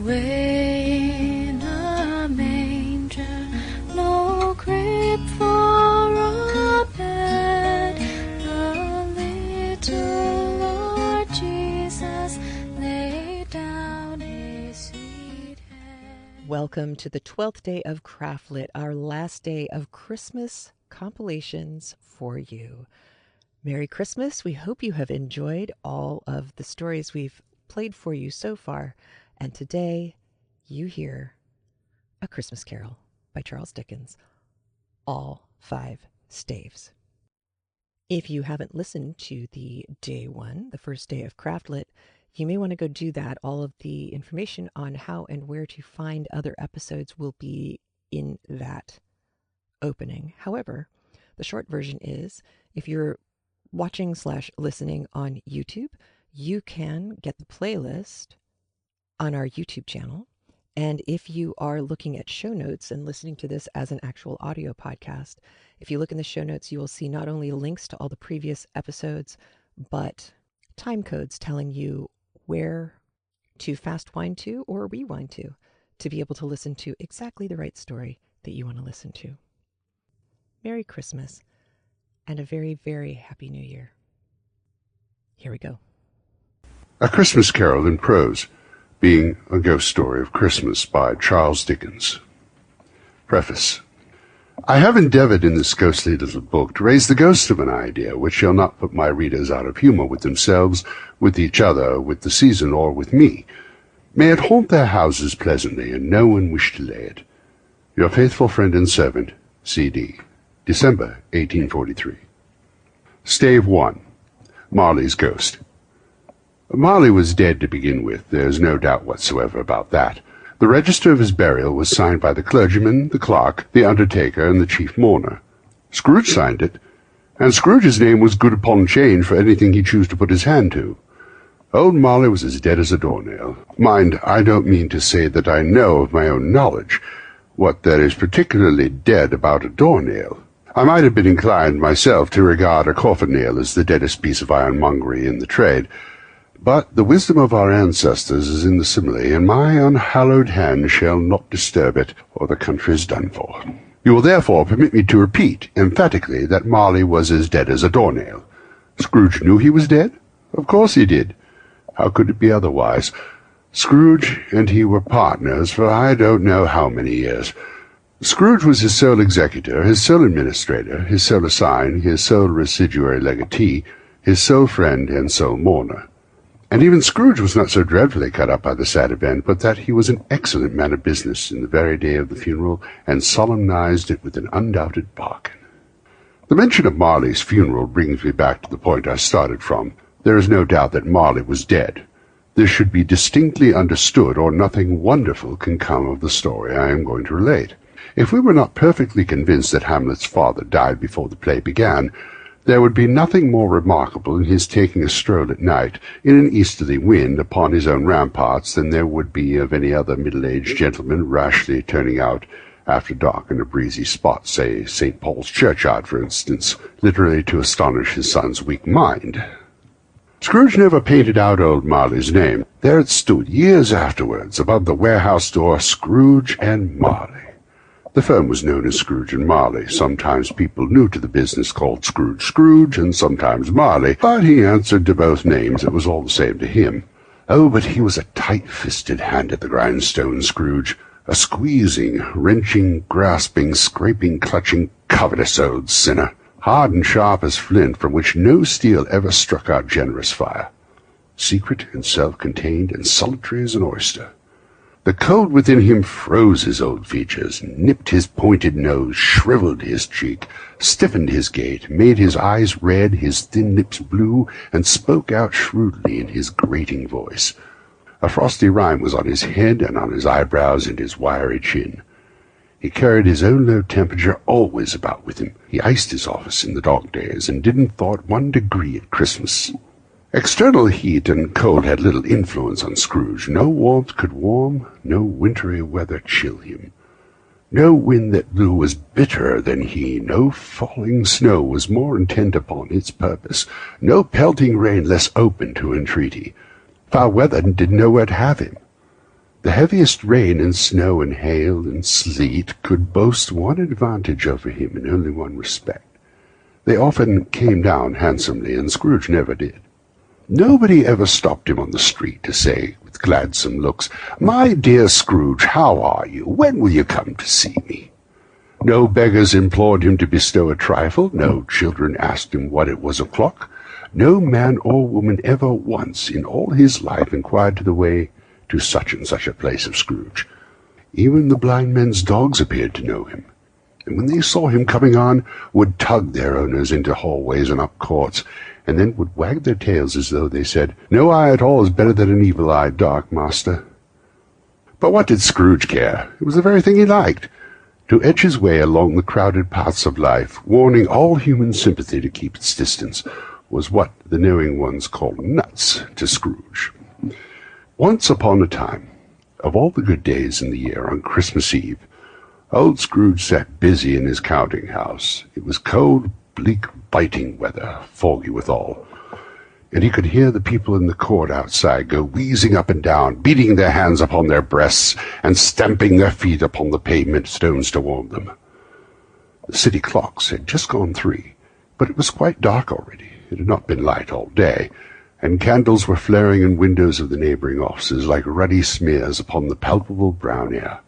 away in a manger, no crib for a bed, the little Lord Jesus laid down his sweet head. Welcome to the 12th day of CraftLit, our last day of Christmas compilations for you. Merry Christmas. We hope you have enjoyed all of the stories we've played for you so far. And today you hear A Christmas Carol by Charles Dickens, all 5 staves. If you haven't listened to the day one, the first day of CraftLit, you may want to go do that. All of the information on how and where to find other episodes will be in that opening. However, the short version is, if you're watching/listening on YouTube, you can get the playlist on our YouTube channel. And if you are looking at show notes and listening to this as an actual audio podcast, if you look in the show notes, you will see not only links to all the previous episodes, but time codes telling you where to fast wind to or rewind to be able to listen to exactly the right story that you want to listen to. Merry Christmas and a very, very Happy New Year. Here we go. A Christmas Carol in Prose, being a ghost story of Christmas by Charles Dickens. Preface. I have endeavored in this ghostly little book to raise the ghost of an idea which shall not put my readers out of humor with themselves, with each other, with the season, or with me. May it haunt their houses pleasantly, and no one wish to lay it. Your faithful friend and servant, C.D. December 1843. Stave 1. Marley's Ghost. Marley was dead to begin with. There's no doubt whatsoever about that. The register of his burial was signed by the clergyman, the clerk, the undertaker, and the chief mourner. Scrooge signed it, and Scrooge's name was good upon change for anything he chose to put his hand to. Old Marley was as dead as a doornail. Mind, I don't mean to say that I know of my own knowledge what there is particularly dead about a doornail. I might have been inclined myself to regard a coffin-nail as the deadest piece of ironmongery in the trade, but the wisdom of our ancestors is in the simile, and my unhallowed hand shall not disturb it, or the country is done for. You will therefore permit me to repeat emphatically that Marley was as dead as a doornail. Scrooge knew he was dead? Of course he did. How could it be otherwise? Scrooge and he were partners for I don't know how many years. Scrooge was his sole executor, his sole administrator, his sole assign, his sole residuary legatee, his sole friend and sole mourner. And even Scrooge was not so dreadfully cut up by the sad event, but that he was an excellent man of business in the very day of the funeral, and solemnized it with an undoubted bargain. The mention of Marley's funeral brings me back to the point I started from. There is no doubt that Marley was dead. This should be distinctly understood, or nothing wonderful can come of the story I am going to relate. If we were not perfectly convinced that Hamlet's father died before the play began, there would be nothing more remarkable in his taking a stroll at night, in an easterly wind, upon his own ramparts than there would be of any other middle-aged gentleman rashly turning out after dark in a breezy spot, say St. Paul's churchyard, for instance, literally to astonish his son's weak mind. Scrooge never painted out old Marley's name. There it stood, years afterwards, above the warehouse door, Scrooge and Marley. The firm was known as Scrooge and Marley. Sometimes people new to the business called Scrooge, and sometimes Marley, but he answered to both names. It was all the same to him. Oh, but he was a tight-fisted hand at the grindstone, Scrooge. A squeezing, wrenching, grasping, scraping, clutching, covetous old sinner, hard and sharp as flint, from which no steel ever struck out generous fire. Secret and self-contained and solitary as an oyster. The cold within him froze his old features, nipped his pointed nose, shriveled his cheek, stiffened his gait, made his eyes red, his thin lips blue, and spoke out shrewdly in his grating voice. A frosty rime was on his head and on his eyebrows and his wiry chin. He carried his own low temperature always about with him. He iced his office in the dog days, and didn't thaw it 1 degree at Christmas. External heat and cold had little influence on Scrooge. No warmth could warm, no wintry weather chill him. No wind that blew was bitterer than he, no falling snow was more intent upon its purpose, no pelting rain less open to entreaty. Foul weather did nowhere to have him. The heaviest rain and snow and hail and sleet could boast one advantage over him in only one respect. They often came down handsomely, and Scrooge never did. Nobody ever stopped him on the street to say, with gladsome looks, "My dear Scrooge, how are you? When will you come to see me?" No beggars implored him to bestow a trifle. No children asked him what it was o'clock. No man or woman ever once in all his life inquired the way to such and such a place of Scrooge. Even the blind men's dogs appeared to know him, and when they saw him coming on, would tug their owners into hallways and up courts, and then would wag their tails as though they said, "No eye at all is better than an evil-eyed dog, master." But what did Scrooge care? It was the very thing he liked, to edge his way along the crowded paths of life, warning all human sympathy to keep its distance, was what the knowing ones called nuts to Scrooge. Once upon a time, of all the good days in the year, on Christmas Eve, old Scrooge sat busy in his counting-house. It was cold, bleak, biting weather, foggy withal, and he could hear the people in the court outside go wheezing up and down, beating their hands upon their breasts, and stamping their feet upon the pavement stones to warm them. The city clocks had just gone 3, but it was quite dark already. It had not been light all day, and candles were flaring in windows of the neighboring offices like ruddy smears upon the palpable brown air.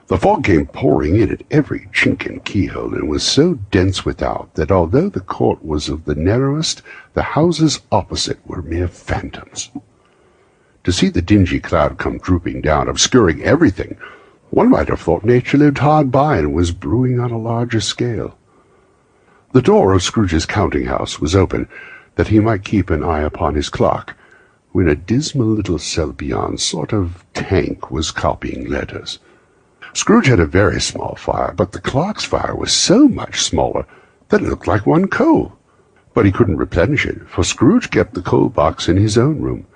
The fog came pouring in at every chink and keyhole, and was so dense without that although the court was of the narrowest, the houses opposite were mere phantoms. To see the dingy cloud come drooping down, obscuring everything, one might have thought nature lived hard by and was brewing on a larger scale. The door of Scrooge's counting-house was open, that he might keep an eye upon his clock, when a dismal little cell beyond, sort of tank, was copying letters. Scrooge had a very small fire, but the clock's fire was so much smaller that it looked like one coal. But he couldn't replenish it, for Scrooge kept the coal box in his own room,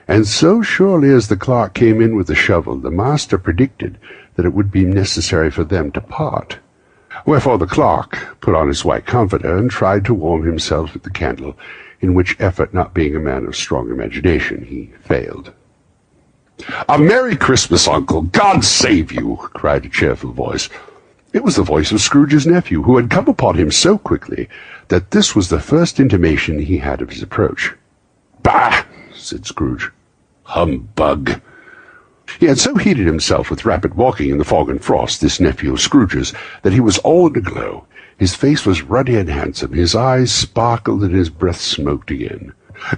and so surely as the clerk came in with the shovel, the master predicted that it would be necessary for them to part. Wherefore the clerk put on his white comforter and tried to warm himself at the candle, in which effort, not being a man of strong imagination, he failed. "A Merry Christmas, Uncle! God save you!" cried a cheerful voice. It was the voice of Scrooge's nephew, who had come upon him so quickly that this was the first intimation he had of his approach. "Bah!" said Scrooge. "Humbug!" He had so heated himself with rapid walking in the fog and frost, this nephew of Scrooge's, that he was all in a glow. His face was ruddy and handsome, his eyes sparkled, and his breath smoked again.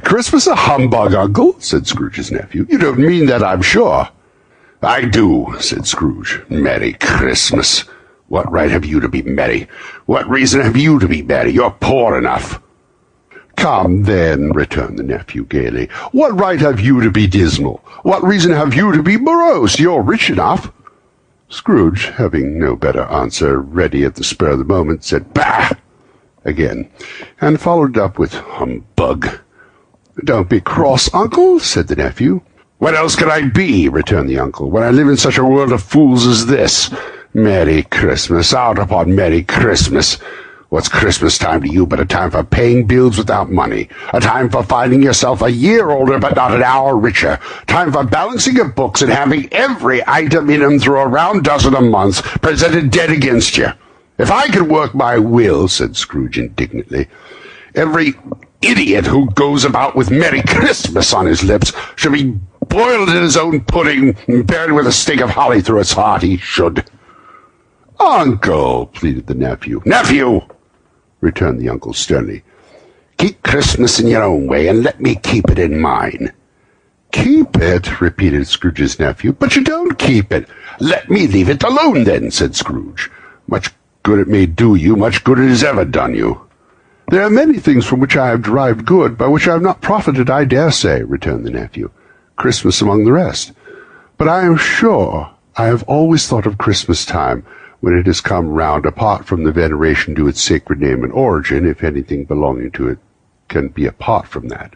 "Christmas a humbug, Uncle?" said Scrooge's nephew. "You don't mean that, I'm sure." "I do," said Scrooge. "Merry Christmas! What right have you to be merry? What reason have you to be merry? You're poor enough." "Come, then," returned the nephew gaily. "What right have you to be dismal? What reason have you to be morose? You're rich enough." Scrooge, having no better answer ready at the spur of the moment, said "Bah!" again, and followed up with "Humbug!" "Don't be cross, Uncle," said the nephew. "What else could I be," returned the uncle, "when I live in such a world of fools as this? Merry Christmas, out upon Merry Christmas! What's Christmas time to you but a time for paying bills without money, a time for finding yourself a year older but not an hour richer, time for balancing your books and having every item in 'em through a round dozen a month presented dead against you? If I could work my will," said Scrooge indignantly, "every idiot who goes about with Merry Christmas on his lips should be boiled in his own pudding and buried with a stake of holly through its heart, he should." "Uncle," pleaded the nephew. "Nephew!" returned the uncle sternly. "Keep Christmas in your own way, and let me keep it in mine." "Keep it?" repeated Scrooge's nephew. "But you don't keep it." "Let me leave it alone, then," said Scrooge. "Much good it may do you, much good it has ever done you." "There are many things from which I have derived good, by which I have not profited, I dare say," returned the nephew. "Christmas among the rest. But I am sure I have always thought of Christmas time, when it has come round, apart from the veneration to its sacred name and origin, if anything belonging to it can be apart from that,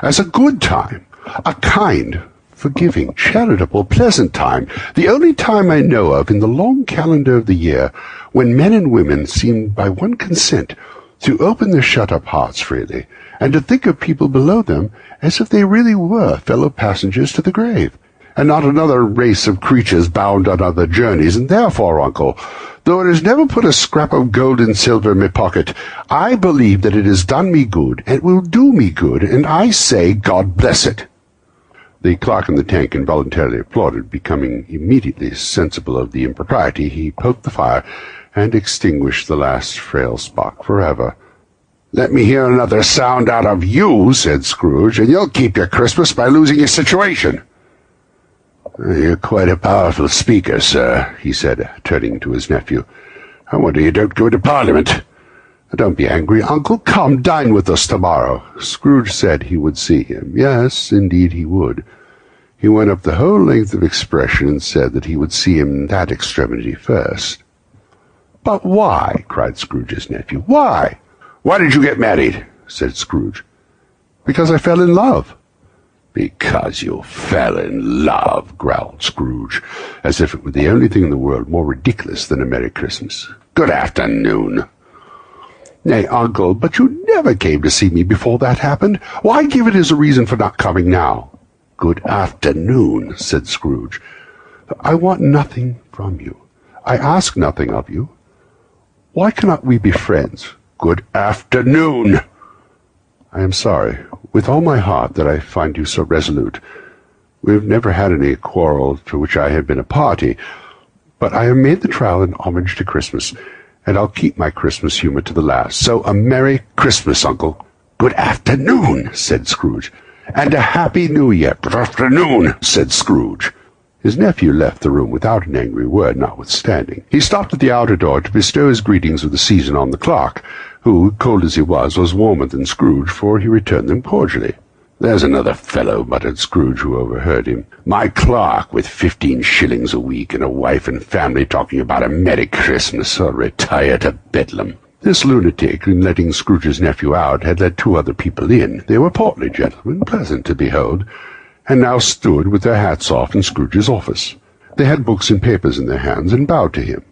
as a good time, a kind, forgiving, charitable, pleasant time, the only time I know of in the long calendar of the year when men and women seem by one consent to open their shut-up hearts freely, and to think of people below them as if they really were fellow passengers to the grave, and not another race of creatures bound on other journeys, and therefore, uncle, though it has never put a scrap of gold and silver in my pocket, I believe that it has done me good, and will do me good, and I say God bless it." The clerk in the tank involuntarily applauded. Becoming immediately sensible of the impropriety, he poked the fire and extinguished the last frail spark forever. "Let me hear another sound out of you," said Scrooge, "and you'll keep your Christmas by losing your situation." "You're quite a powerful speaker, sir," he said, turning to his nephew. "I wonder you don't go into Parliament." "Don't be angry, uncle. Come, dine with us tomorrow." Scrooge said he would see him. Yes, indeed he would. He went up the whole length of expression and said that he would see him in that extremity first. "But why?" cried Scrooge's nephew. "Why?" "Why did you get married?" said Scrooge. "Because I fell in love." "Because you fell in love," growled Scrooge, as if it were the only thing in the world more ridiculous than a Merry Christmas. "Good afternoon." "Nay, uncle, but you never came to see me before that happened. Why give it as a reason for not coming now?" "Good afternoon," said Scrooge. "I want nothing from you. I ask nothing of you. Why cannot we be friends?" "Good afternoon." "I am sorry, with all my heart, that I find you so resolute. We have never had any quarrel to which I have been a party, but I have made the trial in homage to Christmas, and I'll keep my Christmas humour to the last. So a Merry Christmas, uncle." "Good afternoon," said Scrooge. "And a Happy New Year." "Good afternoon," said Scrooge. His nephew left the room without an angry word, notwithstanding. He stopped at the outer door to bestow his greetings of the season on the clerk, who, cold as he was warmer than Scrooge, for he returned them cordially. "There's another fellow," muttered Scrooge, who overheard him. "My clerk, with 15 shillings a week, and a wife and family, talking about a Merry Christmas. I'll retire to Bedlam." This lunatic, in letting Scrooge's nephew out, had let 2 other people in. They were portly gentlemen, pleasant to behold, and now stood with their hats off in Scrooge's office. They had books and papers in their hands, and bowed to him.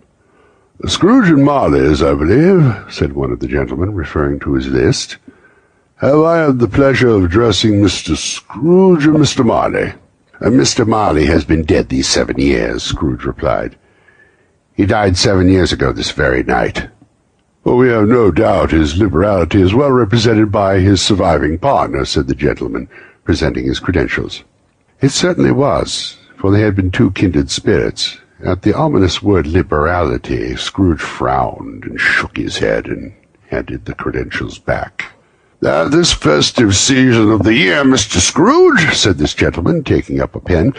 "Scrooge and Marley's, I believe," said one of the gentlemen, referring to his list. "Have I had the pleasure of addressing Mr. Scrooge and Mr. Marley?" "Mr. Marley has been dead these 7 years," Scrooge replied. "He died 7 years ago this very night." "Well, we have no doubt his liberality is well represented by his surviving partner," said the gentleman, presenting his credentials. It certainly was, for they had been 2 kindred spirits. At the ominous word liberality, Scrooge frowned and shook his head and handed the credentials back. "At this festive season of the year, Mr. Scrooge," said this gentleman, taking up a pen,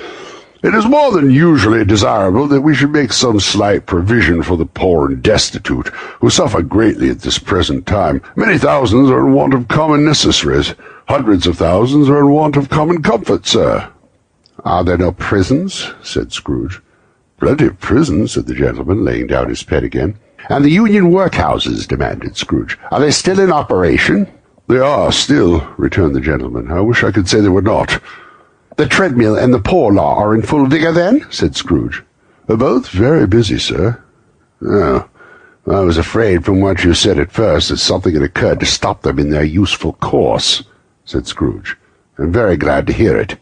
"it is more than usually desirable that we should make some slight provision for the poor and destitute, who suffer greatly at this present time. Many thousands are in want of common necessaries. Hundreds of thousands are in want of common comfort, sir." "Are there no prisons?" said Scrooge. "Plenty of prisons," said the gentleman, laying down his pen again. "And the union workhouses?" demanded Scrooge. "Are they still in operation?" "They are still," returned the gentleman. "I wish I could say they were not." "The treadmill and the poor law are in full vigour, then?" said Scrooge. "They're both very busy, sir." "Oh, I was afraid from what you said at first that something had occurred to stop them in their useful course," said Scrooge. "I'm very glad to hear it."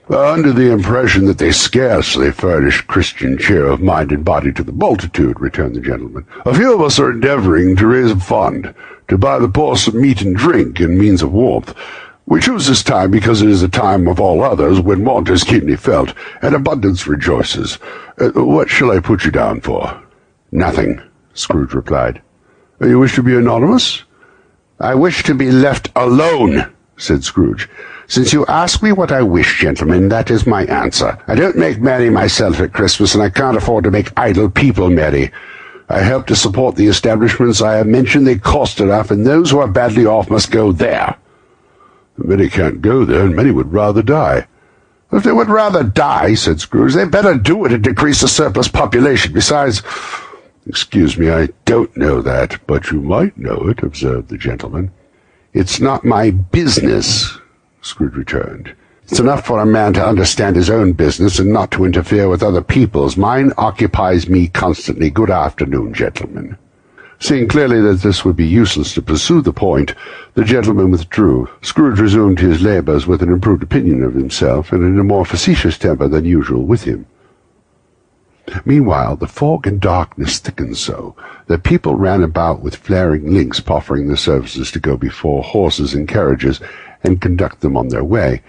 "Under the impression that they scarcely furnish Christian cheer of mind and body to the multitude," returned the gentleman. "A few of us are endeavouring to raise a fund, to buy the poor some meat and drink and means of warmth. We choose this time because it is a time of all others when want is keenly felt, and abundance rejoices. What shall I put you down for?" "Nothing," Scrooge replied. "You wish to be anonymous?" "I wish to be left alone," said Scrooge. "Since you ask me what I wish, gentlemen, that is my answer. I don't make merry myself at Christmas, and I can't afford to make idle people merry. I help to support the establishments I have mentioned. They cost enough, and those who are badly off must go there." "Many can't go there, and many would rather die." "If they would rather die," said Scrooge, "they'd better do it and decrease the surplus population. Besides—" "Excuse me, I don't know that, but you might know it," observed the gentleman. "It's not my business," Scrooge returned. "It's enough for a man to understand his own business and not to interfere with other people's. Mine occupies me constantly. Good afternoon, gentlemen." Seeing clearly that this would be useless to pursue the point, the gentleman withdrew. Scrooge resumed his labours with an improved opinion of himself, and in a more facetious temper than usual with him. Meanwhile, the fog and darkness thickened so that people ran about with flaring links, offering their services to go before horses and carriages and conduct them on their way.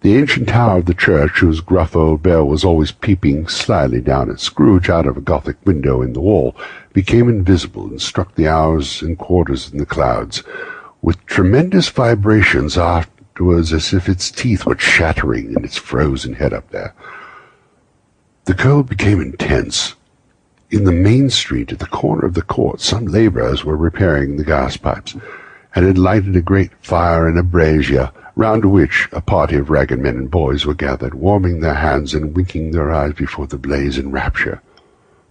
The ancient tower of the church, whose gruff old bell was always peeping slyly down at Scrooge out of a Gothic window in the wall, became invisible and struck the hours and quarters in the clouds, with tremendous vibrations afterwards, as if its teeth were chattering in its frozen head up there. The cold became intense. In the main street, at the corner of the court, some labourers were repairing the gas pipes, and had lighted a great fire in a brazier, round which a party of ragged men and boys were gathered, warming their hands and winking their eyes before the blaze in rapture.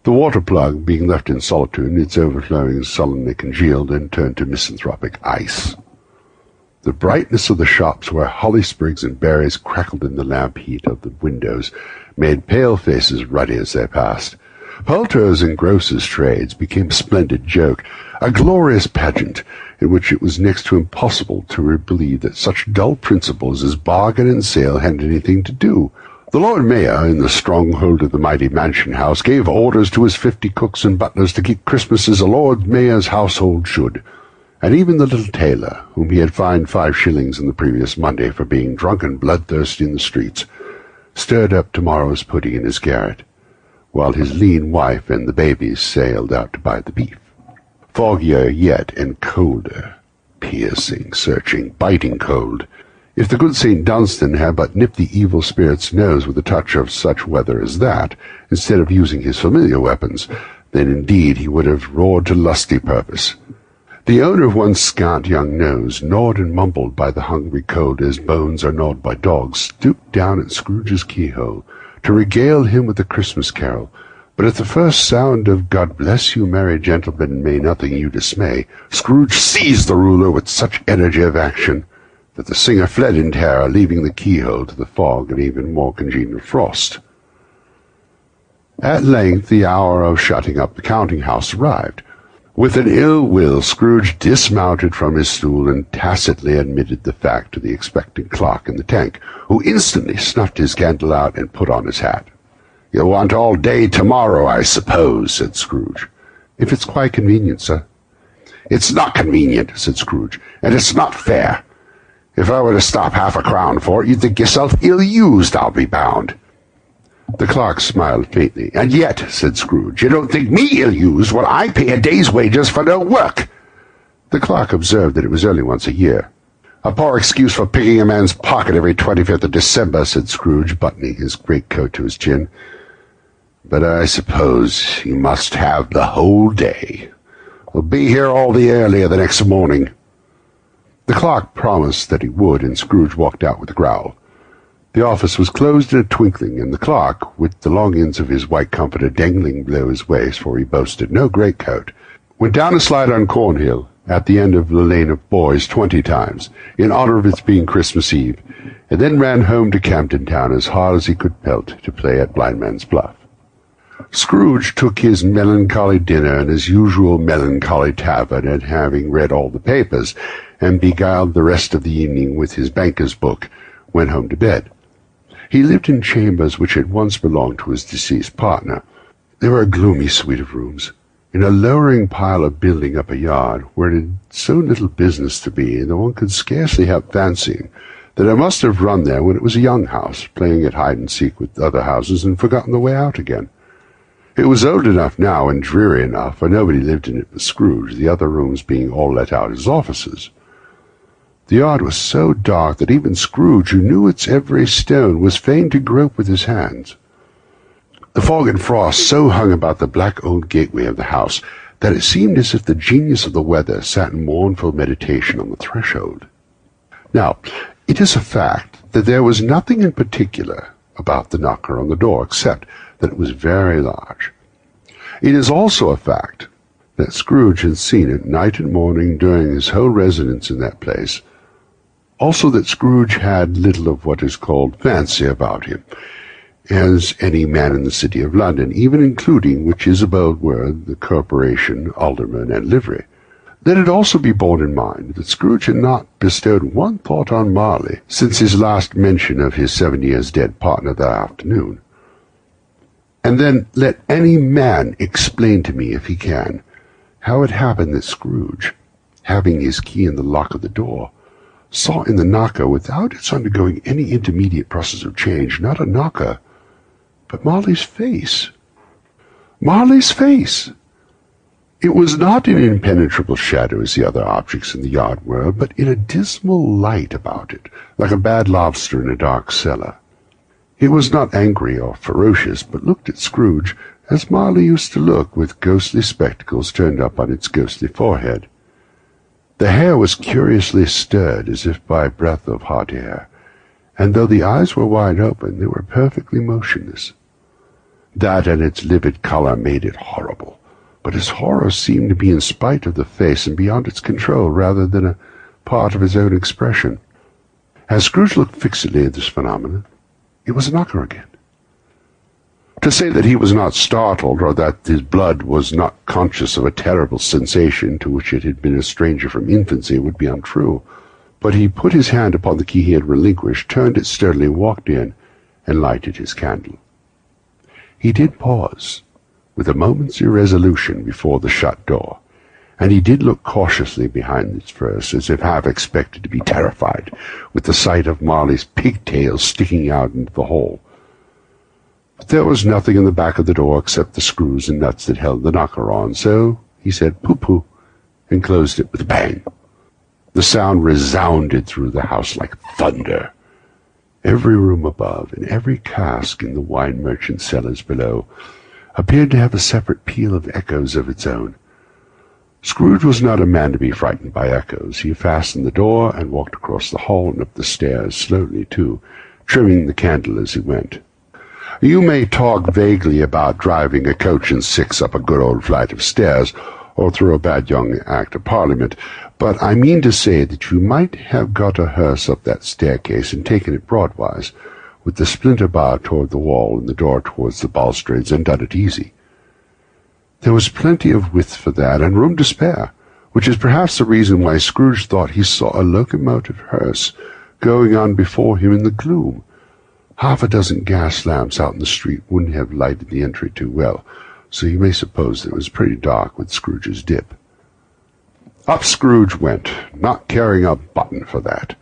The water-plug, being left in solitude, its overflowing sullenly congealed and turned to misanthropic ice. The brightness of the shops, where holly sprigs and berries crackled in the lamp heat of the windows, made pale faces ruddy as they passed. Poulterers' and grocers' trades became a splendid joke, a glorious pageant, in which it was next to impossible to believe that such dull principles as bargain and sale had anything to do. The Lord Mayor, in the stronghold of the mighty mansion house, gave orders to his 50 cooks and butlers to keep Christmas as a Lord Mayor's household should, and even the little tailor, whom he had fined 5 shillings on the previous Monday for being drunk and bloodthirsty in the streets, stirred up tomorrow's pudding in his garret, while his lean wife and the babies sailed out to buy the beef. Foggier yet and colder, piercing, searching, biting cold. If the good St. Dunstan had but nipped the evil spirit's nose with a touch of such weather as that, instead of using his familiar weapons, then indeed he would have roared to lusty purpose. The owner of one scant young nose, gnawed and mumbled by the hungry cold as bones are gnawed by dogs, stooped down at Scrooge's keyhole to regale him with the Christmas carol. But at the first sound of "God bless you, merry gentlemen, may nothing you dismay," Scrooge seized the ruler with such energy of action that the singer fled in terror, leaving the keyhole to the fog and even more congenial frost. At length the hour of shutting up the counting-house arrived. With an ill will, Scrooge dismounted from his stool and tacitly admitted the fact to the expectant clerk in the tank, who instantly snuffed his candle out and put on his hat. "You'll want all day tomorrow, I suppose," said Scrooge. "If it's quite convenient, sir." "It's not convenient," said Scrooge, "and it's not fair. If I were to stop half-a-crown for it, you'd think yourself ill-used, I'll be bound." The clerk smiled faintly. "And yet," said Scrooge, "you don't think me ill-used when I pay a day's wages for no work." The clerk observed that it was only once a year. "A poor excuse for picking a man's pocket every 25th of December," said Scrooge, buttoning his greatcoat to his chin. "But I suppose you must have the whole day. We'll be here all the earlier the next morning." The clerk promised that he would, and Scrooge walked out with a growl. The office was closed in a twinkling, and the clerk, with the long ends of his white comforter dangling below his waist, for he boasted no greatcoat, went down a slide on Cornhill, at the end of the Lane of Boys 20 times, in honour of its being Christmas Eve, and then ran home to Camden Town as hard as he could pelt to play at Blindman's Bluff. Scrooge took his melancholy dinner in his usual melancholy tavern, and having read all the papers, and beguiled the rest of the evening with his banker's book, went home to bed. He lived in chambers which had once belonged to his deceased partner. They were a gloomy suite of rooms, in a lowering pile of building up a yard, where it had so little business to be that one could scarcely help fancying that it must have run there when it was a young house, playing at hide-and-seek with other houses and forgotten the way out again. It was old enough now and dreary enough, for nobody lived in it but Scrooge, the other rooms being all let out as offices. The yard was so dark that even Scrooge, who knew its every stone, was fain to grope with his hands. The fog and frost so hung about the black old gateway of the house that it seemed as if the genius of the weather sat in mournful meditation on the threshold. Now, it is a fact that there was nothing in particular about the knocker on the door, except that it was very large. It is also a fact that Scrooge had seen it night and morning during his whole residence in that place. Also that Scrooge had little of what is called fancy about him, as any man in the City of London, even including, which is a bold word, the corporation, alderman, and livery. Let it also be borne in mind that Scrooge had not bestowed one thought on Marley since his last mention of his 7 years dead partner that afternoon. And then let any man explain to me, if he can, how it happened that Scrooge, having his key in the lock of the door, saw in the knocker, without its undergoing any intermediate process of change, not a knocker, but Marley's face. Marley's face! It was not in impenetrable shadow as the other objects in the yard were, but in a dismal light about it, like a bad lobster in a dark cellar. It was not angry or ferocious, but looked at Scrooge as Marley used to look, with ghostly spectacles turned up on its ghostly forehead. The hair was curiously stirred, as if by a breath of hot air, and though the eyes were wide open, they were perfectly motionless. That and its livid colour made it horrible, but his horror seemed to be in spite of the face and beyond its control, rather than a part of his own expression. As Scrooge looked fixedly at this phenomenon, it was a knocker again. To say that he was not startled, or that his blood was not conscious of a terrible sensation to which it had been a stranger from infancy, would be untrue. But he put his hand upon the key he had relinquished, turned it sturdily, walked in, and lighted his candle. He did pause, with a moment's irresolution, before the shut door, and he did look cautiously behind its first, as if half expected to be terrified with the sight of Marley's pigtails sticking out into the hole. But there was nothing in the back of the door except the screws and nuts that held the knocker on, so he said "pooh-pooh," and closed it with a bang. The sound resounded through the house like thunder. Every room above, and every cask in the wine merchant's cellars below, appeared to have a separate peal of echoes of its own. Scrooge was not a man to be frightened by echoes. He fastened the door and walked across the hall and up the stairs, slowly too, trimming the candle as he went. You may talk vaguely about driving a coach and six up a good old flight of stairs, or through a bad young Act of Parliament, but I mean to say that you might have got a hearse up that staircase and taken it broadwise, with the splinter bar toward the wall and the door towards the balustrades, and done it easy. There was plenty of width for that, and room to spare, which is perhaps the reason why Scrooge thought he saw a locomotive hearse going on before him in the gloom. Half a dozen gas lamps out in the street wouldn't have lighted the entry too well, so you may suppose that it was pretty dark with Scrooge's dip. Up Scrooge went, not caring a button for that.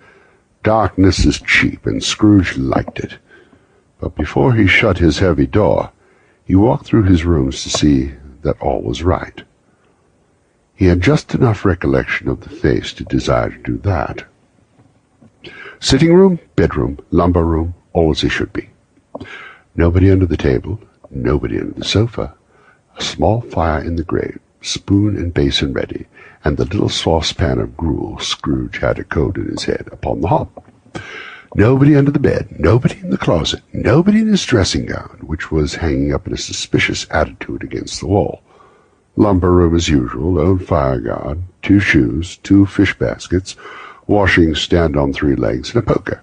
Darkness is cheap, and Scrooge liked it. But before he shut his heavy door, he walked through his rooms to see that all was right. He had just enough recollection of the face to desire to do that. Sitting room, bedroom, lumber room, all as he should be. Nobody under the table, nobody under the sofa. A small fire in the grate, spoon and basin ready, and the little saucepan of gruel Scrooge had a coat in his head upon the hob. Nobody under the bed, nobody in the closet, nobody in his dressing gown, which was hanging up in a suspicious attitude against the wall. Lumber room as usual, old fire guard, 2 shoes, 2 fish baskets, washing stand on 3 legs, and a poker.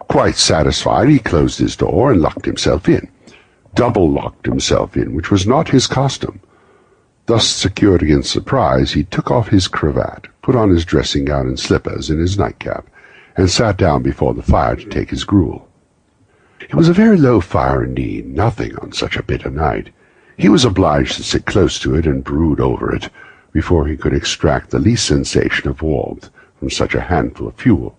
Quite satisfied, he closed his door and locked himself in. Double-locked himself in, which was not his custom. Thus secured against surprise, he took off his cravat, put on his dressing gown and slippers and his nightcap, and sat down before the fire to take his gruel. It was a very low fire indeed, nothing on such a bitter night. He was obliged to sit close to it and brood over it, before he could extract the least sensation of warmth from such a handful of fuel.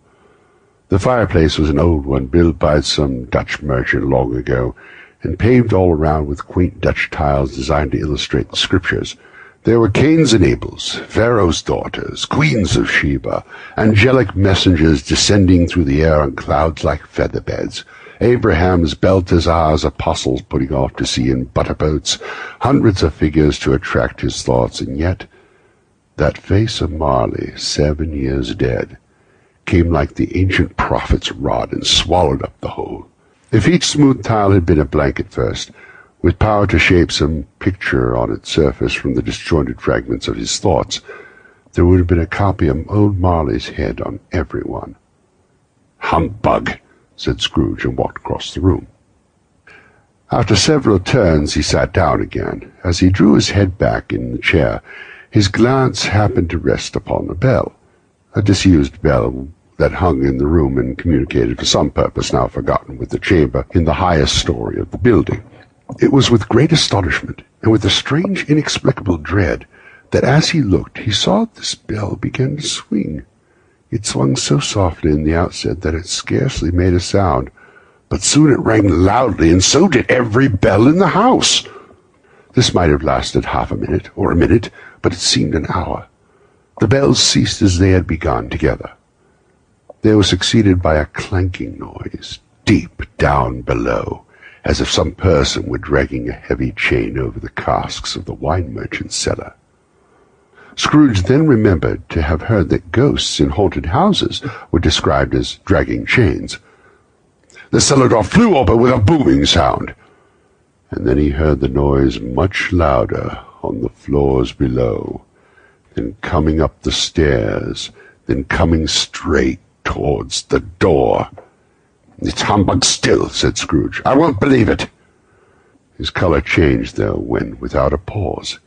The fireplace was an old one, built by some Dutch merchant long ago, and paved all around with quaint Dutch tiles designed to illustrate the Scriptures. There were Cains and Abels, Pharaoh's daughters, queens of Sheba, angelic messengers descending through the air on clouds like feather-beds, Abraham's, Belteshazzar's apostles putting off to sea in butter-boats, hundreds of figures to attract his thoughts, and yet that face of Marley, 7 years dead, came like the ancient prophet's rod and swallowed up the whole. If each smooth tile had been a blank at first, with power to shape some picture on its surface from the disjointed fragments of his thoughts, there would have been a copy of old Marley's head on every one. "Humbug!" said Scrooge, and walked across the room. After several turns he sat down again. As he drew his head back in the chair, his glance happened to rest upon a bell, a disused bell that hung in the room and communicated for some purpose now forgotten with the chamber in the highest story of the building. It was with great astonishment, and with a strange inexplicable dread, that as he looked he saw this bell begin to swing. It swung so softly in the outset that it scarcely made a sound, but soon it rang loudly, and so did every bell in the house. This might have lasted half a minute, or a minute, but it seemed an hour. The bells ceased as they had begun together. They were succeeded by a clanking noise, deep down below, as if some person were dragging a heavy chain over the casks of the wine merchant's cellar. Scrooge then remembered to have heard that ghosts in haunted houses were described as dragging chains. The cellar door flew open with a booming sound, and then he heard the noise much louder on the floors below, then coming up the stairs, then coming straight towards the door. "It's humbug still," said Scrooge. "I won't believe it." His colour changed, though, when, without a pause,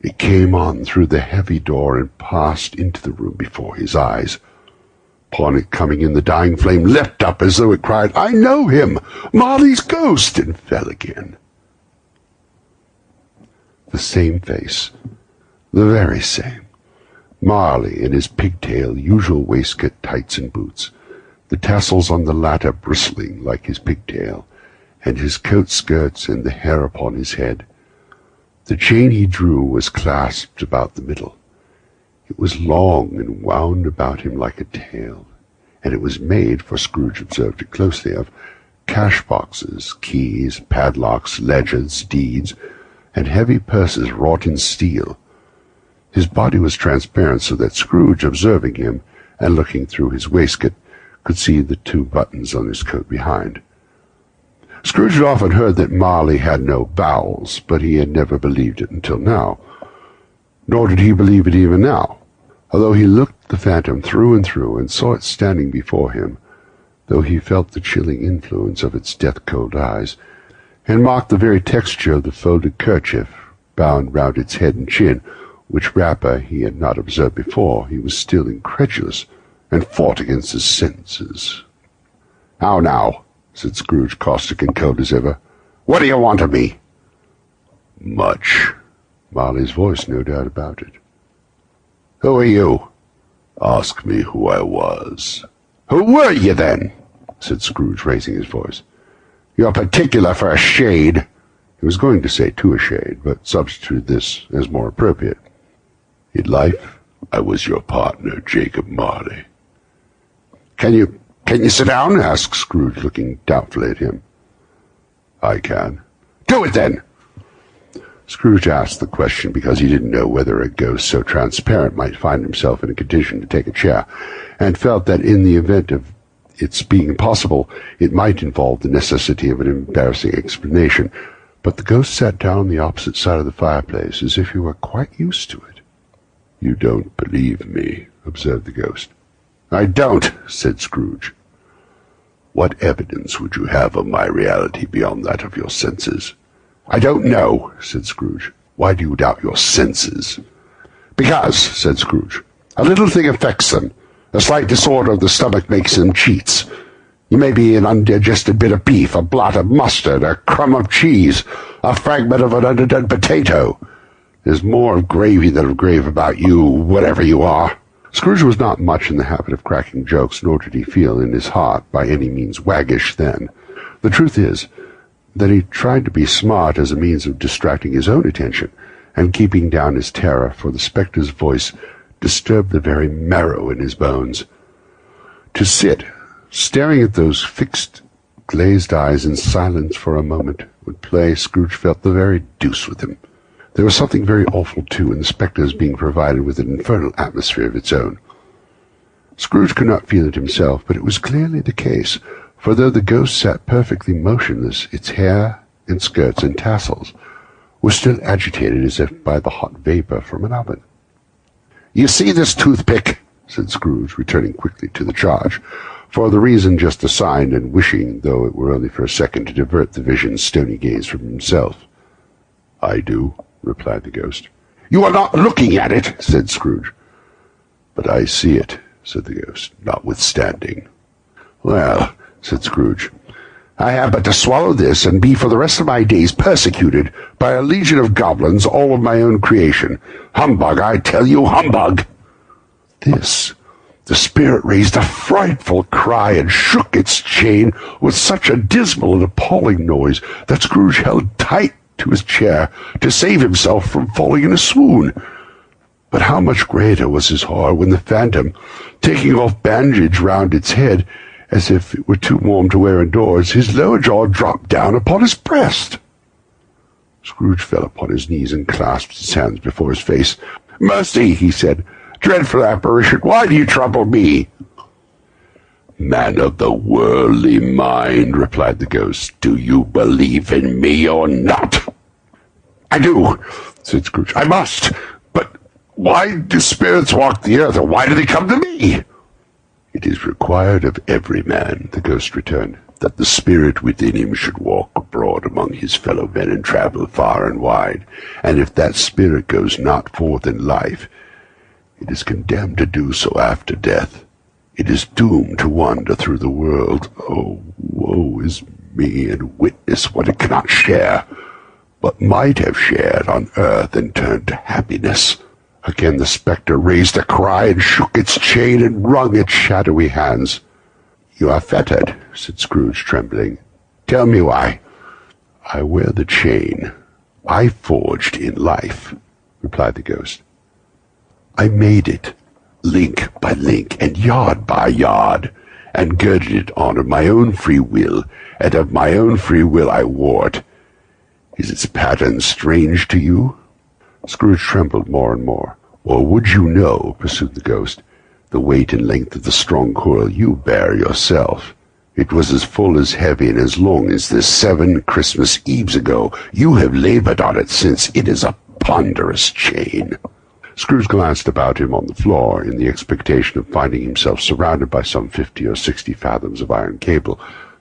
it came on through the heavy door and passed into the room before his eyes. Upon it coming in, the dying flame leapt up as though it cried, "I know him! Marley's ghost!" and fell again. The same face, the very same. Marley in his pigtail, usual waistcoat, tights, and boots, the tassels on the latter bristling like his pigtail, and his coat skirts and the hair upon his head. The chain he drew was clasped about the middle. It was long and wound about him like a tail, and it was made, for Scrooge observed it closely, of cash-boxes, keys, padlocks, ledgers, deeds, and heavy purses wrought in steel. His body was transparent, so that Scrooge, observing him, and looking through his waistcoat, could see the 2 buttons on his coat behind. Scrooge had often heard that Marley had no bowels, but he had never believed it until now. Nor did he believe it even now, although he looked the phantom through and through, and saw it standing before him, though he felt the chilling influence of its death-cold eyes, and marked the very texture of the folded kerchief bound round its head and chin, which wrapper he had not observed before. He was still incredulous, and fought against his senses. "How now?" said Scrooge, caustic and cold as ever. "What do you want of me?" "Much." Marley's voice, no doubt about it. "Who are you?" "Ask me who I was." "Who were you, then?" said Scrooge, raising his voice. "You're particular for a shade." He was going to say to a shade, but substituted this as more appropriate. "In life, I was your partner, Jacob Marley." Can you sit down?" asked Scrooge, looking doubtfully at him. "I can." "Do it, then." Scrooge asked the question because he didn't know whether a ghost so transparent might find himself in a condition to take a chair, and felt that in the event of its being possible, it might involve the necessity of an embarrassing explanation. But the ghost sat down on the opposite side of the fireplace, as if he were quite used to it. "You don't believe me," observed the ghost. "I don't," said Scrooge. "What evidence would you have of my reality beyond that of your senses?" "I don't know," said Scrooge. "Why do you doubt your senses?" "Because," said Scrooge, "a little thing affects them. A slight disorder of the stomach makes them cheats. You may be an undigested bit of beef, a blot of mustard, a crumb of cheese, a fragment of an underdone potato. There's more of gravy than of grave about you, whatever you are." Scrooge was not much in the habit of cracking jokes, nor did he feel in his heart by any means waggish then. The truth is that he tried to be smart as a means of distracting his own attention, and keeping down his terror, for the spectre's voice disturbed the very marrow in his bones. To sit, staring at those fixed, glazed eyes in silence for a moment, would play, Scrooge felt, the very deuce with him. There was something very awful, too, in the spectre's being provided with an infernal atmosphere of its own. Scrooge could not feel it himself, but it was clearly the case, for though the ghost sat perfectly motionless, its hair and skirts and tassels were still agitated as if by the hot vapour from an oven. "You see this toothpick?" said Scrooge, returning quickly to the charge, for the reason just assigned, and wishing, though it were only for a second, to divert the vision's stony gaze from himself. "I do," replied the ghost. "You are not looking at it," said Scrooge. "But I see it," said the ghost, "notwithstanding." "Well," said Scrooge, "I have but to swallow this, and be for the rest of my days persecuted by a legion of goblins, all of my own creation. Humbug, I tell you, humbug!" The spirit raised a frightful cry and shook its chain with such a dismal and appalling noise that Scrooge held tight to his chair to save himself from falling in a swoon. But how much greater was his horror when the phantom, taking off bandage round its head, as if it were too warm to wear indoors, his lower jaw dropped down upon his breast. Scrooge fell upon his knees and clasped his hands before his face. "Mercy," he said. "Dreadful apparition, why do you trouble me?" "Man of the worldly mind," replied the ghost, "do you believe in me or not?" "I do," said Scrooge. "I must. But why do spirits walk the earth, or why do they come to me?" "It is required of every man," the ghost returned, "that the spirit within him should walk abroad among his fellow men and travel far and wide. And if that spirit goes not forth in life, it is condemned to do so after death. It is doomed to wander through the world. Oh, woe is me, and witness what it cannot share, but might have shared on earth and turned to happiness." Again the spectre raised a cry and shook its chain and wrung its shadowy hands. "You are fettered," said Scrooge, trembling. "Tell me why." "I wear the chain I forged in life," replied the ghost. "I made it, link by link and yard by yard, and girded it on of my own free will, and of my own free will I wore it. Is its pattern strange to you?" Scrooge trembled more and more. "Or would you know," pursued the ghost, "the weight and length of the strong coil you bear yourself? It was as full, as heavy, and as long as this 7 Christmas Eves ago. You have labored on it since. It is a ponderous chain." Scrooge glanced about him on the floor in the expectation of finding himself surrounded by some 50 or 60 fathoms of iron cable,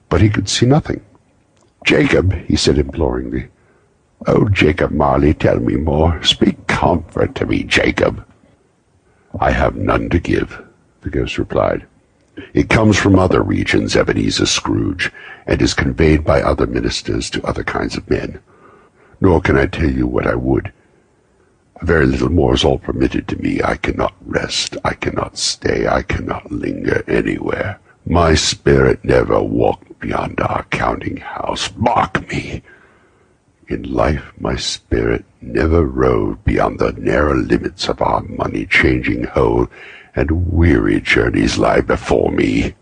but he could see nothing. "Jacob," he said imploringly. "Oh, Jacob Marley, tell me more. Speak comfort to me, Jacob." "I have none to give," the ghost replied. "It comes from other regions, Ebenezer Scrooge, and is conveyed by other ministers to other kinds of men. Nor can I tell you what I would. A very little more is all permitted to me. I cannot rest, I cannot stay, I cannot linger anywhere. My spirit never walked beyond our counting-house. Mark me! In life my spirit never roved beyond the narrow limits of our money-changing hole, and weary journeys lie before me."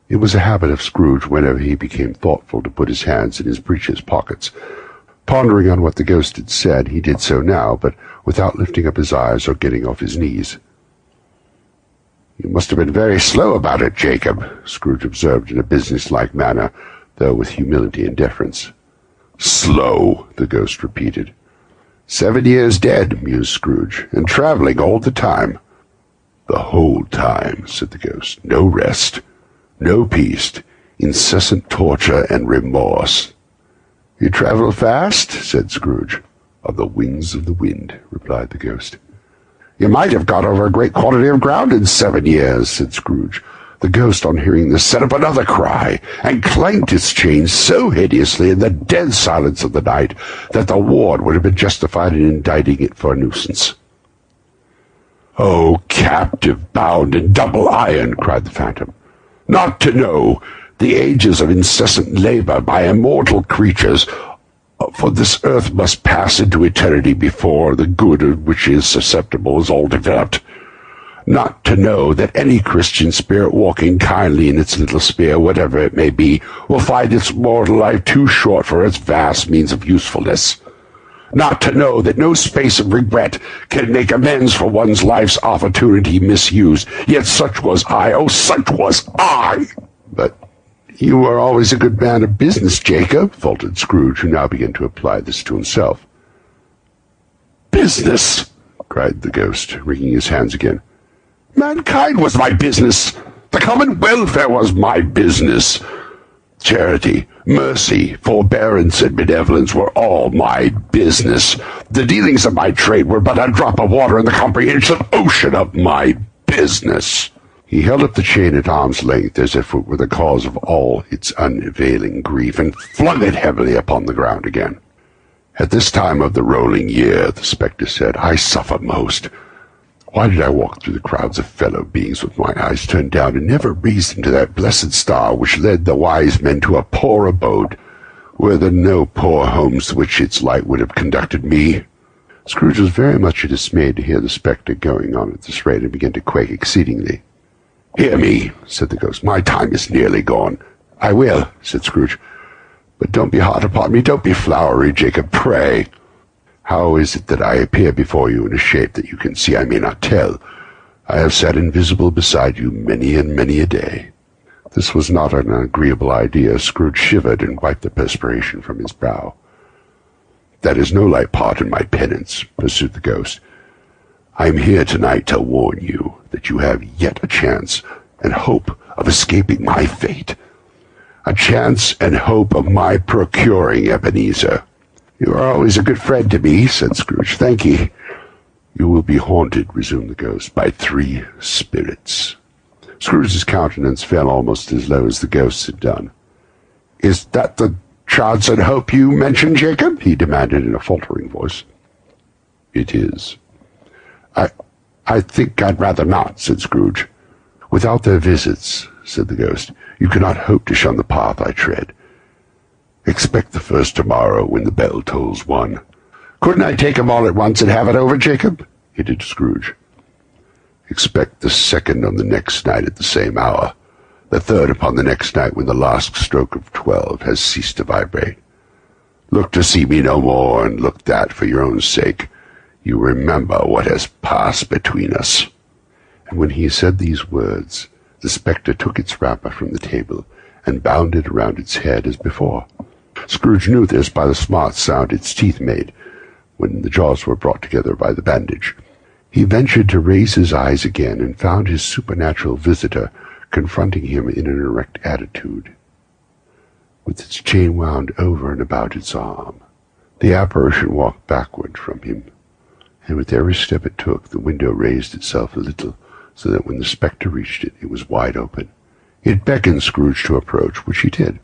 It was a habit of Scrooge, whenever he became thoughtful, to put his hands in his breeches pockets. Pondering on what the ghost had said, he did so now, but without lifting up his eyes or getting off his knees. "You must have been very slow about it, Jacob," Scrooge observed in a business-like manner, though with humility and deference. "Slow," the ghost repeated. 7 years dead," mused Scrooge, "and travelling all the time." "The whole time," said the ghost. "No rest, no peace, incessant torture and remorse." "You travel fast?" said Scrooge. "On the wings of the wind," replied the ghost. "You might have got over a great quantity of ground in 7 years," said Scrooge. The ghost, on hearing this, set up another cry, and clanked its chain so hideously in the dead silence of the night that the ward would have been justified in indicting it for a nuisance. "Oh, captive bound in double iron!" cried the phantom. "Not to know the ages of incessant labor by immortal creatures, for this earth must pass into eternity before the good of which it is susceptible is all developed. Not to know that any Christian spirit walking kindly in its little sphere, whatever it may be, will find its mortal life too short for its vast means of usefulness. Not to know that no space of regret can make amends for one's life's opportunity misused. Yet such was I, oh, such was I!" "But you were always a good man of business, Jacob," faltered Scrooge, who now began to apply this to himself. "Business!" cried the ghost, wringing his hands again. "Mankind was my business. The common welfare was my business. Charity, mercy, forbearance, and benevolence were all my business. The dealings of my trade were but a drop of water in the comprehensive ocean of my business. He held up the chain at arm's length as if it were the cause of all its unavailing grief, and flung it heavily upon the ground again. At this time of the rolling year, the spectre said, I suffer most. Why did I walk through the crowds of fellow beings with my eyes turned down, and never raise them to that blessed star which led the wise men to a poor abode? Were there no poor homes to which its light would have conducted me? Scrooge was very much dismayed to hear the spectre going on at this rate, and began to quake exceedingly. Hear me, said the ghost. My time is nearly gone. I will, said Scrooge. But don't be hard upon me. Don't be flowery, Jacob, pray. How is it that I appear before you in a shape that you can see I may not tell? I have sat invisible beside you many and many a day. This was not an agreeable idea. Scrooge shivered and wiped the perspiration from his brow. That is no light part in my penance, pursued the ghost. I am here tonight to warn you that you have yet a chance and hope of escaping my fate. A chance and hope of my procuring Ebenezer. You are always a good friend to me, said Scrooge. Thank ye. You will be haunted, resumed the ghost, by 3 spirits. Scrooge's countenance fell almost as low as the ghost's had done. Is that the chance and hope you mentioned, Jacob? He demanded in a faltering voice. It is. I think I'd rather not, said Scrooge. Without their visits, said the ghost, you cannot hope to shun the path I tread. Expect the first tomorrow when the bell tolls 1. Couldn't I take 'em all at once and have it over, Jacob? hinted Scrooge. Expect the second on the next night at the same hour, the third upon the next night when the last stroke of 12 has ceased to vibrate. Look to see me no more, and look that, for your own sake, you remember what has passed between us. And when he said these words, the spectre took its wrapper from the table and bound it around its head as before. Scrooge knew this by the smart sound its teeth made when the jaws were brought together by the bandage. He ventured to raise his eyes again and found his supernatural visitor confronting him in an erect attitude, with its chain wound over and about its arm. The apparition walked backward from him, and with every step it took, the window raised itself a little, so that when the spectre reached it, it was wide open. It beckoned Scrooge to approach, which he did.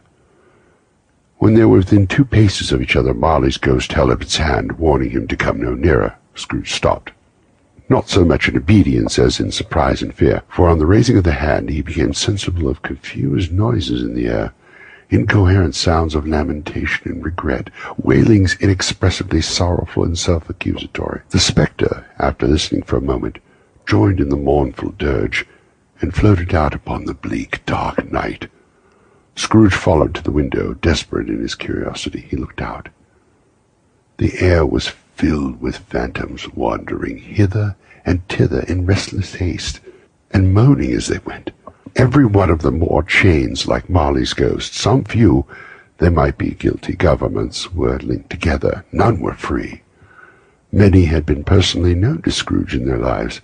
When they were within 2 paces of each other, Marley's ghost held up its hand, warning him to come no nearer. Scrooge stopped, not so much in obedience as in surprise and fear, for on the raising of the hand he became sensible of confused noises in the air, incoherent sounds of lamentation and regret, wailings inexpressibly sorrowful and self-accusatory. The spectre, after listening for a moment, joined in the mournful dirge, and floated out upon the bleak, dark night. Scrooge followed to the window, desperate in his curiosity. He looked out. The air was filled with phantoms wandering hither and thither in restless haste, and moaning as they went. Every one of them wore chains like Marley's ghost. Some few, there might be guilty governments, were linked together. None were free. Many had been personally known to Scrooge in their lives.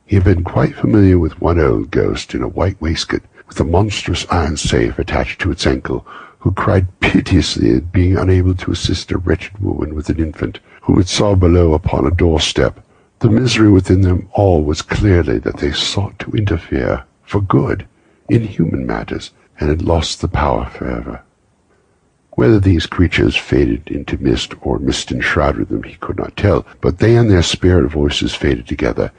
He had been quite familiar with one old ghost in a white waistcoat, with a monstrous iron safe attached to its ankle, who cried piteously at being unable to assist a wretched woman with an infant, whom it saw below upon a doorstep. The misery within them all was clearly that they sought to interfere, for good, in human matters, and had lost the power forever. Whether these creatures faded into mist or mist enshrouded them, he could not tell, but they and their spirit voices faded together,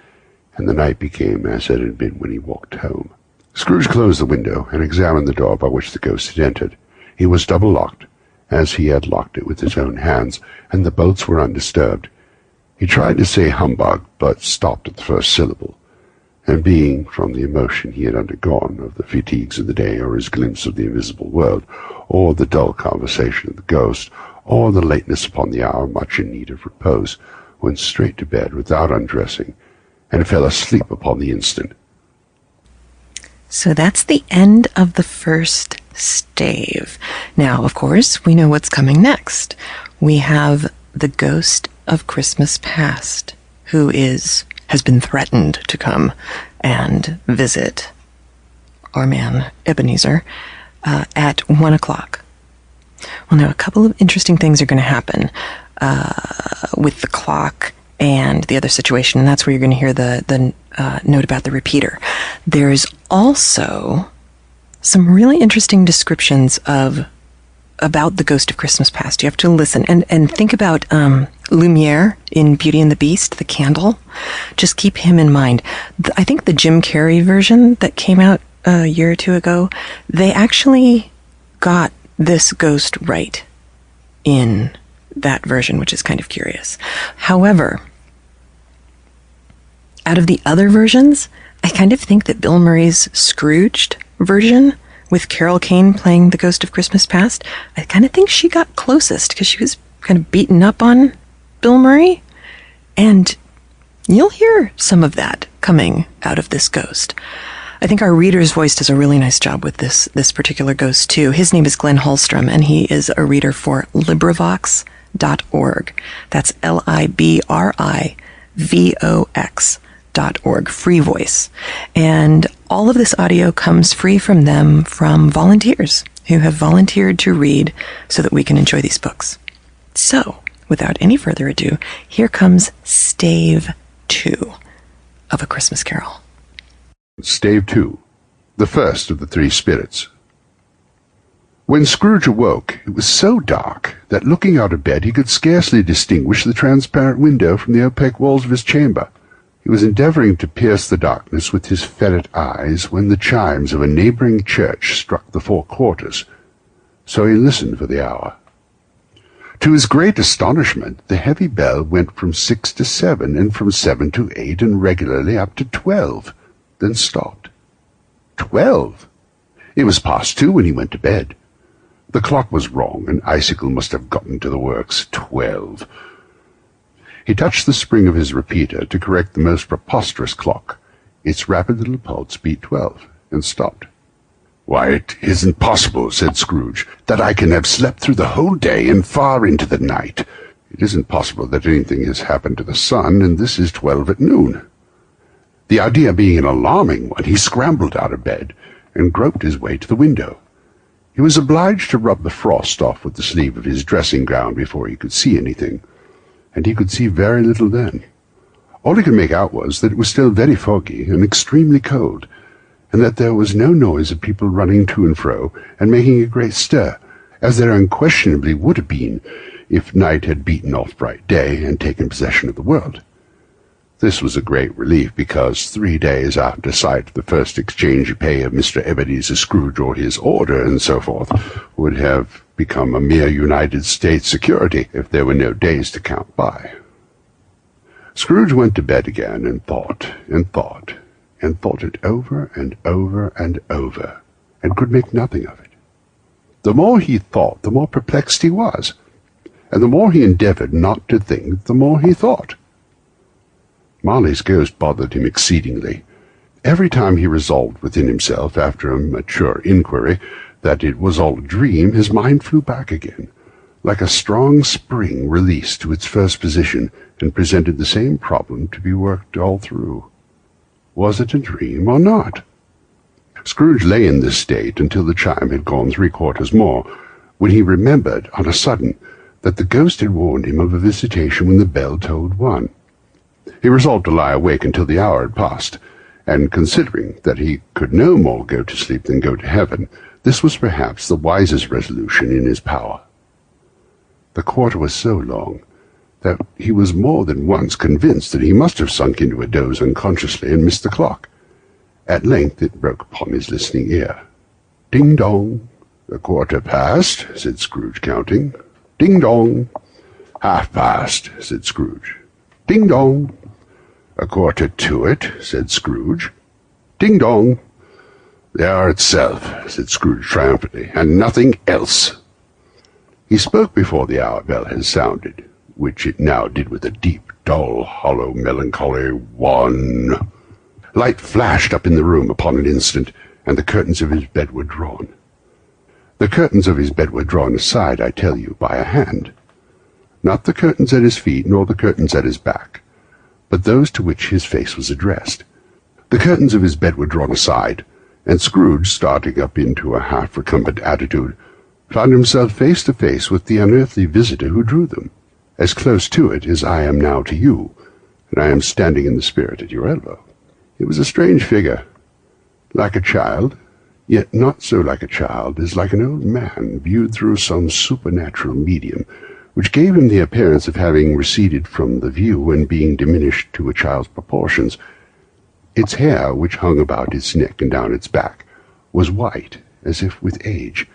and the night became as it had been when he walked home. Scrooge closed the window and examined the door by which the ghost had entered. It was double-locked, as he had locked it with his own hands, and the bolts were undisturbed. He tried to say humbug, but stopped at the first syllable, and being, from the emotion he had undergone, of the fatigues of the day, or his glimpse of the invisible world, or the dull conversation of the ghost, or the lateness upon the hour, much in need of repose, went straight to bed without undressing, and fell asleep upon the instant. So that's the end of the first stave. Now, of course, we know what's coming next. We have the ghost of Christmas past, who has been threatened to come and visit our man Ebenezer, at 1 o'clock. Well, now a couple of interesting things are going to happen with the clock and the other situation, and that's where you're going to hear the note about the repeater. There's also some really interesting descriptions about the Ghost of Christmas Past. You have to listen and think about Lumiere in Beauty and the Beast, the candle. Just keep him in mind. I think the Jim Carrey version that came out a year or two ago, they actually got this ghost right in that version, which is kind of curious. However, out of the other versions, I kind of think that Bill Murray's Scrooged version, with Carol Kane playing the Ghost of Christmas Past, I kind of think she got closest because she was kind of beaten up on Bill Murray. And you'll hear some of that coming out of this ghost. I think our reader's voice does a really nice job with this particular ghost, too. His name is Glenn Holstrom, and he is a reader for LibriVox.org. That's LibriVox.org, free voice. And all of this audio comes free from them, from volunteers who have volunteered to read so that we can enjoy these books. So, without any further ado, here comes Stave 2 of A Christmas Carol. Stave 2, the first of the three spirits. When Scrooge awoke, it was so dark that looking out of bed he could scarcely distinguish the transparent window from the opaque walls of his chamber. He was endeavouring to pierce the darkness with his ferret eyes when the chimes of a neighbouring church struck the 4 quarters, so he listened for the hour. To his great astonishment, the heavy bell went from 6 to 7, and from 7 to 8, and regularly up to 12, then stopped. 12! It was past 2 when he went to bed. The clock was wrong, and Icicle must have gotten to the works. 12. He touched the spring of his repeater to correct the most preposterous clock. Its rapid little pulse beat 12, and stopped. "Why, it isn't possible," said Scrooge, "that I can have slept through the whole day and far into the night. It isn't possible that anything has happened to the sun, and this is 12 at noon." The idea being an alarming one, he scrambled out of bed and groped his way to the window. He was obliged to rub the frost off with the sleeve of his dressing gown before he could see anything, and he could see very little then. All he could make out was that it was still very foggy and extremely cold, and that there was no noise of people running to and fro and making a great stir, as there unquestionably would have been if night had beaten off bright day and taken possession of the world. This was a great relief, because 3 days after sight of the first exchange pay of Mr. Ebenezer Scrooge, or his order, and so forth, would have become a mere United States security if there were no days to count by. Scrooge went to bed again and thought and thought, and thought it over and over and over, and could make nothing of it. The more he thought, the more perplexed he was, and the more he endeavoured not to think, the more he thought. Marley's ghost bothered him exceedingly. Every time he resolved within himself, after a mature inquiry, that it was all a dream, his mind flew back again, like a strong spring released to its first position, and presented the same problem to be worked all through. Was it a dream or not? Scrooge lay in this state until the chime had gone 3 quarters more, when he remembered on a sudden that the ghost had warned him of a visitation when the bell tolled 1. He resolved to lie awake until the hour had passed, and considering that he could no more go to sleep than go to heaven, this was perhaps the wisest resolution in his power. The quarter was so long that he was more than once convinced that he must have sunk into a doze unconsciously and missed the clock. At length it broke upon his listening ear. "Ding-dong! A quarter past," said Scrooge, counting. "Ding-dong! Half-past," said Scrooge. "Ding-dong! A quarter to it," said Scrooge. "Ding-dong! The hour itself," said Scrooge triumphantly, "and nothing else." He spoke before the hour bell had sounded, which it now did with a deep, dull, hollow, melancholy 1. Light flashed up in the room upon an instant, and the curtains of his bed were drawn. The curtains of his bed were drawn aside, I tell you, by a hand. Not the curtains at his feet, nor the curtains at his back, but those to which his face was addressed. The curtains of his bed were drawn aside, and Scrooge, starting up into a half-recumbent attitude, found himself face to face with the unearthly visitor who drew them, as close to it as I am now to you, and I am standing in the spirit at your elbow. It was a strange figure, like a child, yet not so like a child as like an old man viewed through some supernatural medium, which gave him the appearance of having receded from the view and being diminished to a child's proportions. Its hair, which hung about its neck and down its back, was white, as if with age,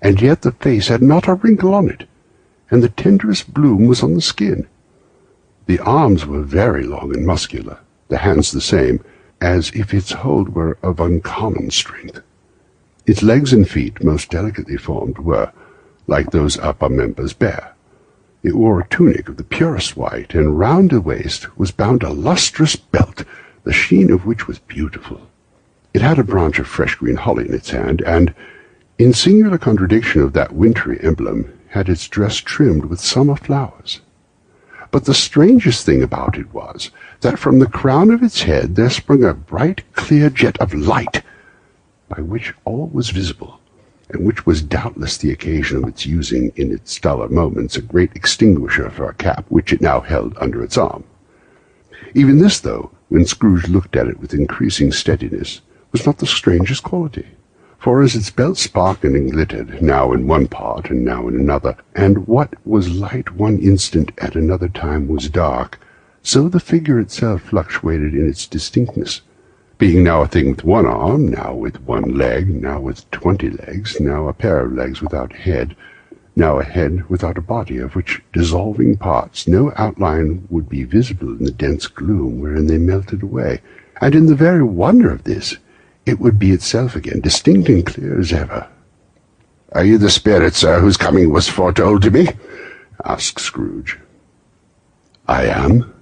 and yet the face had not a wrinkle on it, and the tenderest bloom was on the skin. The arms were very long and muscular, the hands the same, as if its hold were of uncommon strength. Its legs and feet, most delicately formed, were, like those upper members, bare. It wore a tunic of the purest white, and round the waist was bound a lustrous belt, the sheen of which was beautiful. It had a branch of fresh green holly in its hand, and, in singular contradiction of that wintry emblem, had its dress trimmed with summer flowers. But the strangest thing about it was that from the crown of its head there sprung a bright, clear jet of light, by which all was visible, and which was doubtless the occasion of its using in its duller moments a great extinguisher for a cap which it now held under its arm. Even this, though, when Scrooge looked at it with increasing steadiness, was not the strangest quality, for as its belt sparkled and glittered, now in one part and now in another, and what was light one instant at another time was dark, so the figure itself fluctuated in its distinctness, being now a thing with one arm, now with one leg, now with 20 legs, now a pair of legs without head, now a head without a body, of which dissolving parts no outline would be visible in the dense gloom wherein they melted away, and in the very wonder of this, it would be itself again, distinct and clear as ever. "Are you the spirit, sir, whose coming was foretold to me?" asked Scrooge. "I am."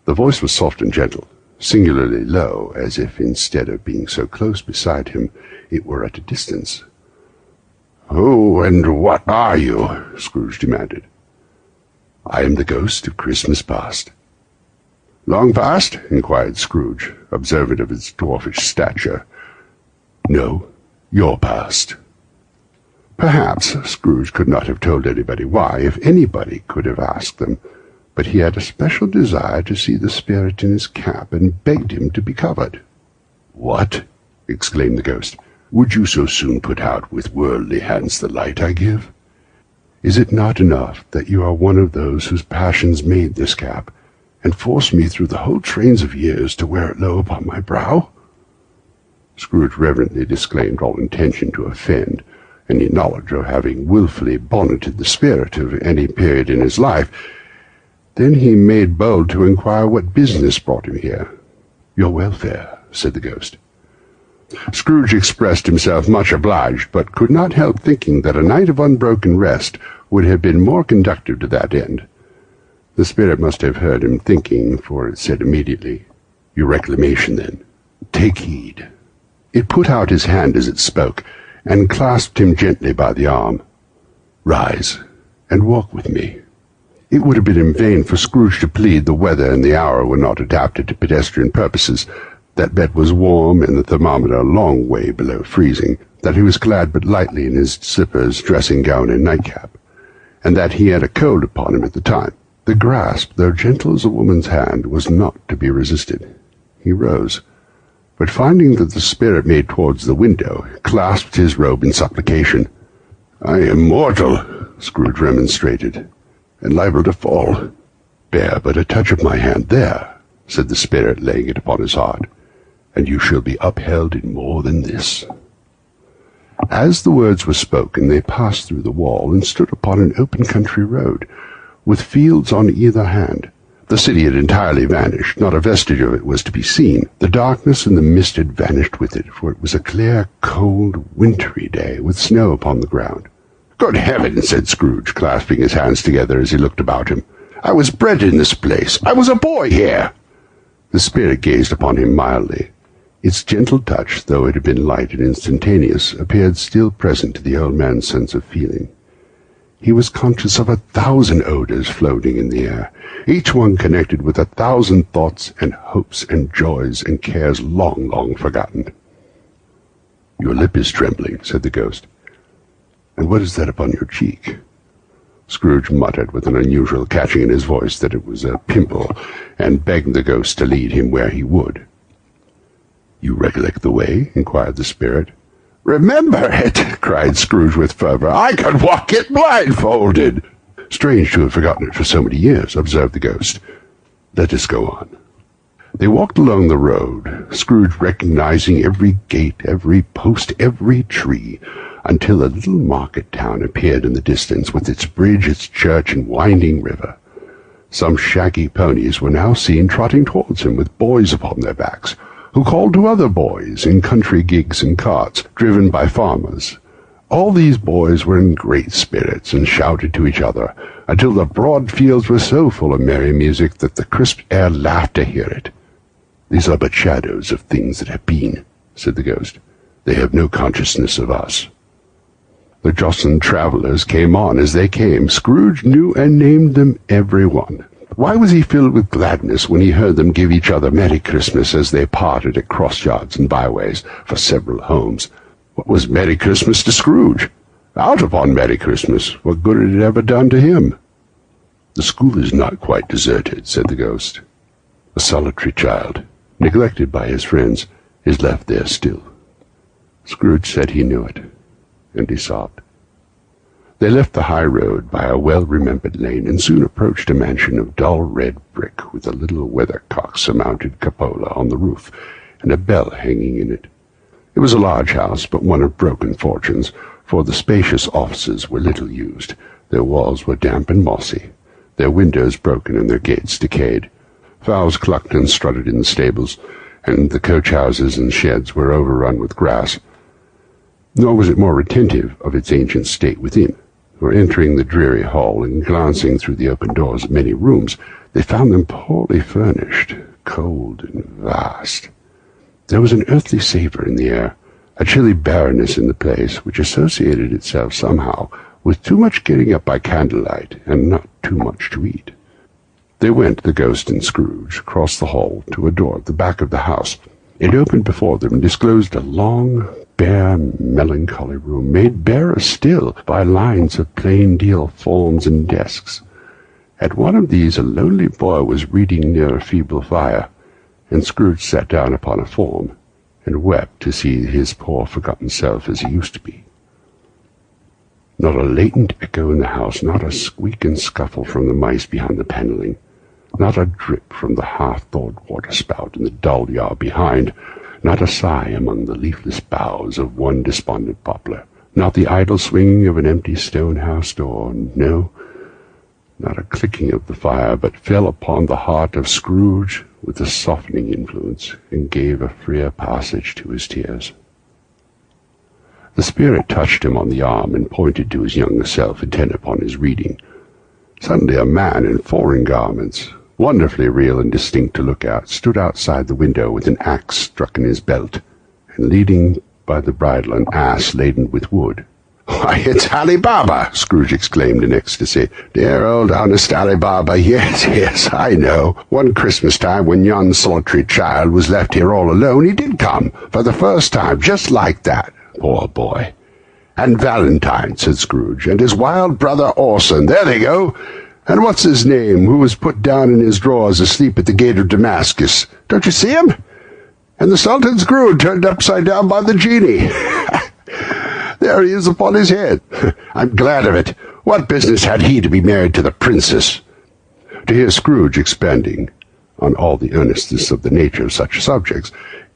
The voice was soft and gentle, singularly low, as if instead of being so close beside him, it were at a distance. "Who and what are you?" Scrooge demanded. "I am the ghost of Christmas past." "Long past?" inquired Scrooge, observant of its dwarfish stature. "No, your past." Perhaps Scrooge could not have told anybody why, if anybody could have asked them, but he had a special desire to see the spirit in his cap, and begged him to be covered. "What?" exclaimed the ghost. "Would you so soon put out with worldly hands the light I give? Is it not enough that you are one of those whose passions made this cap, and forced me through the whole trains of years to wear it low upon my brow?" Scrooge reverently disclaimed all intention to offend, any knowledge of having wilfully bonneted the spirit of any period in his life. Then he made bold to inquire what business brought him here. "Your welfare," said the ghost. Scrooge expressed himself much obliged, but could not help thinking that a night of unbroken rest would have been more conducive to that end. The spirit must have heard him thinking, for it said immediately, "Your reclamation, then. Take heed." It put out his hand as it spoke, and clasped him gently by the arm. "Rise, and walk with me." It would have been in vain for Scrooge to plead the weather and the hour were not adapted to pedestrian purposes, that bed was warm and the thermometer a long way below freezing, that he was clad but lightly in his slippers, dressing-gown, and nightcap, and that he had a cold upon him at the time. The grasp, though gentle as a woman's hand, was not to be resisted. He rose, but finding that the spirit made towards the window, clasped his robe in supplication. "I am mortal," Scrooge remonstrated, "and liable to fall." "Bear but a touch of my hand there," said the spirit, laying it upon his heart, "and you shall be upheld in more than this." As the words were spoken, they passed through the wall and stood upon an open country road, with fields on either hand. The city had entirely vanished, not a vestige of it was to be seen. The darkness and the mist had vanished with it, for it was a clear, cold, wintry day, with snow upon the ground. "Good heaven!" said Scrooge, clasping his hands together as he looked about him. "I was bred in this place. I was a boy here." The spirit gazed upon him mildly. Its gentle touch, though it had been light and instantaneous, appeared still present to the old man's sense of feeling. He was conscious of 1,000 odours floating in the air, each one connected with 1,000 thoughts and hopes and joys and cares long, long forgotten. Your lip is trembling, said the ghost. And what is that upon your cheek? Scrooge muttered with an unusual catching in his voice that it was a pimple, and begged the ghost to lead him where he would. You recollect the way? Inquired the spirit. Remember it, cried Scrooge with fervor. I could walk it blindfolded. Strange to have forgotten it for so many years, observed the ghost. Let us go on. They walked along the road, Scrooge recognizing every gate, every post, every tree, until a little market town appeared in the distance with its bridge, its church, and winding river. Some shaggy ponies were now seen trotting towards him with boys upon their backs, who called to other boys in country gigs and carts, driven by farmers. All these boys were in great spirits and shouted to each other, until the broad fields were so full of merry music that the crisp air laughed to hear it. These are but shadows of things that have been, said the ghost. They have no consciousness of us. The jostling travellers came on as they came. Scrooge knew and named them every one. Why was he filled with gladness when he heard them give each other Merry Christmas as they parted at cross-yards and byways for several homes? What was Merry Christmas to Scrooge? Out upon Merry Christmas, what good had it ever done to him? The school is not quite deserted, said the ghost. A solitary child, neglected by his friends, is left there still. Scrooge said he knew it, and he sobbed. They left the high road by a well-remembered lane and soon approached a mansion of dull red brick with a little weathercock-surmounted cupola on the roof and a bell hanging in it. It was a large house, but one of broken fortunes, for the spacious offices were little used. Their walls were damp and mossy, their windows broken and their gates decayed. Fowls clucked and strutted in the stables, and the coach-houses and sheds were overrun with grass. Nor was it more retentive of its ancient state within, for entering the dreary hall and glancing through the open doors of many rooms, they found them poorly furnished, cold and vast. There was an earthly savour in the air, a chilly barrenness in the place, which associated itself somehow with too much getting up by candlelight and not too much to eat. They went, the ghost and Scrooge, across the hall to a door at the back of the house. It opened before them and disclosed a long, bare, melancholy room, made barer still by lines of plain deal forms and desks. At one of these a lonely boy was reading near a feeble fire, and Scrooge sat down upon a form and wept to see his poor forgotten self as he used to be. Not a latent echo in the house, not a squeak and scuffle from the mice behind the panelling, not a drip from the half-thawed water-spout in the dull yard behind, not a sigh among the leafless boughs of one despondent poplar, not the idle swinging of an empty stone-house door, no, not a clicking of the fire, but fell upon the heart of Scrooge with a softening influence, and gave a freer passage to his tears. The spirit touched him on the arm and pointed to his younger self, intent upon his reading. Suddenly a man in foreign garments, wonderfully real and distinct to look at, stood outside the window with an axe stuck in his belt, and leading by the bridle an ass laden with wood. "Why, it's Ali Baba!" Scrooge exclaimed in ecstasy. "Dear old honest Ali Baba, yes, I know. One Christmas time, when yon solitary child was left here all alone, he did come, for the first time, just like that. Poor boy. And Valentine," said Scrooge, "and his wild brother Orson, there they go. And what's his name, who was put down in his drawers asleep at the gate of Damascus? Don't you see him? And the Sultan's groom turned upside down by the genie. There he is upon his head. I'm glad of it. What business had he to be married to the princess?" To hear Scrooge expanding on all the earnestness of the nature of such subjects,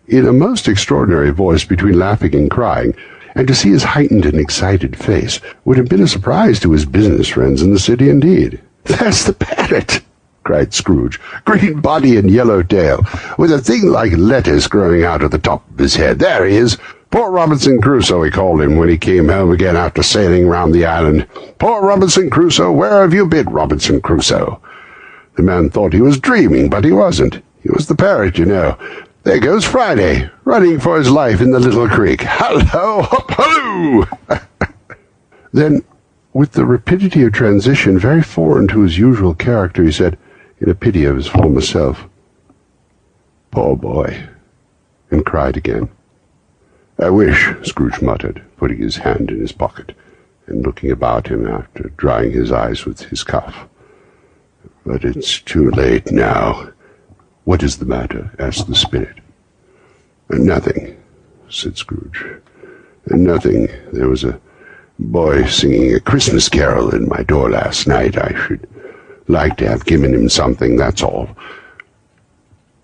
in a most extraordinary voice between laughing and crying, and to see his heightened and excited face, would have been a surprise to his business friends in the city indeed. "There's the parrot!" cried Scrooge. "Green body and yellow tail, with a thing like lettuce growing out of the top of his head. There he is. Poor Robinson Crusoe, he called him when he came home again after sailing round the island. Poor Robinson Crusoe, where have you been, Robinson Crusoe?" The man thought he was dreaming, but he wasn't. He was the parrot, you know. There goes Friday, running for his life in the little creek. Hallo, hop, halloo! Then, with the rapidity of transition very foreign to his usual character, he said, in a pity of his former self, "Poor boy," and cried again. "I wish," Scrooge muttered, putting his hand in his pocket, and looking about him after drying his eyes with his cuff. "But it's too late now." "What is the matter?" asked the spirit. "Nothing," said Scrooge. "Nothing. There was a boy singing a Christmas carol in my door last night. I should like to have given him something, that's all."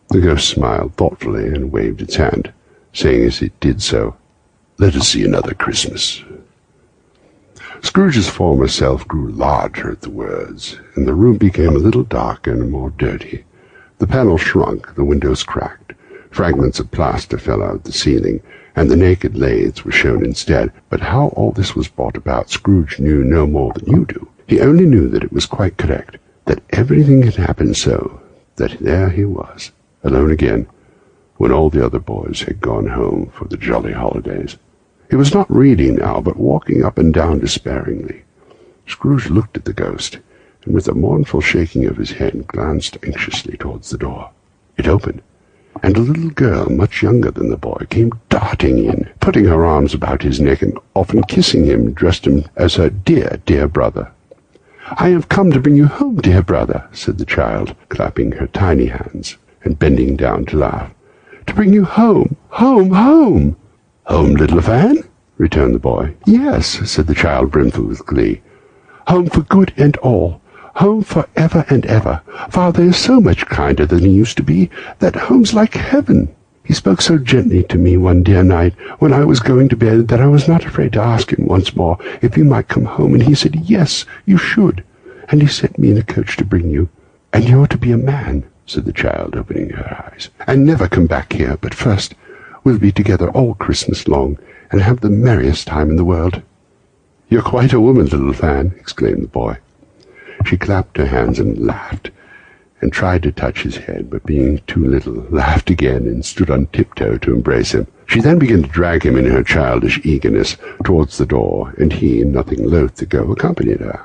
The ghost smiled thoughtfully and waved its hand, saying as it did so, "Let us see another Christmas." Scrooge's former self grew larger at the words, and the room became a little darker and more dirty. The panels shrunk, the windows cracked, fragments of plaster fell out of the ceiling, and the naked lathes were shown instead. But how all this was brought about, Scrooge knew no more than you do. He only knew that it was quite correct, that everything had happened so, that there he was, alone again, when all the other boys had gone home for the jolly holidays. He was not reading now, but walking up and down despairingly. Scrooge looked at the ghost, and with a mournful shaking of his head glanced anxiously towards the door. It opened, and a little girl, much younger than the boy, came darting in, putting her arms about his neck and often kissing him, addressed him as her dear, dear brother. "I have come to bring you home, dear brother," said the child, clapping her tiny hands and bending down to laugh. "To bring you home, home, home." "Home, little fan?" returned the boy. "Yes," said the child, brimful with glee. "Home for good and all. Home for ever and ever. Father is so much kinder than he used to be, that home's like heaven. He spoke so gently to me one dear night when I was going to bed that I was not afraid to ask him once more if he might come home, and he said, 'Yes, you should,' and he sent me in a coach to bring you. And you're to be a man," said the child, opening her eyes, "and never come back here, but first we'll be together all Christmas long, and have the merriest time in the world." "You're quite a woman, little fan," exclaimed the boy. She clapped her hands and laughed, and tried to touch his head, but being too little, laughed again and stood on tiptoe to embrace him. She then began to drag him in her childish eagerness towards the door, and he, nothing loath to go, accompanied her.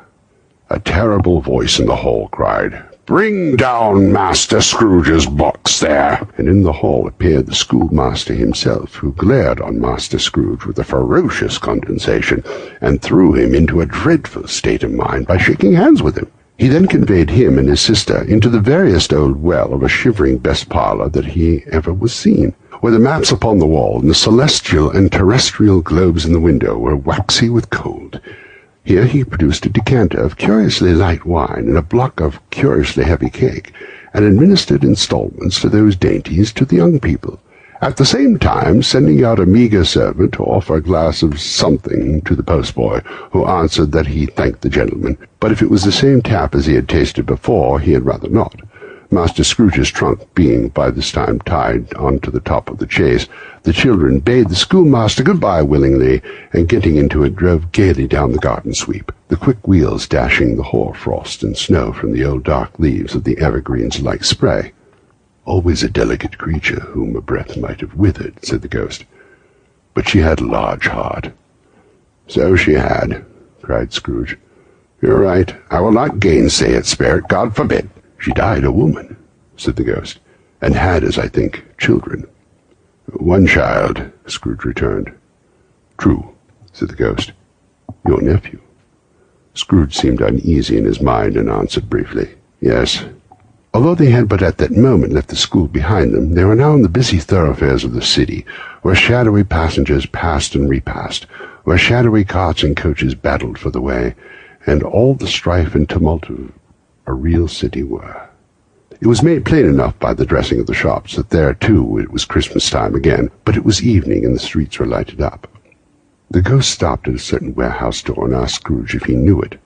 A terrible voice in the hall cried, "Bring down Master Scrooge's box there!" And in the hall appeared the schoolmaster himself, who glared on Master Scrooge with a ferocious condescension, and threw him into a dreadful state of mind by shaking hands with him. He then conveyed him and his sister into the veriest old well of a shivering best parlour that he ever was seen, where the maps upon the wall and the celestial and terrestrial globes in the window were waxy with cold. Here he produced a decanter of curiously light wine and a block of curiously heavy cake, and administered instalments to those dainties to the young people, at the same time sending out a meagre servant to offer a glass of something to the postboy, who answered that he thanked the gentleman, but if it was the same tap as he had tasted before, he had rather not. Master Scrooge's trunk being by this time tied on to the top of the chaise, the children bade the schoolmaster good-bye willingly, and getting into it drove gaily down the garden sweep, the quick wheels dashing the hoar frost and snow from the old dark leaves of the evergreens like spray. "Always a delicate creature whom a breath might have withered," said the ghost. "But she had a large heart." "So she had," cried Scrooge. "You're right. I will not gainsay it, spirit. God forbid." "She died a woman," said the ghost, "and had, as I think, children." "One child," Scrooge returned. "True," said the ghost. "Your nephew." Scrooge seemed uneasy in his mind, and answered briefly, "Yes." Although they had but at that moment left the school behind them, they were now in the busy thoroughfares of the city, where shadowy passengers passed and repassed, where shadowy carts and coaches battled for the way, and all the strife and tumult of a real city were. It was made plain enough by the dressing of the shops that there, too, it was Christmas time again, but it was evening and the streets were lighted up. The ghost stopped at a certain warehouse door and asked Scrooge if he knew it.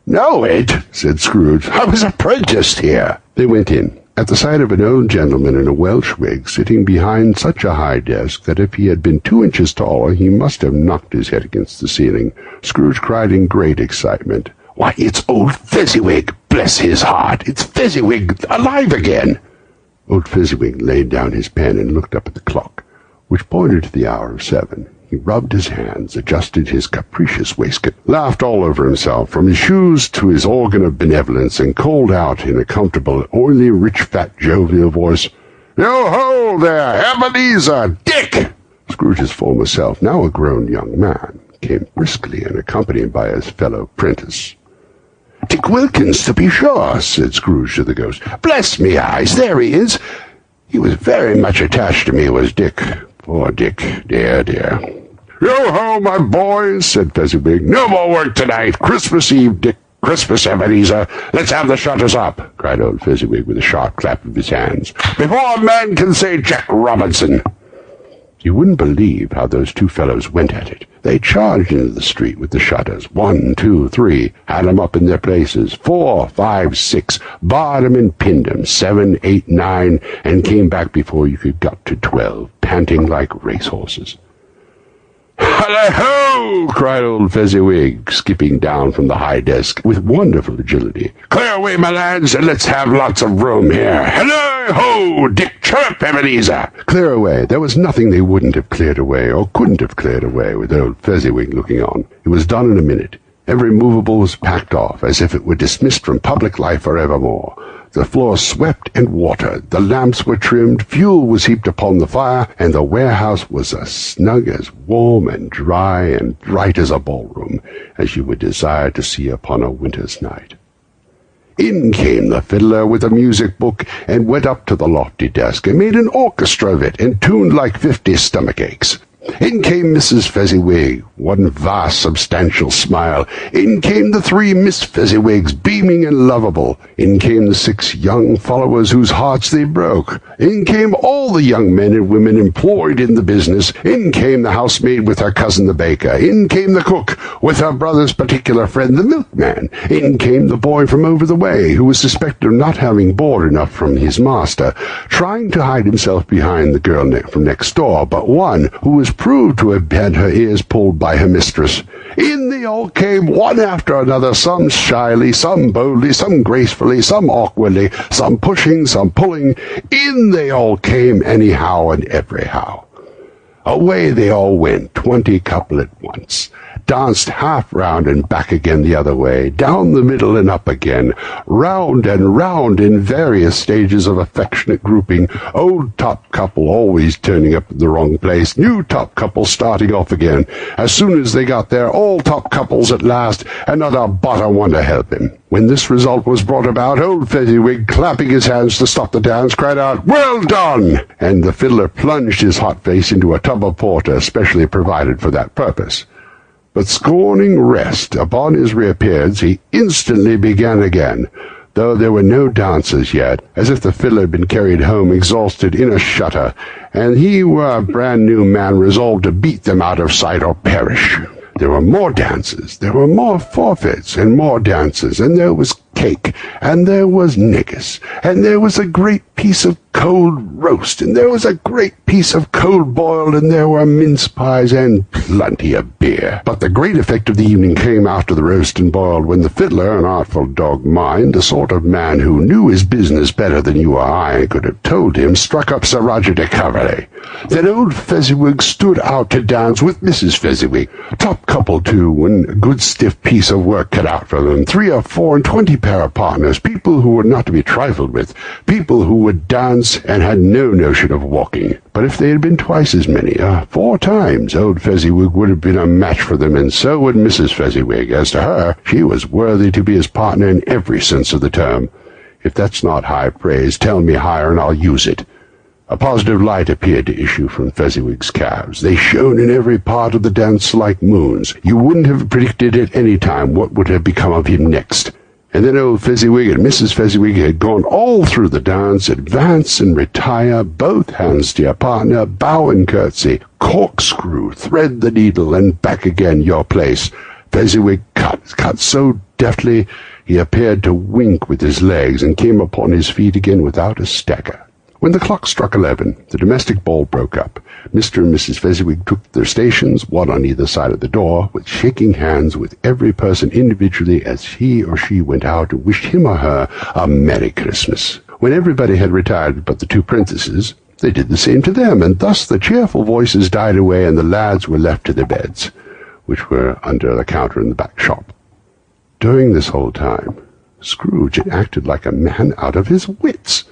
"Know it?" said Scrooge. "I was apprenticed here." They went in, at the sight of an old gentleman in a Welsh wig sitting behind such a high desk that if he had been 2 inches taller he must have knocked his head against the ceiling. Scrooge cried in great excitement, "Why, it's old Fezziwig! Bless his heart! It's Fezziwig alive again!" Old Fezziwig laid down his pen and looked up at the clock, which pointed to the hour of 7. He rubbed his hands, adjusted his capricious waistcoat, laughed all over himself, from his shoes to his organ of benevolence, and called out in a comfortable, oily, rich, fat, jovial voice, "Yo ho there, Ebenezer! Dick! Scrooge's former self, now a grown young man, came briskly and accompanied by his fellow apprentice. "Dick Wilkins, to be sure," said Scrooge to the ghost. "Bless me eyes, there he is. He was very much attached to me, was Dick. Poor Dick, dear, dear." "Yo-ho, my boys," said Fezziwig. "No more work tonight. Christmas Eve, Dick. Christmas, Ebenezer. Let's have the shutters up," cried old Fezziwig with a sharp clap of his hands, "before a man can say Jack Robinson." You wouldn't believe how those two fellows went at it. They charged into the street with the shutters. 1, 2, 3, had 'em up in their places. 4, 5, 6, barred 'em and pinned 'em. 7, 8, 9, and came back before you could get to 12, panting like racehorses. "Hallo-ho!" cried old Fezziwig, skipping down from the high desk with wonderful agility. "Clear away, my lads, and let's have lots of room here. Hallo-ho! Dick, chirp, Ebenezer!" Clear away. There was nothing they wouldn't have cleared away, or couldn't have cleared away, with old Fezziwig looking on. It was done in a minute. Every movable was packed off, as if it were dismissed from public life forevermore. The floor swept and watered, the lamps were trimmed, fuel was heaped upon the fire, and the warehouse was as snug, as warm and dry and bright as a ballroom, as you would desire to see upon a winter's night. In came the fiddler with a music book, and went up to the lofty desk, and made an orchestra of it, and tuned like 50 stomach-aches. In came Mrs. Fezziwig, one vast substantial smile. In came the 3 Miss Fezziwigs, beaming and lovable. In came the 6 young followers whose hearts they broke. In came all the young men and women employed in the business. In came the housemaid with her cousin the baker. In came the cook with her brother's particular friend the milkman. In came the boy from over the way, who was suspected of not having board enough from his master, trying to hide himself behind the girl from next door, but one who was proved to have had her ears pulled by her mistress. In they all came, one after another, some shyly, some boldly, some gracefully, some awkwardly, some pushing, some pulling. In they all came anyhow and everyhow. Away they all went, 20 couple at once, danced half round and back again the other way, down the middle and up again, round and round in various stages of affectionate grouping, old top couple always turning up in the wrong place, new top couple starting off again. As soon as they got there, all top couples at last, and not a bottom one to help him. When this result was brought about, old Fezziwig, clapping his hands to stop the dance, cried out, "Well done!" And the fiddler plunged his hot face into a tub of porter specially provided for that purpose. But scorning rest, upon his reappearance, he instantly began again, though there were no dancers yet, as if the fiddler had been carried home exhausted in a shutter, and he were a brand-new man resolved to beat them out of sight or perish. There were more dances, there were more forfeits, and more dances, and there was cake, and there was negus, and there was a great piece of cold roast, and there was a great piece of cold boiled, and there were mince pies, and plenty of beer. But the great effect of the evening came after the roast and boiled, when the fiddler, an artful dog mind, the sort of man who knew his business better than you or I could have told him, struck up Sir Roger de Coverley. Then old Fezziwig stood out to dance with Mrs. Fezziwig, top couple too, and a good stiff piece of work cut out for them, 3 or 4 and 20 pair of partners, people who were not to be trifled with, people who would dance and had no notion of walking. But if they had been twice as many, 4 times, old Fezziwig would have been a match for them, and so would Mrs. Fezziwig. As to her, she was worthy to be his partner in every sense of the term. If that's not high praise, tell me higher, and I'll use it. A positive light appeared to issue from Fezziwig's calves. They shone in every part of the dance like moons. You wouldn't have predicted at any time what would have become of him next. And then old Fezziwig and Mrs. Fezziwig had gone all through the dance, advance and retire, both hands to your partner, bow and curtsy, corkscrew, thread the needle, and back again your place. Fezziwig cut so deftly he appeared to wink with his legs, and came upon his feet again without a stagger. When the clock struck 11, the domestic ball broke up. Mr. and Mrs. Fezziwig took their stations, one on either side of the door, with shaking hands with every person individually as he or she went out and wished him or her a Merry Christmas. When everybody had retired but the 2 princesses, they did the same to them, and thus the cheerful voices died away, and the lads were left to their beds, which were under the counter in the back shop. During this whole time, Scrooge had acted like a man out of his wits.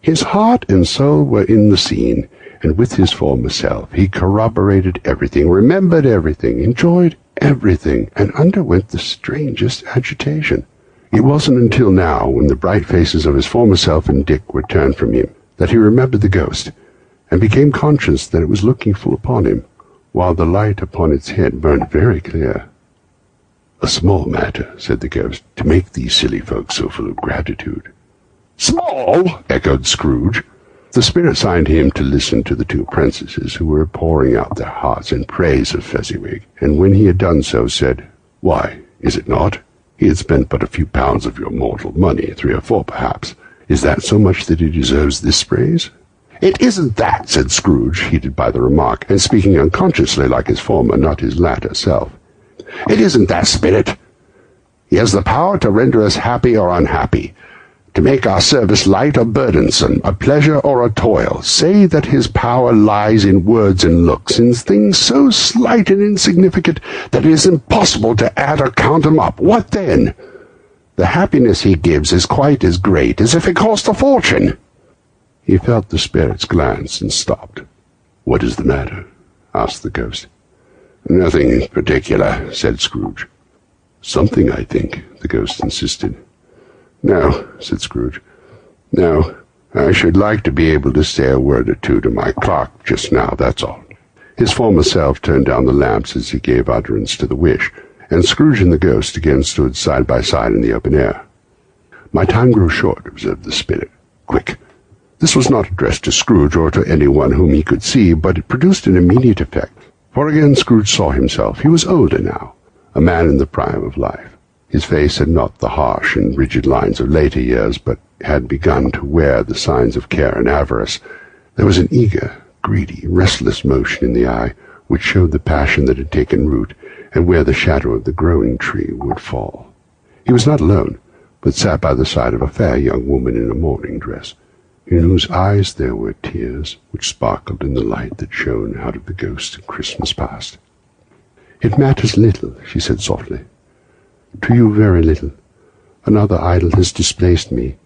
His heart and soul were in the scene, and with his former self he corroborated everything, remembered everything, enjoyed everything, and underwent the strangest agitation. It wasn't until now, when the bright faces of his former self and Dick were turned from him, that he remembered the ghost, and became conscious that it was looking full upon him, while the light upon its head burned very clear. "A small matter," said the ghost, "to make these silly folks so full of gratitude." "Small?" echoed Scrooge. The spirit signed him to listen to the two princesses, who were pouring out their hearts in praise of Fezziwig, and when he had done so, said, "Why, is it not? He had spent but a few pounds of your mortal money, 3 or 4 perhaps. Is that so much that he deserves this praise?" "It isn't that," said Scrooge, heated by the remark, and speaking unconsciously like his former, not his latter self. "It isn't that, Spirit. He has the power to render us happy or unhappy, to make our service light or burdensome, a pleasure or a toil. Say that his power lies in words and looks, in things so slight and insignificant that it is impossible to add or count them up. What then? The happiness he gives is quite as great as if it cost a fortune." He felt the spirit's glance and stopped. "What is the matter?" asked the ghost. "Nothing in particular," said Scrooge. "Something, I think," the ghost insisted. "No," said Scrooge. "No, I should like to be able to say a word or two to my clock just now, that's all." His former self turned down the lamps as he gave utterance to the wish, and Scrooge and the ghost again stood side by side in the open air. "My time grows short," observed the spirit. "Quick." This was not addressed to Scrooge or to anyone whom he could see, but it produced an immediate effect. For again Scrooge saw himself. He was older now, a man in the prime of life. His face had not the harsh and rigid lines of later years, but had begun to wear the signs of care and avarice. There was an eager, greedy, restless motion in the eye, which showed the passion that had taken root, and where the shadow of the growing tree would fall. He was not alone, but sat by the side of a fair young woman in a mourning dress, in whose eyes there were tears which sparkled in the light that shone out of the ghost of Christmas past. "It matters little," she said softly. "To you very little. Another idol has displaced me,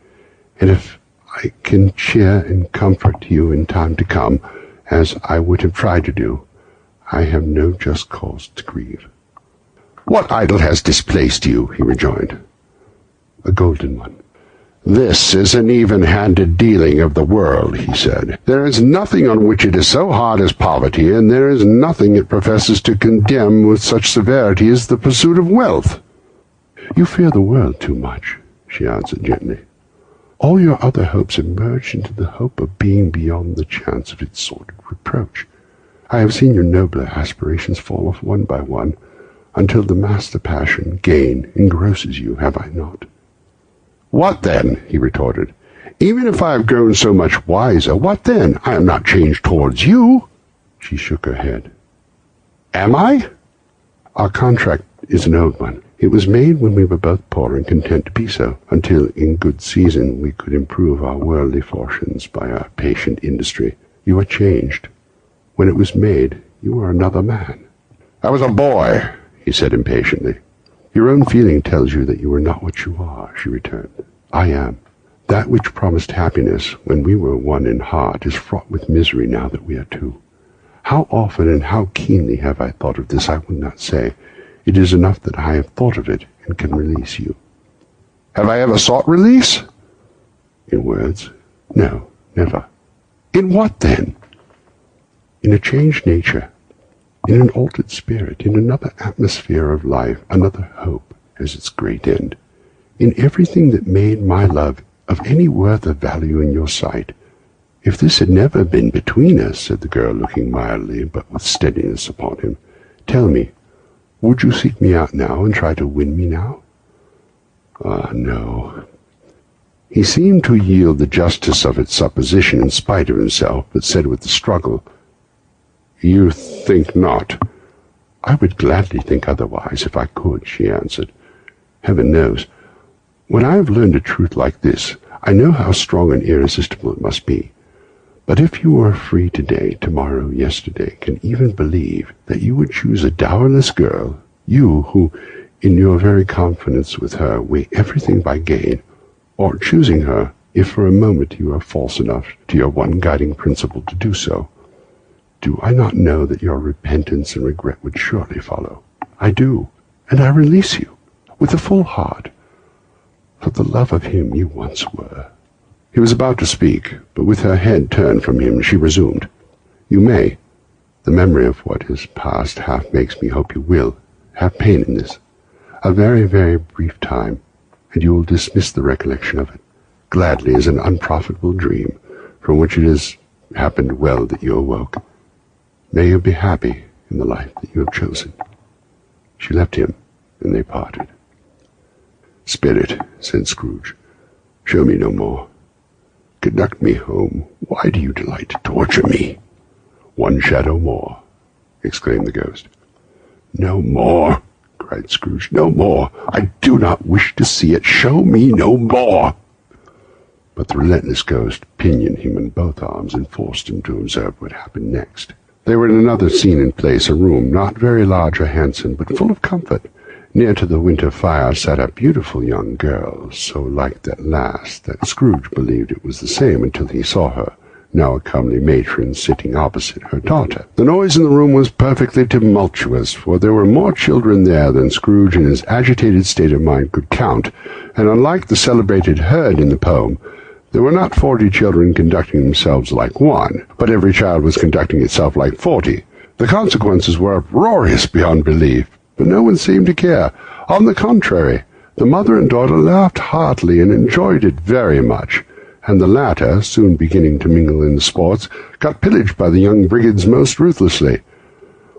and if I can cheer and comfort you in time to come, as I would have tried to do, I have no just cause to grieve." "What idol has displaced you?" he rejoined. "A golden one." "This is an even-handed dealing of the world," he said. "There is nothing on which it is so hard as poverty, and there is nothing it professes to condemn with such severity as the pursuit of wealth." "You fear the world too much," she answered gently. "All your other hopes have merged into the hope of being beyond the chance of its sordid reproach. I have seen your nobler aspirations fall off one by one, until the master passion, gain, engrosses you, have I not?" "What then?" he retorted. "Even if I have grown so much wiser, what then? I am not changed towards you." She shook her head. "Am I?" "Our contract is an old one. It was made when we were both poor and content to be so, until in good season we could improve our worldly fortunes by our patient industry. You are changed. When it was made, you were another man." "I was a boy," he said impatiently. "Your own feeling tells you that you are not what you are," she returned. "I am. That which promised happiness when we were one in heart is fraught with misery now that we are two. How often and how keenly have I thought of this I will not say. It is enough that I have thought of it and can release you." "Have I ever sought release?" "In words? No, never." "In what then?" "In a changed nature, in an altered spirit, in another atmosphere of life, another hope as its great end, in everything that made my love of any worth or value in your sight. If this had never been between us," said the girl, looking mildly but with steadiness upon him, "tell me, would you seek me out now and try to win me now?" "Ah, no." He seemed to yield the justice of its supposition in spite of himself, but said with a struggle, "You think not?" "I would gladly think otherwise if I could," she answered. "Heaven knows. When I have learned a truth like this, I know how strong and irresistible it must be. But if you were free today, tomorrow, yesterday, can even believe that you would choose a dowerless girl, you who, in your very confidence with her, weigh everything by gain, or choosing her, if for a moment you are false enough to your one guiding principle to do so, Do I not know that your repentance and regret would surely follow? I do, and I release you, with a full heart, for the love of him you once were." He was about to speak, but with her head turned from him, she resumed, "You may. The memory of what is past half makes me hope you will have pain in this. A very, very brief time, and you will dismiss the recollection of it gladly as an unprofitable dream, from which it has happened well that you awoke. May you be happy in the life that you have chosen." She left him, and they parted. "Spirit," said Scrooge, "show me no more. Conduct me home. Why do you delight to torture me?" "One shadow more," exclaimed the ghost. "No more," cried Scrooge. "No more. I do not wish to see it. Show me no more." But the relentless ghost pinioned him in both arms and forced him to observe what happened next. They were in another scene and place, a room not very large or handsome, but full of comfort. Near to the winter fire sat a beautiful young girl, so like that last that Scrooge believed it was the same until he saw her, now a comely matron, sitting opposite her daughter. The noise in the room was perfectly tumultuous, for there were more children there than Scrooge in his agitated state of mind could count, and unlike the celebrated herd in the poem, there were not 40 children conducting themselves like one, but every child was conducting itself like 40. The consequences were uproarious beyond belief, but no one seemed to care. On the contrary, the mother and daughter laughed heartily and enjoyed it very much, and the latter, soon beginning to mingle in the sports, got pillaged by the young brigands most ruthlessly.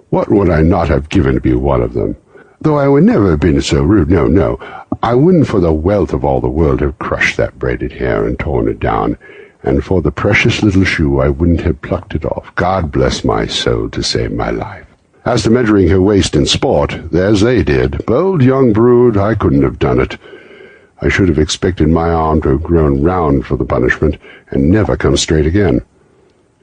What would I not have given to be one of them? Though I would never have been so rude, no, I wouldn't for the wealth of all the world have crushed that braided hair and torn it down, and for the precious little shoe I wouldn't have plucked it off. God bless my soul to save my life. As to measuring her waist in sport, as they did, bold young brood, I couldn't have done it. I should have expected my arm to have grown round for the punishment, and never come straight again.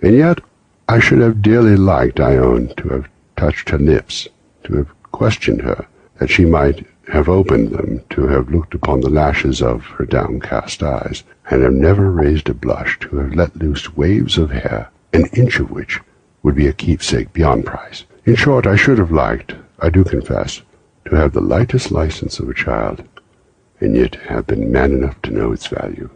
And yet I should have dearly liked, I own, to have touched her lips, to have questioned her, that she might have opened them, to have looked upon the lashes of her downcast eyes, and have never raised a blush, to have let loose waves of hair, an inch of which would be a keepsake beyond price. In short, I should have liked, I do confess, to have the lightest license of a child, and yet have been man enough to know its value.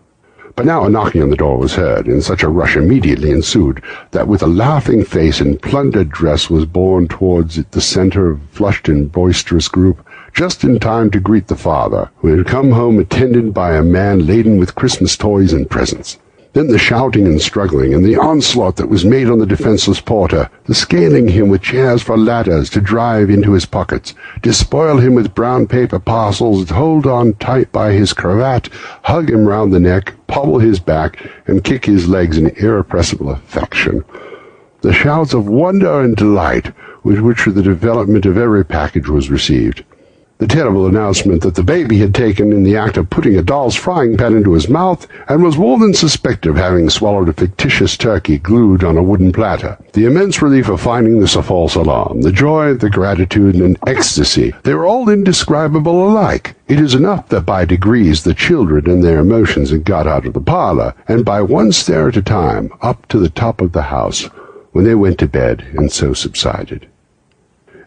But now a knocking on the door was heard, and such a rush immediately ensued, that with a laughing face and plundered dress was borne towards it the centre of a flushed and boisterous group, just in time to greet the father, who had come home attended by a man laden with Christmas toys and presents. Then the shouting and struggling, and the onslaught that was made on the defenceless porter, the scaling him with chairs for ladders to drive into his pockets, despoil him with brown paper parcels, hold on tight by his cravat, hug him round the neck, pummel his back, and kick his legs in irrepressible affection. The shouts of wonder and delight with which the development of every package was received. The terrible announcement that the baby had taken in the act of putting a doll's frying pan into his mouth, and was more than suspected of having swallowed a fictitious turkey glued on a wooden platter. The immense relief of finding this a false alarm, the joy, the gratitude, and ecstasy, they were all indescribable alike. It is enough that by degrees the children and their emotions had got out of the parlour, and by one stair at a time, up to the top of the house, when they went to bed, and so subsided.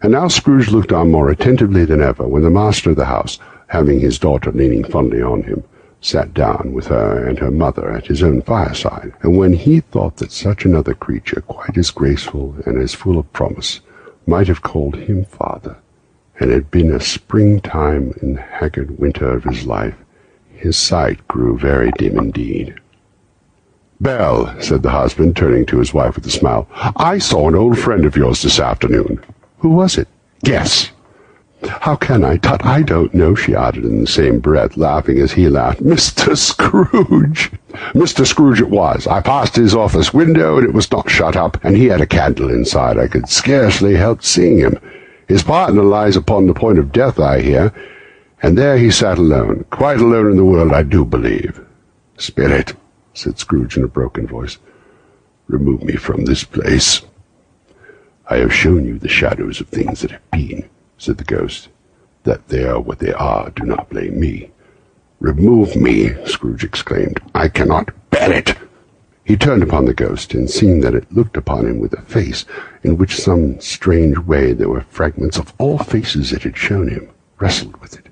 And now Scrooge looked on more attentively than ever when the master of the house, having his daughter leaning fondly on him, sat down with her and her mother at his own fireside, and when he thought that such another creature, quite as graceful and as full of promise, might have called him father, and had been a springtime in the haggard winter of his life, his sight grew very dim indeed. "Belle," said the husband, turning to his wife with a smile, "I saw an old friend of yours this afternoon." "Who was it?" "Guess." "How can I? Tut, I don't know," she added in the same breath, laughing as he laughed. "Mr. Scrooge." "Mr. Scrooge it was. I passed his office window, and it was not shut up, and he had a candle inside. I could scarcely help seeing him. His partner lies upon the point of death, I hear, and there he sat alone, quite alone in the world, I do believe." "Spirit," said Scrooge in a broken voice, "remove me from this place." "I have shown you the shadows of things that have been," said the ghost. "That they are what they are, do not blame me." "Remove me," Scrooge exclaimed. "I cannot bear it." He turned upon the ghost, and seeing that it looked upon him with a face in which some strange way there were fragments of all faces it had shown him, wrestled with it.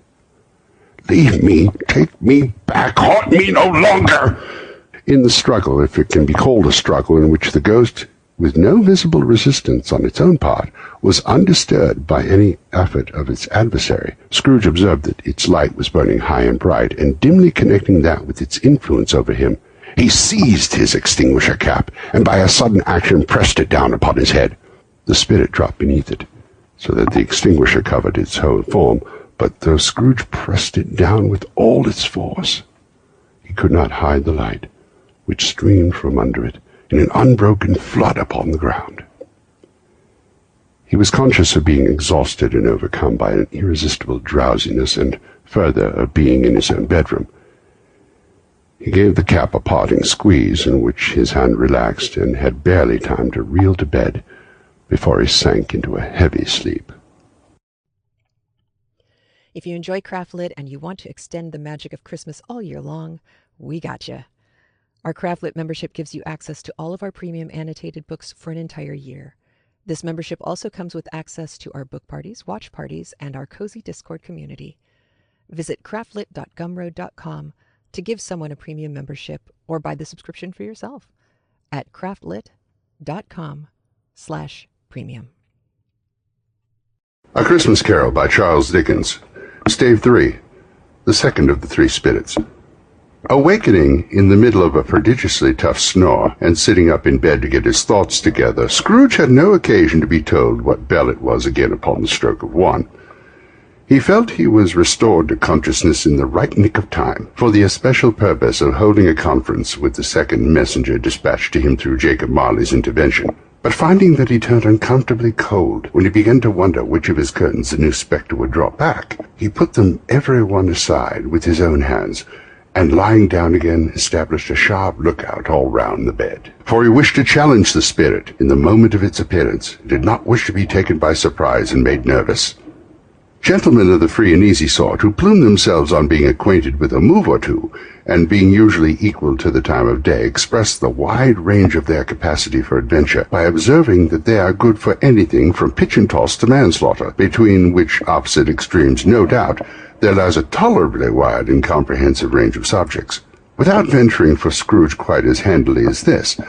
"Leave me! Take me back! Haunt me no longer!" In the struggle, if it can be called a struggle, in which the ghost, with no visible resistance on its own part, was undisturbed by any effort of its adversary, Scrooge observed that its light was burning high and bright, and dimly connecting that with its influence over him, he seized his extinguisher cap, and by a sudden action pressed it down upon his head. The spirit dropped beneath it, so that the extinguisher covered its whole form, but though Scrooge pressed it down with all its force, he could not hide the light, which streamed from under it in an unbroken flood upon the ground. He was conscious of being exhausted and overcome by an irresistible drowsiness, and further, of being in his own bedroom. He gave the cap a parting squeeze, in which his hand relaxed, and had barely time to reel to bed before he sank into a heavy sleep. If you enjoy CraftLit and you want to extend the magic of Christmas all year long, we gotcha. Our CraftLit membership gives you access to all of our premium annotated books for an entire year. This membership also comes with access to our book parties, watch parties, and our cozy Discord community. Visit craftlit.gumroad.com to give someone a premium membership or buy the subscription for yourself at craftlit.com/premium. A Christmas Carol by Charles Dickens. Stave 3, the second of the three spirits. Awakening in the middle of a prodigiously tough snore, and sitting up in bed to get his thoughts together, Scrooge had no occasion to be told what bell it was again upon the stroke of 1. He felt he was restored to consciousness in the right nick of time, for the especial purpose of holding a conference with the second messenger dispatched to him through Jacob Marley's intervention. But finding that he turned uncomfortably cold when he began to wonder which of his curtains the new spectre would draw back, he put them every one aside with his own hands, and lying down again established a sharp lookout all round the bed. For he wished to challenge the spirit in the moment of its appearance, and did not wish to be taken by surprise and made nervous. Gentlemen of the free and easy sort, who plume themselves on being acquainted with a move or two, and being usually equal to the time of day, express the wide range of their capacity for adventure by observing that they are good for anything from pitch and toss to manslaughter, between which opposite extremes, no doubt, there lies a tolerably wide and comprehensive range of subjects. Without venturing for Scrooge quite as handily as this,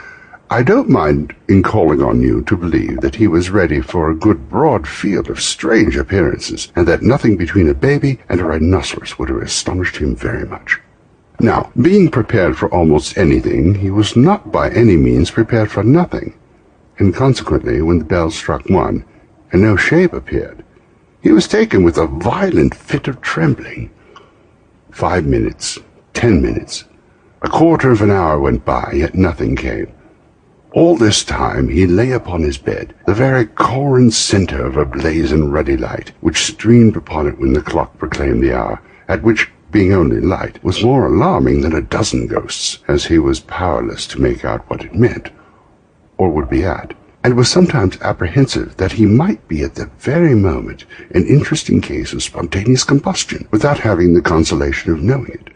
I don't mind in calling on you to believe that he was ready for a good broad field of strange appearances, and that nothing between a baby and a rhinoceros would have astonished him very much. Now, being prepared for almost anything, he was not by any means prepared for nothing, and consequently, when the bell struck 1, and no shape appeared, he was taken with a violent fit of trembling. 5 minutes, 10 minutes, a quarter of an hour went by, yet nothing came. All this time he lay upon his bed, the very core and centre of a blaze and ruddy light, which streamed upon it when the clock proclaimed the hour, at which, being only light, was more alarming than a dozen ghosts, as he was powerless to make out what it meant, or would be at, and was sometimes apprehensive that he might be at the very moment an interesting case of spontaneous combustion, without having the consolation of knowing it.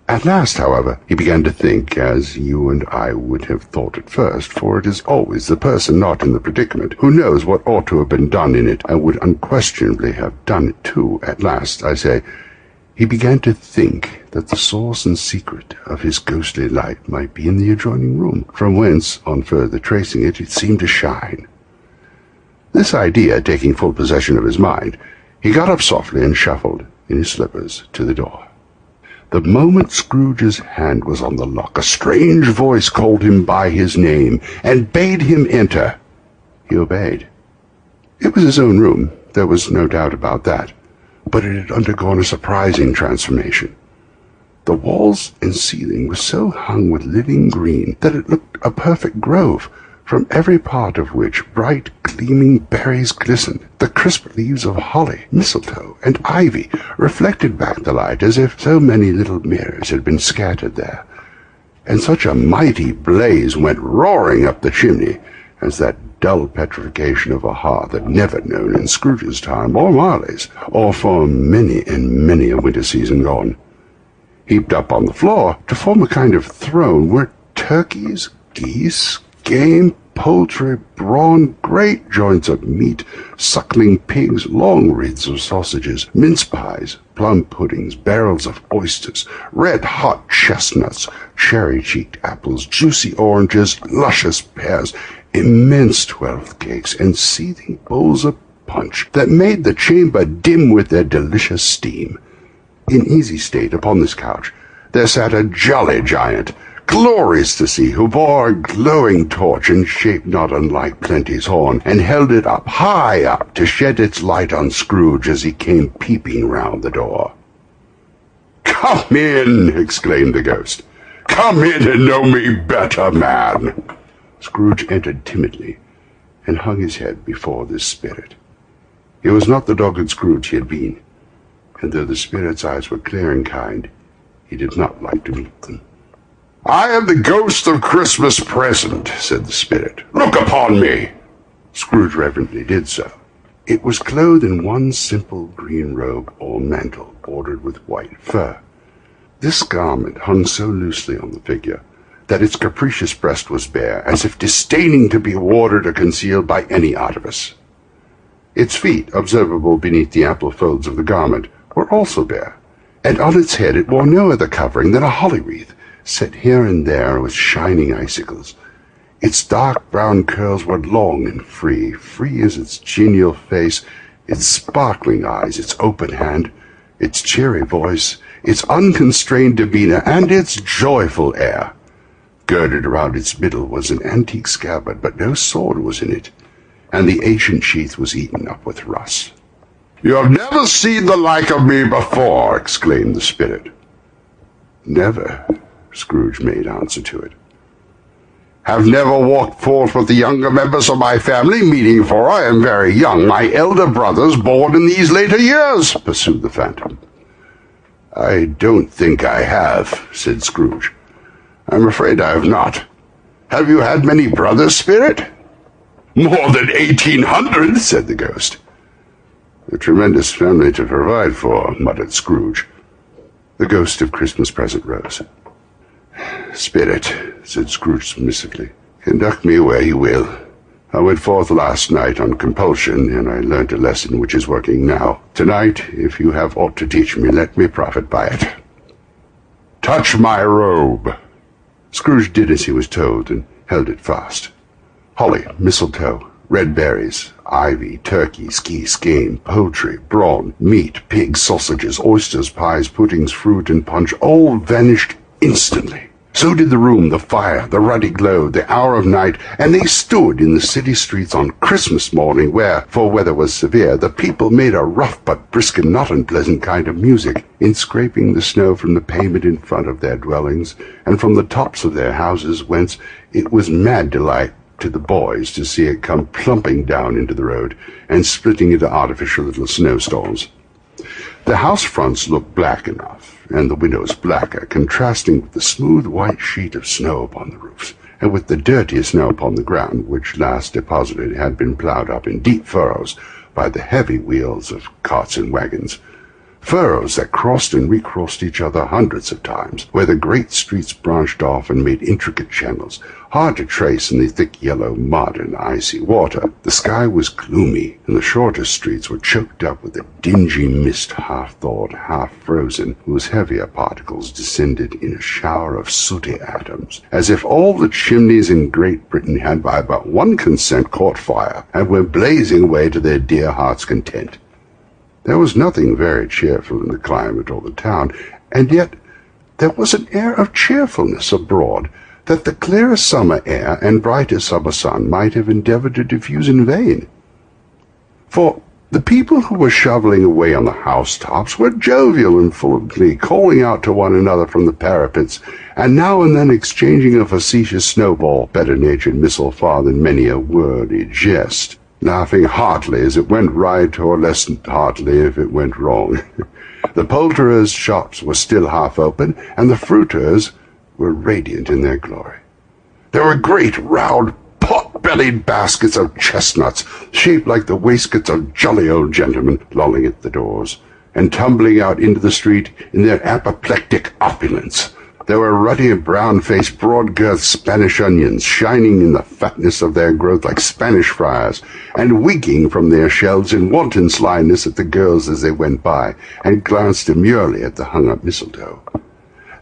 At last, however, he began to think as you and I would have thought at first, for it is always the person not in the predicament who knows what ought to have been done in it, and would unquestionably have done it too. At last, I say, he began to think that the source and secret of his ghostly light might be in the adjoining room, from whence, on further tracing it, it seemed to shine. This idea taking full possession of his mind, he got up softly and shuffled in his slippers to the door. The moment Scrooge's hand was on the lock, a strange voice called him by his name, and bade him enter. He obeyed. It was his own room, there was no doubt about that, but it had undergone a surprising transformation. The walls and ceiling were so hung with living green that it looked a perfect grove, from every part of which bright, gleaming berries glistened. The crisp leaves of holly, mistletoe, and ivy reflected back the light as if so many little mirrors had been scattered there, and such a mighty blaze went roaring up the chimney as that dull petrification of a hearth had never known in Scrooge's time, or Marley's, or for many and many a winter season gone. Heaped up on the floor to form a kind of throne were turkeys, geese, game, poultry, brawn, great joints of meat, suckling pigs, long wreaths of sausages, mince pies, plum puddings, barrels of oysters, red-hot chestnuts, cherry-cheeked apples, juicy oranges, luscious pears, immense 12th cakes, and seething bowls of punch that made the chamber dim with their delicious steam. In easy state upon this couch there sat a jolly giant, glorious to see, who bore a glowing torch in shape not unlike Plenty's horn, and held it up, high up, to shed its light on Scrooge as he came peeping round the door. "Come in!" exclaimed the ghost. "Come in and know me better, man!" Scrooge entered timidly, and hung his head before this spirit. It was not the dogged Scrooge he had been, and though the spirit's eyes were clear and kind, he did not like to meet them. "I am the ghost of Christmas present," said the spirit. "Look upon me." Scrooge reverently did so. It was clothed in one simple green robe or mantle bordered with white fur. This garment hung so loosely on the figure that its capricious breast was bare, as if disdaining to be warded or concealed by any artifice. Its feet, observable beneath the ample folds of the garment, were also bare, and on its head it wore no other covering than a holly wreath, set here and there with shining icicles. Its dark brown curls were long and free as its genial face, its sparkling eyes, its open hand, its cheery voice, its unconstrained demeanor, and its joyful air. Girded around its middle was an antique scabbard, but no sword was in it, and the ancient sheath was eaten up with rust. "You have never seen the like of me before," exclaimed the spirit. "Never," Scrooge made answer to it. "Have never walked forth with the younger members of my family, meeting for I am very young, my elder brothers born in these later years," pursued the phantom. "I don't think I have," said Scrooge. "I'm afraid I have not. Have you had many brothers, spirit?" "More than 1,800, said the ghost. "A tremendous family to provide for," muttered Scrooge. The ghost of Christmas present rose. "Spirit," said Scrooge submissively, "conduct me where you will. I went forth last night on compulsion, and I learnt a lesson which is working now. Tonight, if you have aught to teach me, let me profit by it." "Touch my robe." Scrooge did as he was told, and held it fast. Holly, mistletoe, red berries, ivy, turkeys, geese, game, poultry, brawn, meat, pigs, sausages, oysters, pies, puddings, fruit, and punch all vanished instantly. So did the room, the fire, the ruddy glow, the hour of night, and they stood in the city streets on Christmas morning, where, for weather was severe, the people made a rough but brisk and not unpleasant kind of music, in scraping the snow from the pavement in front of their dwellings, and from the tops of their houses, whence it was mad delight to the boys to see it come plumping down into the road, and splitting into artificial little snowstorms. The house fronts looked black enough, and the windows blacker, contrasting with the smooth white sheet of snow upon the roofs, and with the dirtier snow upon the ground, which last deposited had been ploughed up in deep furrows by the heavy wheels of carts and wagons. Furrows that crossed and recrossed each other hundreds of times, where the great streets branched off and made intricate channels, hard to trace in the thick yellow mud and icy water. The sky was gloomy, and the shorter streets were choked up with a dingy mist, half-thawed, half-frozen, whose heavier particles descended in a shower of sooty atoms, as if all the chimneys in Great Britain had by but one consent caught fire, and were blazing away to their dear hearts' content. There was nothing very cheerful in the climate or the town, and yet there was an air of cheerfulness abroad that the clearer summer air and brighter summer sun might have endeavored to diffuse in vain. For the people who were shoveling away on the housetops were jovial and full of glee, calling out to one another from the parapets, and now and then exchanging a facetious snowball, better-natured missile far than many a wordy jest, laughing heartily as it went right, or less heartily if it went wrong. The poulterers' shops were still half open, and the fruiterers were radiant in their glory. There were great, round, pot-bellied baskets of chestnuts, shaped like the waistcoats of jolly old gentlemen, lolling at the doors, and tumbling out into the street in their apoplectic opulence. There were ruddy, brown-faced, broad-girthed Spanish onions, shining in the fatness of their growth like Spanish friars, and winking from their shelves in wanton slyness at the girls as they went by, and glanced demurely at the hung-up mistletoe.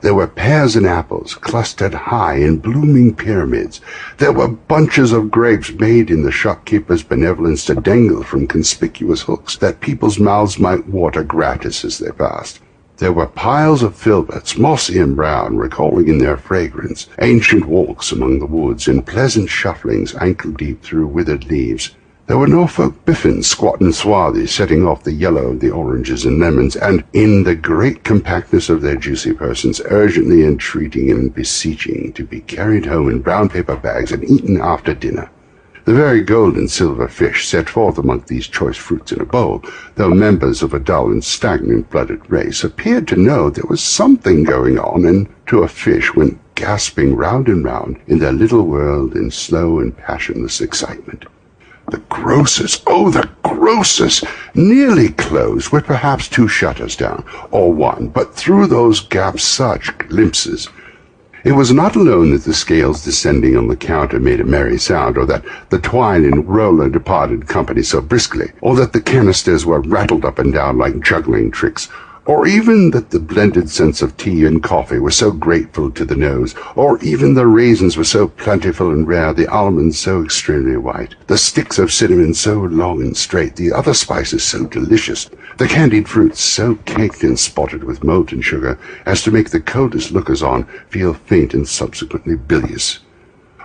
There were pears and apples, clustered high in blooming pyramids. There were bunches of grapes made in the shopkeeper's benevolence to dangle from conspicuous hooks, that people's mouths might water gratis as they passed. There were piles of filberts, mossy and brown, recalling in their fragrance ancient walks among the woods and pleasant shufflings ankle-deep through withered leaves. There were Norfolk biffins, squat and swarthy, setting off the yellow of the oranges and lemons, and, in the great compactness of their juicy persons, urgently entreating and beseeching to be carried home in brown paper bags and eaten after dinner. The very gold and silver fish set forth among these choice fruits in a bowl, though members of a dull and stagnant-blooded race, appeared to know there was something going on, and to a fish went gasping round and round in their little world in slow and passionless excitement. The grocers, oh, the grocers, nearly closed, with perhaps 2 shutters down, or 1, but through those gaps such glimpses. It was not alone that the scales descending on the counter made a merry sound, or that the twine and roller departed company so briskly, or that the canisters were rattled up and down like juggling tricks, or even that the blended scents of tea and coffee were so grateful to the nose, or even the raisins were so plentiful and rare, the almonds so extremely white, the sticks of cinnamon so long and straight, the other spices so delicious, the candied fruits so caked and spotted with molten sugar as to make the coldest lookers-on feel faint and subsequently bilious.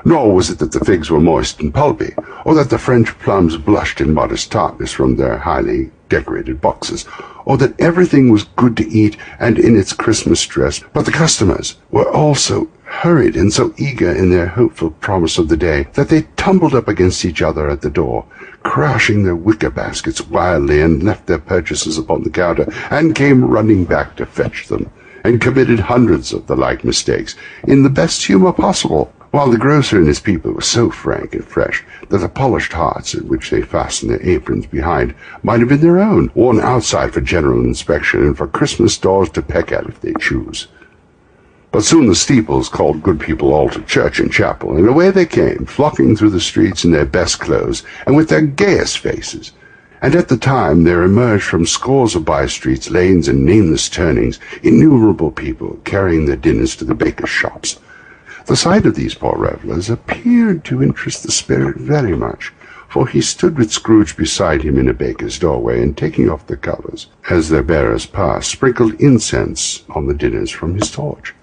Nor was it that the figs were moist and pulpy, or that the French plums blushed in modest tartness from their highly decorated boxes, or that everything was good to eat and in its Christmas dress, but the customers were all so hurried and so eager in their hopeful promise of the day that they tumbled up against each other at the door, crashing their wicker baskets wildly, and left their purchases upon the counter, and came running back to fetch them, and committed hundreds of the like mistakes in the best humour possible, while the grocer and his people were so frank and fresh that the polished hearts in which they fastened their aprons behind might have been their own, worn outside for general inspection and for Christmas stores to peck at if they choose. But soon the steeples called good people all to church and chapel, and away they came, flocking through the streets in their best clothes and with their gayest faces. And at the time there emerged from scores of by-streets, lanes, and nameless turnings innumerable people carrying their dinners to the bakers' shops. The sight of these poor revellers appeared to interest the spirit very much, for he stood with Scrooge beside him in a baker's doorway, and taking off the covers as their bearers passed, sprinkled incense on the dinners from his torch.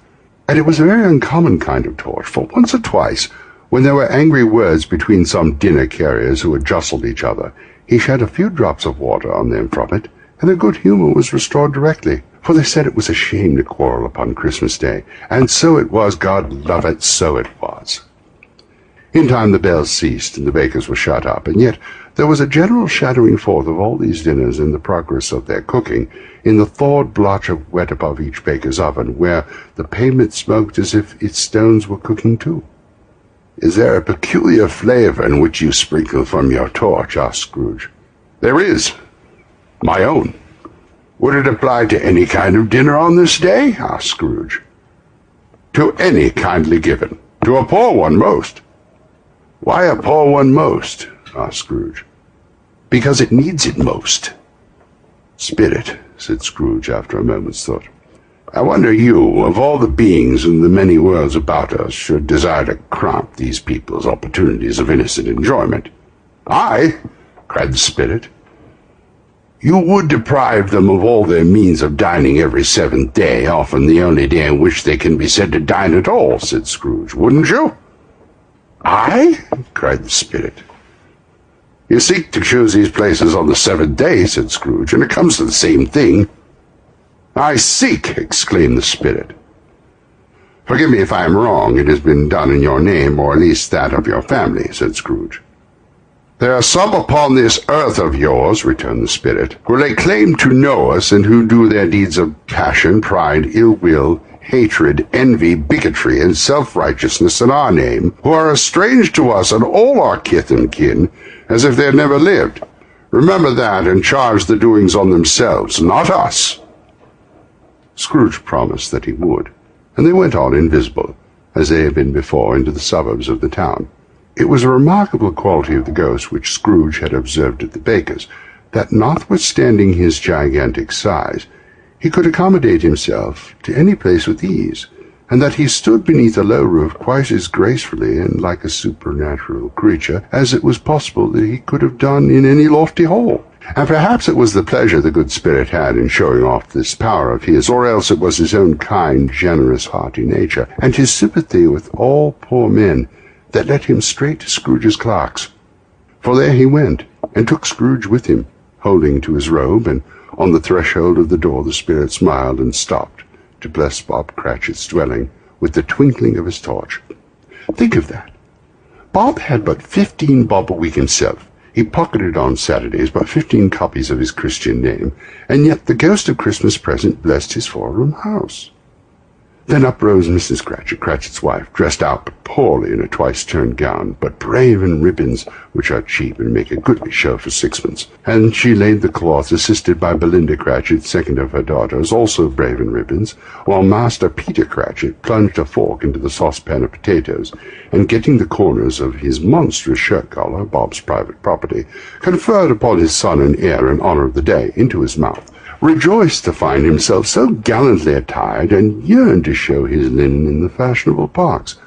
And it was a very uncommon kind of torch, for once or twice, when there were angry words between some dinner-carriers who had jostled each other, he shed a few drops of water on them from it, and their good humour was restored directly, for they said it was a shame to quarrel upon Christmas Day, and so it was, God love it, so it was. In time the bells ceased, and the bakers were shut up, and yet there was a general shadowing forth of all these dinners in the progress of their cooking, in the thawed blotch of wet above each baker's oven, where the pavement smoked as if its stones were cooking too. "Is there a peculiar flavour in which you sprinkle from your torch?" asked Scrooge. "There is. My own." "Would it apply to any kind of dinner on this day?" asked Scrooge. "To any kindly given. To a poor one most." "Why a poor one most?" asked Scrooge. "Because it needs it most." "Spirit," said Scrooge after a moment's thought, "I wonder you, of all the beings in the many worlds about us, should desire to cramp these people's opportunities of innocent enjoyment." "I?" cried the Spirit. "You would deprive them of all their means of dining every 7th day, often the only day in which they can be said to dine at all," said Scrooge, "wouldn't you?" "I?" cried the Spirit. "You seek to choose these places on the 7th day," said Scrooge, "and it comes to the same thing." "I seek!" exclaimed the Spirit. "Forgive me if I am wrong. It has been done in your name, or at least that of your family," said Scrooge. "There are some upon this earth of yours," returned the Spirit, "who lay claim to know us, and who do their deeds of passion, pride, ill will, hatred, envy, bigotry, and self-righteousness in our name, who are as strange to us and all our kith and kin as if they had never lived. Remember that, and charge the doings on themselves, not us." Scrooge promised that he would, and they went on invisible, as they had been before, into the suburbs of the town. It was a remarkable quality of the ghost which Scrooge had observed at the baker's, that notwithstanding his gigantic size, he could accommodate himself to any place with ease, and that he stood beneath a low roof quite as gracefully and like a supernatural creature as it was possible that he could have done in any lofty hall. And perhaps it was the pleasure the good spirit had in showing off this power of his, or else it was his own kind, generous, hearty nature, and his sympathy with all poor men, that led him straight to Scrooge's clerk's. For there he went, and took Scrooge with him, holding to his robe, and on the threshold of the door the spirit smiled and stopped to bless Bob Cratchit's dwelling with the twinkling of his torch. Think of that! Bob had but 15 bob a week himself. He pocketed on Saturdays but 15 copies of his Christian name, and yet the ghost of Christmas present blessed his four-room house. Then up rose Mrs. Cratchit, Cratchit's wife, dressed out but poorly in a twice-turned gown, but brave in ribbons, which are cheap and make a goodly show for sixpence. And she laid the cloth, assisted by Belinda Cratchit, second of her daughters, also brave in ribbons, while Master Peter Cratchit plunged a fork into the saucepan of potatoes, and getting the corners of his monstrous shirt-collar, Bob's private property, conferred upon his son and heir in honour of the day, into his mouth, rejoiced to find himself so gallantly attired, and yearned to show his linen in the fashionable parks.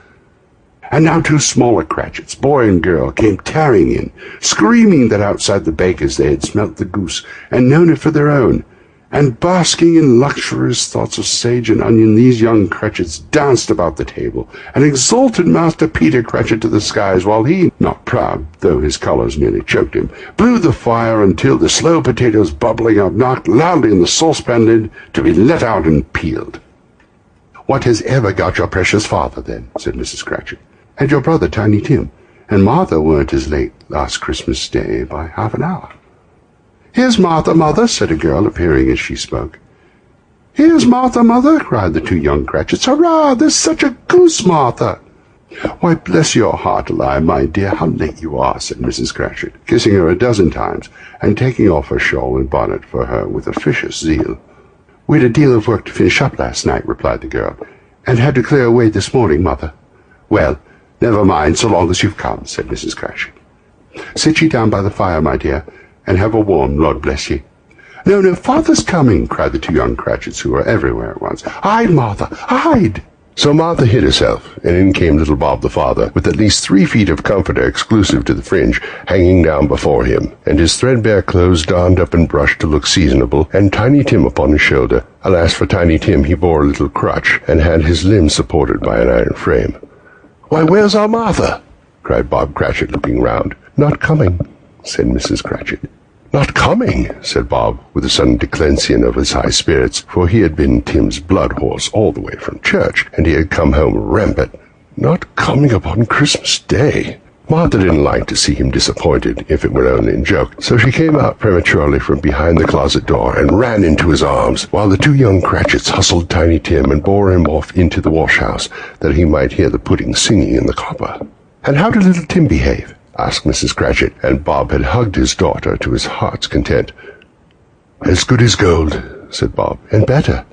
And now 2 smaller Cratchits, boy and girl, came tearing in, screaming that outside the baker's they had smelt the goose, and known it for their own. And basking in luxurious thoughts of sage and onion, these young Cratchits danced about the table, and exalted Master Peter Cratchit to the skies, while he, not proud, though his colours nearly choked him, blew the fire until the slow potatoes bubbling out knocked loudly in the saucepan lid to be let out and peeled. "What has ever got your precious father, then?" said Mrs. Cratchit. "And your brother, Tiny Tim, and Martha weren't as late last Christmas Day by half an hour." "Here's Martha, mother," said a girl, appearing as she spoke. "Here's Martha, mother," cried the 2 young Cratchits. "Hurrah! There's such a goose, Martha!" "Why, bless your heart alive, my dear, how late you are," said Mrs. Cratchit, kissing her a dozen times, and taking off her shawl and bonnet for her with officious zeal. "We'd a deal of work to finish up last night," replied the girl, "and had to clear away this morning, mother." "Well, never mind, so long as you've come," said Mrs. Cratchit. "Sit ye down by the fire, my dear, and have a warm, Lord bless ye." "No, no, father's coming," cried the 2 young Cratchits, who were everywhere at once. "Hide, Martha, hide!" So Martha hid herself, and in came little Bob the father, with at least 3 feet of comforter exclusive to the fringe hanging down before him, and his threadbare clothes darned up and brushed to look seasonable, and Tiny Tim upon his shoulder. Alas for Tiny Tim, he bore a little crutch, and had his limbs supported by an iron frame. "Why, where's our Martha?" cried Bob Cratchit, looking round. "Not coming," said Mrs. Cratchit. "Not coming," said Bob, with a sudden declension of his high spirits, for he had been Tim's blood horse all the way from church, and he had come home rampant. "Not coming upon Christmas Day." Martha didn't like to see him disappointed, if it were only in joke, so she came out prematurely from behind the closet door and ran into his arms, while the 2 young Cratchits hustled Tiny Tim and bore him off into the wash-house, that he might hear the pudding singing in the copper. "And how did little Tim behave?" asked Mrs. Cratchit, and Bob had hugged his daughter to his heart's content. "As good as gold," said Bob, "and better.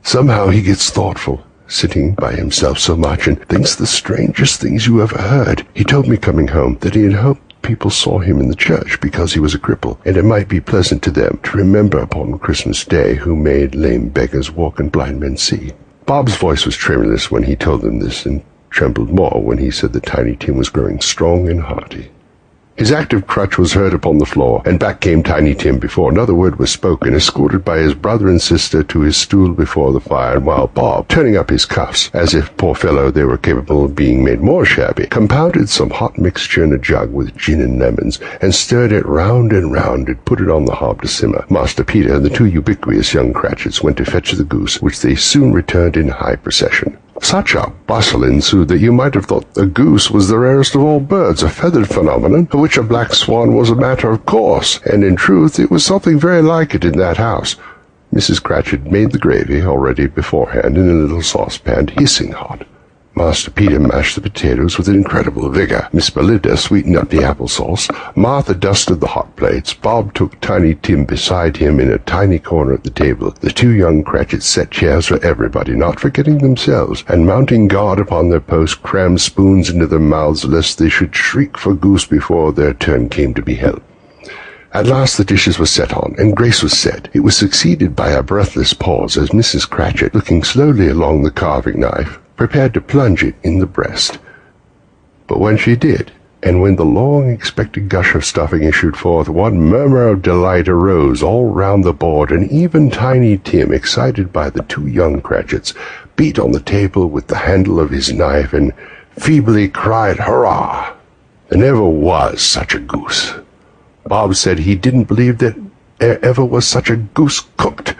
Somehow he gets thoughtful, sitting by himself so much, and thinks the strangest things you ever heard. He told me coming home that he had hoped people saw him in the church because he was a cripple, and it might be pleasant to them to remember upon Christmas Day who made lame beggars walk and blind men see." Bob's voice was tremulous when he told them this, and trembled more when he said that Tiny Tim was growing strong and hearty. His active crutch was heard upon the floor, and back came Tiny Tim before another word was spoken, escorted by his brother and sister to his stool before the fire, while Bob, turning up his cuffs, as if, poor fellow, they were capable of being made more shabby, compounded some hot mixture in a jug with gin and lemons, and stirred it round and round, and put it on the hob to simmer. Master Peter and the 2 ubiquitous young Cratchits went to fetch the goose, which they soon returned in high procession. Such a bustle ensued that you might have thought the goose was the rarest of all birds, a feathered phenomenon, for which a black swan was a matter of course, and in truth it was something very like it in that house. Mrs. Cratchit made the gravy, already beforehand, in a little saucepan, hissing hot. Master Peter mashed the potatoes with incredible vigor. Miss Belinda sweetened up the applesauce. Martha dusted the hot plates. Bob took Tiny Tim beside him in a tiny corner at the table. The two young Cratchits set chairs for everybody, not forgetting themselves, and mounting guard upon their post, crammed spoons into their mouths lest they should shriek for goose before their turn came to be helped. At last the dishes were set on, and grace was said. It was succeeded by a breathless pause as Mrs. Cratchit, looking slowly along the carving knife, prepared to plunge it in the breast. But when she did, and when the long-expected gush of stuffing issued forth, one murmur of delight arose all round the board, and even Tiny Tim, excited by the two young Cratchits, beat on the table with the handle of his knife and feebly cried, "Hurrah!" There never was such a goose. Bob said he didn't believe that there ever was such a goose cooked.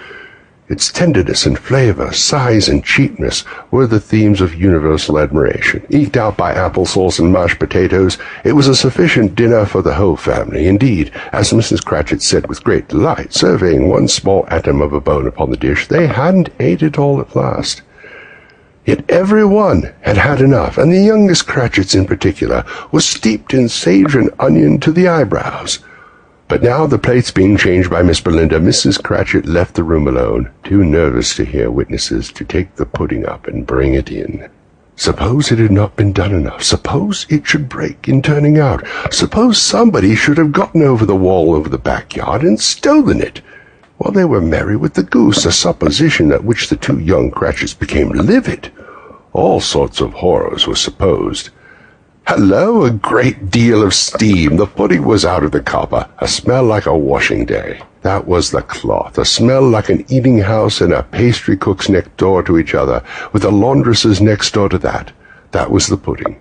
Its tenderness and flavor, size and cheapness were the themes of universal admiration. Eked out by applesauce and mashed potatoes, it was a sufficient dinner for the whole family. Indeed, as Mrs. Cratchit said with great delight, surveying one small atom of a bone upon the dish, they hadn't ate it all at last. Yet every one had had enough, and the youngest Cratchits in particular was steeped in sage and onion to the eyebrows. But now, the plates being changed by Miss Belinda, Mrs. Cratchit left the room alone, too nervous to hear witnesses, to take the pudding up and bring it in. Suppose it had not been done enough. Suppose it should break in turning out. Suppose somebody should have gotten over the wall over the backyard and stolen it. While they were merry with the goose, a supposition at which the two young Cratchits became livid. All sorts of horrors were supposed. Hello, a great deal of steam. The pudding was out of the copper, a smell like a washing day. That was the cloth, a smell like an eating house and a pastry cook's next door to each other, with the laundresses next door to that. That was the pudding.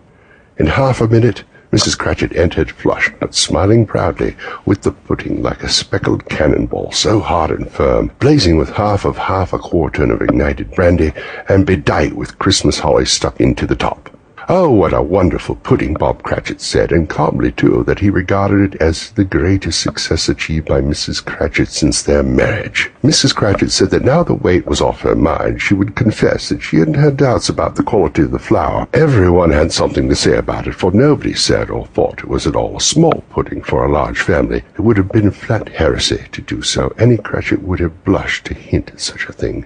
In half a minute, Mrs. Cratchit entered, flushed, but smiling proudly, with the pudding like a speckled cannonball, so hard and firm, blazing with half a quartern of ignited brandy, and bedight with Christmas holly stuck into the top. Oh, what a wonderful pudding, Bob Cratchit said, and calmly, too, that he regarded it as the greatest success achieved by Mrs. Cratchit since their marriage. Mrs. Cratchit said that now the weight was off her mind, she would confess that she hadn't had doubts about the quality of the flour. Everyone had something to say about it, for nobody said or thought it was at all a small pudding for a large family. It would have been flat heresy to do so. Any Cratchit would have blushed to hint at such a thing.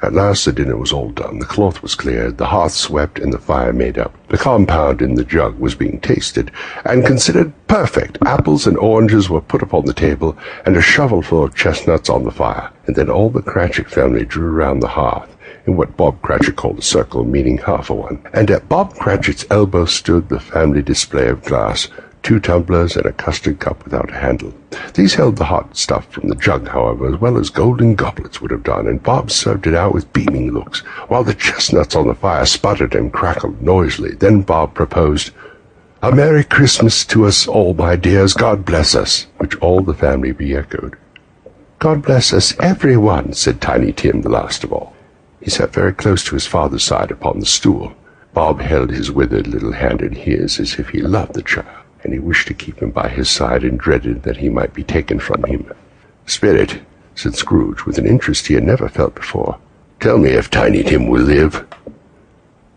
At last the dinner was all done, the cloth was cleared, the hearth swept, and the fire made up. The compound in the jug was being tasted, and considered perfect. Apples and oranges were put upon the table, and a shovelful of chestnuts on the fire, and then all the Cratchit family drew round the hearth, in what Bob Cratchit called a circle, meaning half a one, and at Bob Cratchit's elbow stood the family display of glass, 2 tumblers and a custard cup without a handle. These held the hot stuff from the jug, however, as well as golden goblets would have done, and Bob served it out with beaming looks, while the chestnuts on the fire sputtered and crackled noisily. Then Bob proposed, "A Merry Christmas to us all, my dears, God bless us," which all the family re-echoed. "God bless us, everyone," said Tiny Tim, the last of all. He sat very close to his father's side upon the stool. Bob held his withered little hand in his as if he loved the child, and he wished to keep him by his side and dreaded that he might be taken from him. "Spirit," said Scrooge, with an interest he had never felt before, "tell me if Tiny Tim will live."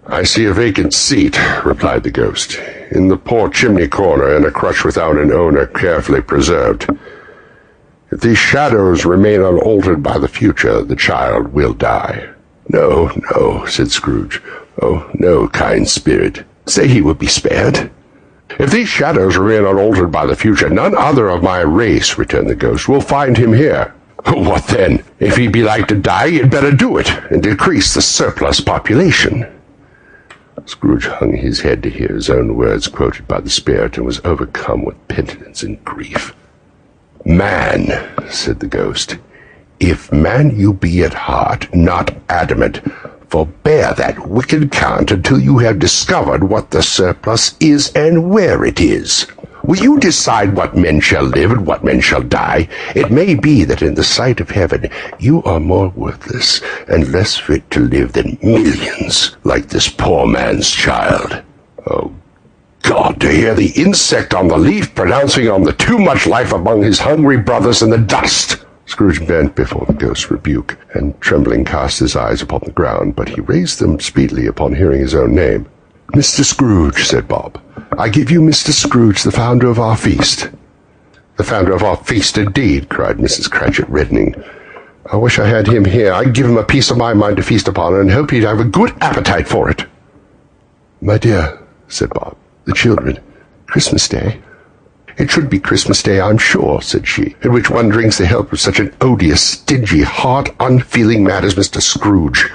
"I see a vacant seat," replied the ghost, "in the poor chimney corner, and a crutch without an owner carefully preserved. If these shadows remain unaltered by the future, the child will die." "No, no," said Scrooge. "Oh, no, kind spirit. Say he will be spared." "If these shadows remain unaltered by the future, none other of my race," returned the ghost, "will find him here." "What then? If he be like to die, you'd better do it, and decrease the surplus population." Scrooge hung his head to hear his own words quoted by the spirit, and was overcome with penitence and grief. "Man," said the ghost, "if man you be at heart, not adamant, forbear that wicked cant until you have discovered what the surplus is and where it is. Will you decide what men shall live and what men shall die? It may be that in the sight of heaven you are more worthless and less fit to live than millions, like this poor man's child. Oh, God, to hear the insect on the leaf pronouncing on the too much life among his hungry brothers in the dust!" Scrooge bent before the ghost's rebuke, and trembling cast his eyes upon the ground, but he raised them speedily upon hearing his own name. "Mr. Scrooge," said Bob. "I give you Mr. Scrooge, the founder of our feast." "The founder of our feast, indeed," cried Mrs. Cratchit, reddening. "I wish I had him here. I'd give him a piece of my mind to feast upon, and hope he'd have a good appetite for it." "My dear," said Bob, "the children. Christmas Day." "It should be Christmas Day, I'm sure," said she, "in which one drinks the health of such an odious, stingy, hard, unfeeling man as Mr. Scrooge.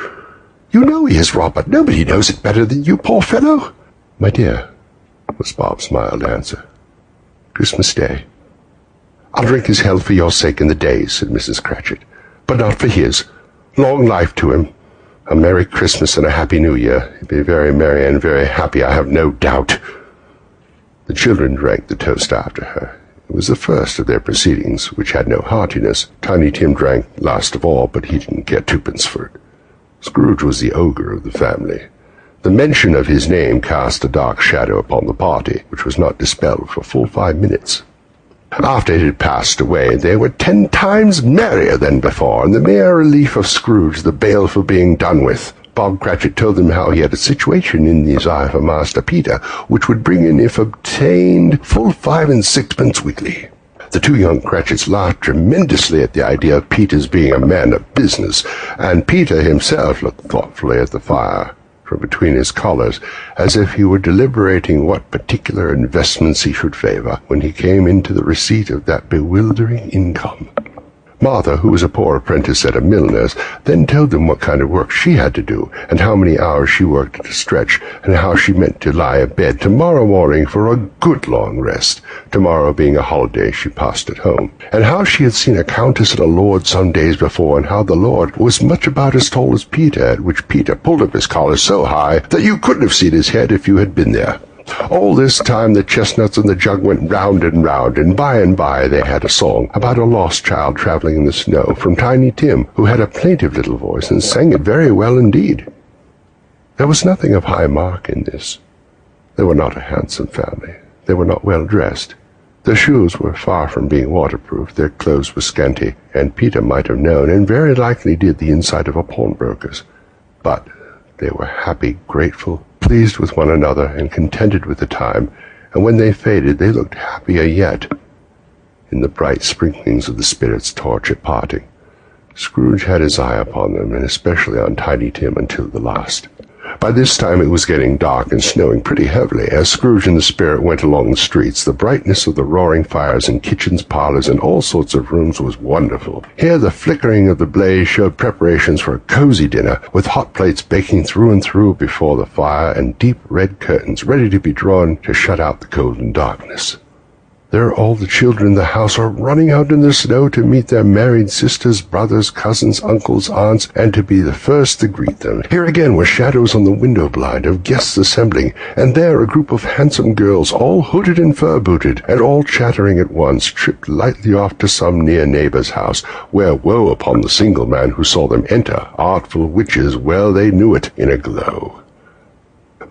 You know he is, Robert. Nobody knows it better than you, poor fellow." "My dear," was Bob's mild answer, "Christmas Day." "I'll drink his health for your sake in the day," said Mrs. Cratchit, "but not for his. Long life to him. A Merry Christmas and a Happy New Year. He'll be very merry and very happy, I have no doubt." The children drank the toast after her. It was the first of their proceedings, which had no heartiness. Tiny Tim drank last of all, but he didn't care twopence for it. Scrooge was the ogre of the family. The mention of his name cast a dark shadow upon the party, which was not dispelled for full 5 minutes. After it had passed away, they were 10 times merrier than before, and the mere relief of Scrooge the baleful being done with. Bob Cratchit told them how he had a situation in his eye for Master Peter, which would bring in, if obtained, full 5 and 6pence weekly. The two young Cratchits laughed tremendously at the idea of Peter's being a man of business, and Peter himself looked thoughtfully at the fire from between his collars, as if he were deliberating what particular investments he should favor when he came into the receipt of that bewildering income. Martha, who was a poor apprentice at a milliner's, then told them what kind of work she had to do, and how many hours she worked at a stretch, and how she meant to lie abed tomorrow morning for a good long rest, tomorrow being a holiday she passed at home, and how she had seen a countess and a lord some days before, and how the lord was much about as tall as Peter, at which Peter pulled up his collar so high that you couldn't have seen his head if you had been there. All this time the chestnuts and the jug went round, and by they had a song about a lost child travelling in the snow, from Tiny Tim, who had a plaintive little voice, and sang it very well indeed. There was nothing of high mark in this. They were not a handsome family. They were not well dressed. Their shoes were far from being waterproof. Their clothes were scanty, and Peter might have known, and very likely did, the inside of a pawnbroker's. But they were happy, grateful, pleased with one another, and contented with the time, and when they faded they looked happier yet in the bright sprinklings of the spirit's torch at parting. Scrooge had his eye upon them, and especially on Tiny Tim, until the last. By this time it was getting dark and snowing pretty heavily. As Scrooge and the spirit went along the streets, the brightness of the roaring fires in kitchens, parlors, and all sorts of rooms was wonderful. Here the flickering of the blaze showed preparations for a cozy dinner, with hot plates baking through and through before the fire, and deep red curtains ready to be drawn to shut out the cold and darkness. There all the children in the house are running out in the snow to meet their married sisters, brothers, cousins, uncles, aunts, and to be the first to greet them. Here again were shadows on the window blind of guests assembling, and there a group of handsome girls, all hooded and fur-booted, and all chattering at once, tripped lightly off to some near neighbor's house, where woe upon the single man who saw them enter. Artful witches, well they knew it, in a glow.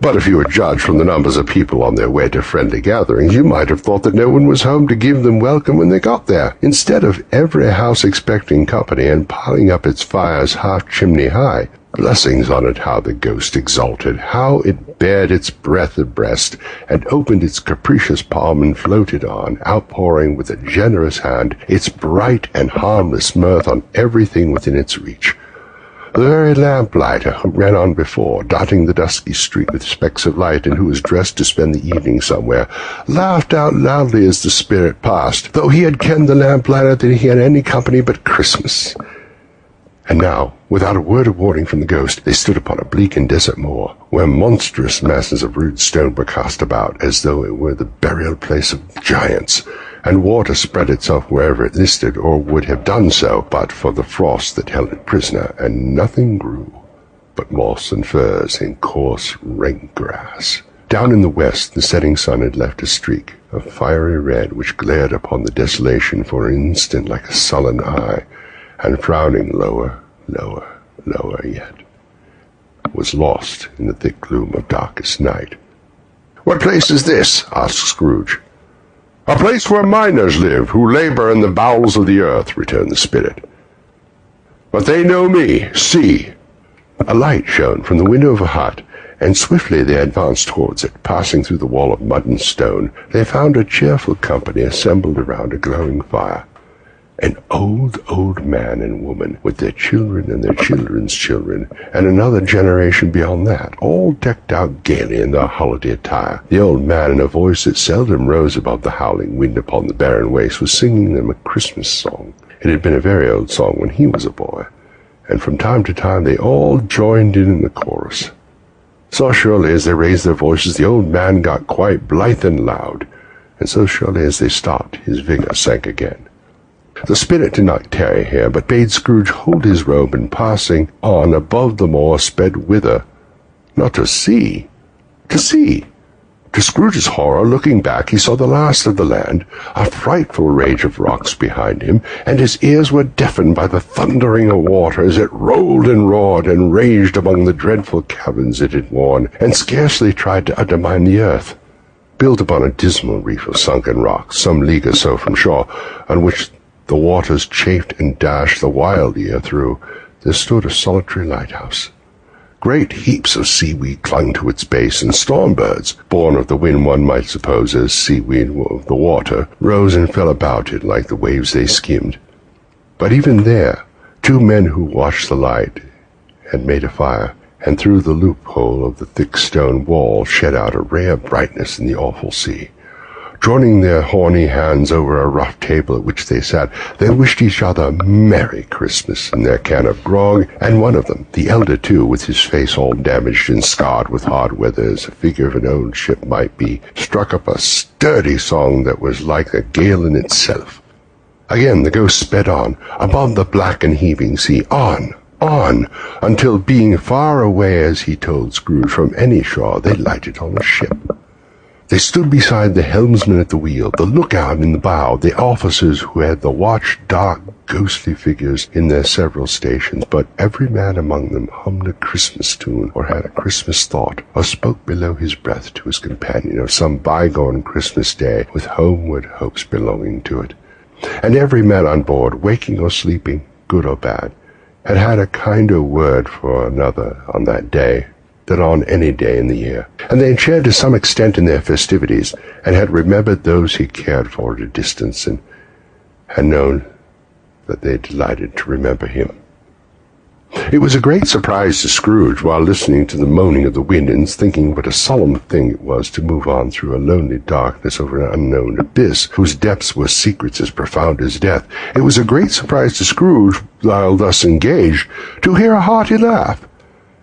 But if you were judged from the numbers of people on their way to friendly gatherings, you might have thought that no one was home to give them welcome when they got there. Instead of every house expecting company and piling up its fires half-chimney high, blessings on it, how the ghost exulted, how it bared its breath abreast, and opened its capricious palm and floated on, outpouring with a generous hand its bright and harmless mirth on everything within its reach. The very lamplighter who ran on before, dotting the dusky street with specks of light, and who was dressed to spend the evening somewhere, laughed out loudly as the spirit passed, though he had kenned the lamplighter that he had any company but Christmas. And now, without a word of warning from the ghost, they stood upon a bleak and desert moor, where monstrous masses of rude stone were cast about, as though it were the burial place of giants, and water spread itself wherever it listed, or would have done so but for the frost that held it prisoner, and nothing grew but moss and furze and coarse rank grass. Down in the west the setting sun had left a streak of fiery red, which glared upon the desolation for an instant like a sullen eye, and frowning lower, lower yet, was lost in the thick gloom of darkest night. "What place is this?" asked Scrooge. "A place where miners live, who labor in the bowels of the earth," returned the spirit. "But they know me. See!" A light shone from the window of a hut, and swiftly they advanced towards it. Passing through the wall of mud and stone, they found a cheerful company assembled around a glowing fire. An old man and woman, with their children and their children's children, and another generation beyond that, all decked out gaily in their holiday attire. The old man, in a voice that seldom rose above the howling wind upon the barren waste, was singing them a Christmas song. It had been a very old song when he was a boy, and from time to time they all joined in the chorus. So surely as they raised their voices, the old man got quite blithe and loud, and so surely as they stopped, his vigour sank again. The spirit did not tarry here, but bade Scrooge hold his robe, and passing on above the moor, sped whither? Not to see, to sea. To Scrooge's horror, looking back, he saw the last of the land, a frightful rage of rocks behind him, and his ears were deafened by the thundering of water as it rolled and roared and raged among the dreadful caverns it had worn, and scarcely tried to undermine the earth. Built upon a dismal reef of sunken rocks, some league or so from shore, on which the waters chafed and dashed the wild ear through, there stood a solitary lighthouse. Great heaps of seaweed clung to its base, and storm-birds, born of the wind one might suppose as seaweed of the water, rose and fell about it like the waves they skimmed. But even there, 2 men who watched the light had made a fire, and through the loophole of the thick stone wall shed out a ray of brightness in the awful sea. Joining their horny hands over a rough table at which they sat, they wished each other Merry Christmas in their can of grog, and one of them, the elder too, with his face all damaged and scarred with hard weather as a figure of an old ship might be, struck up a sturdy song that was like a gale in itself. Again the ghost sped on, above the black and heaving sea, on, until being far away, as he told Scrooge, from any shore, they lighted on a ship. They stood beside the helmsman at the wheel, the lookout in the bow, the officers who had the watch, dark, ghostly figures in their several stations, but every man among them hummed a Christmas tune, or had a Christmas thought, or spoke below his breath to his companion of some bygone Christmas day, with homeward hopes belonging to it. And every man on board, waking or sleeping, good or bad, had had a kinder word for another on that day than on any day in the year, and they had shared to some extent in their festivities, and had remembered those he cared for at a distance, and had known that they delighted to remember him. It was a great surprise to Scrooge, while listening to the moaning of the wind, and thinking what a solemn thing it was to move on through a lonely darkness over an unknown abyss, whose depths were secrets as profound as death. It was a great surprise to Scrooge, while thus engaged, to hear a hearty laugh.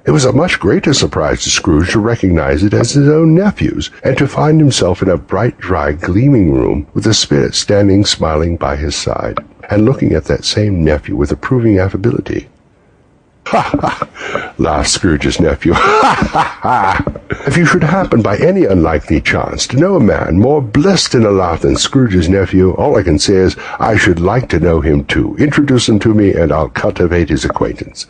It was a much greater surprise to Scrooge to recognize it as his own nephew's, and to find himself in a bright, dry, gleaming room, with the spirit standing smiling by his side, and looking at that same nephew with approving affability. "Ha, ha!" laughed Scrooge's nephew. "Ha, ha, ha! If you should happen by any unlikely chance to know a man more blessed in a laugh than Scrooge's nephew, all I can say is I should like to know him too. Introduce him to me, and I'll cultivate his acquaintance.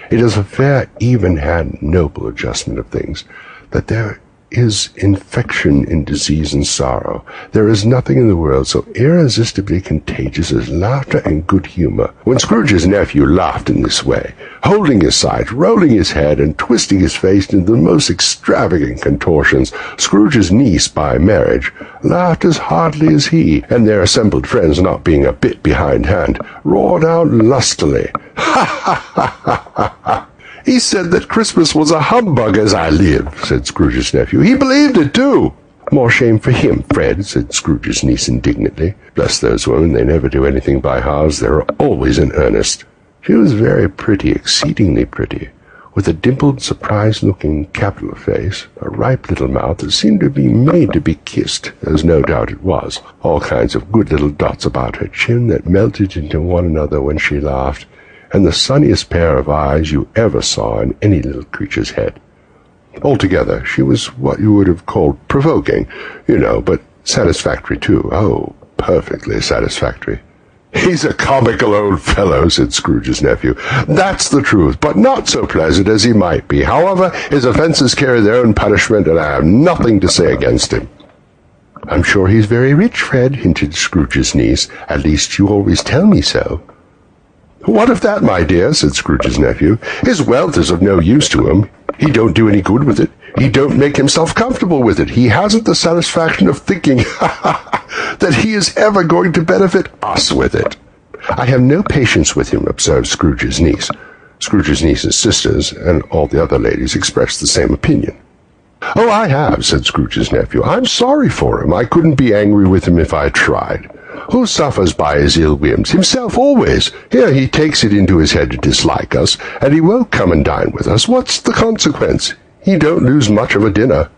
It is a fair, even-handed, noble adjustment of things, that there is infection in disease and sorrow. There is nothing in the world so irresistibly contagious as laughter and good humor." When Scrooge's nephew laughed in this way, holding his sides, rolling his head, and twisting his face into the most extravagant contortions, Scrooge's niece by marriage laughed as heartily as he, and their assembled friends, not being a bit behindhand, roared out lustily, "Ha, ha, ha, ha, ha, ha! He said that Christmas was a humbug, as I live," said Scrooge's nephew. "He believed it, too." "More shame for him, Fred," said Scrooge's niece indignantly. "Bless those women, they never do anything by halves. They're always in earnest." She was very pretty, exceedingly pretty, with a dimpled, surprised-looking capital face, a ripe little mouth that seemed to be made to be kissed, as no doubt it was, all kinds of good little dots about her chin that melted into one another when she laughed, and the sunniest pair of eyes you ever saw in any little creature's head. Altogether, she was what you would have called provoking, but satisfactory too. Oh, perfectly satisfactory. "He's a comical old fellow," said Scrooge's nephew. "That's the truth, but not so pleasant as he might be. However, his offences carry their own punishment, and I have nothing to say against him." "I'm sure he's very rich, Fred," hinted Scrooge's niece. "At least you always tell me so." "What of that, my dear?" said Scrooge's nephew. "His wealth is of no use to him. He don't do any good with it. He don't make himself comfortable with it. He hasn't the satisfaction of thinking that he is ever going to benefit us with it. I have no patience with him, observed Scrooge's niece. Scrooge's niece's sisters and all the other ladies expressed the same opinion. "Oh, I have," said Scrooge's nephew. "I'm sorry for him. I couldn't be angry with him if I tried. Who suffers by his ill whims? Himself always. Here he takes it into his head to dislike us, and he won't come and dine with us. What's the consequence? He don't lose much of a dinner."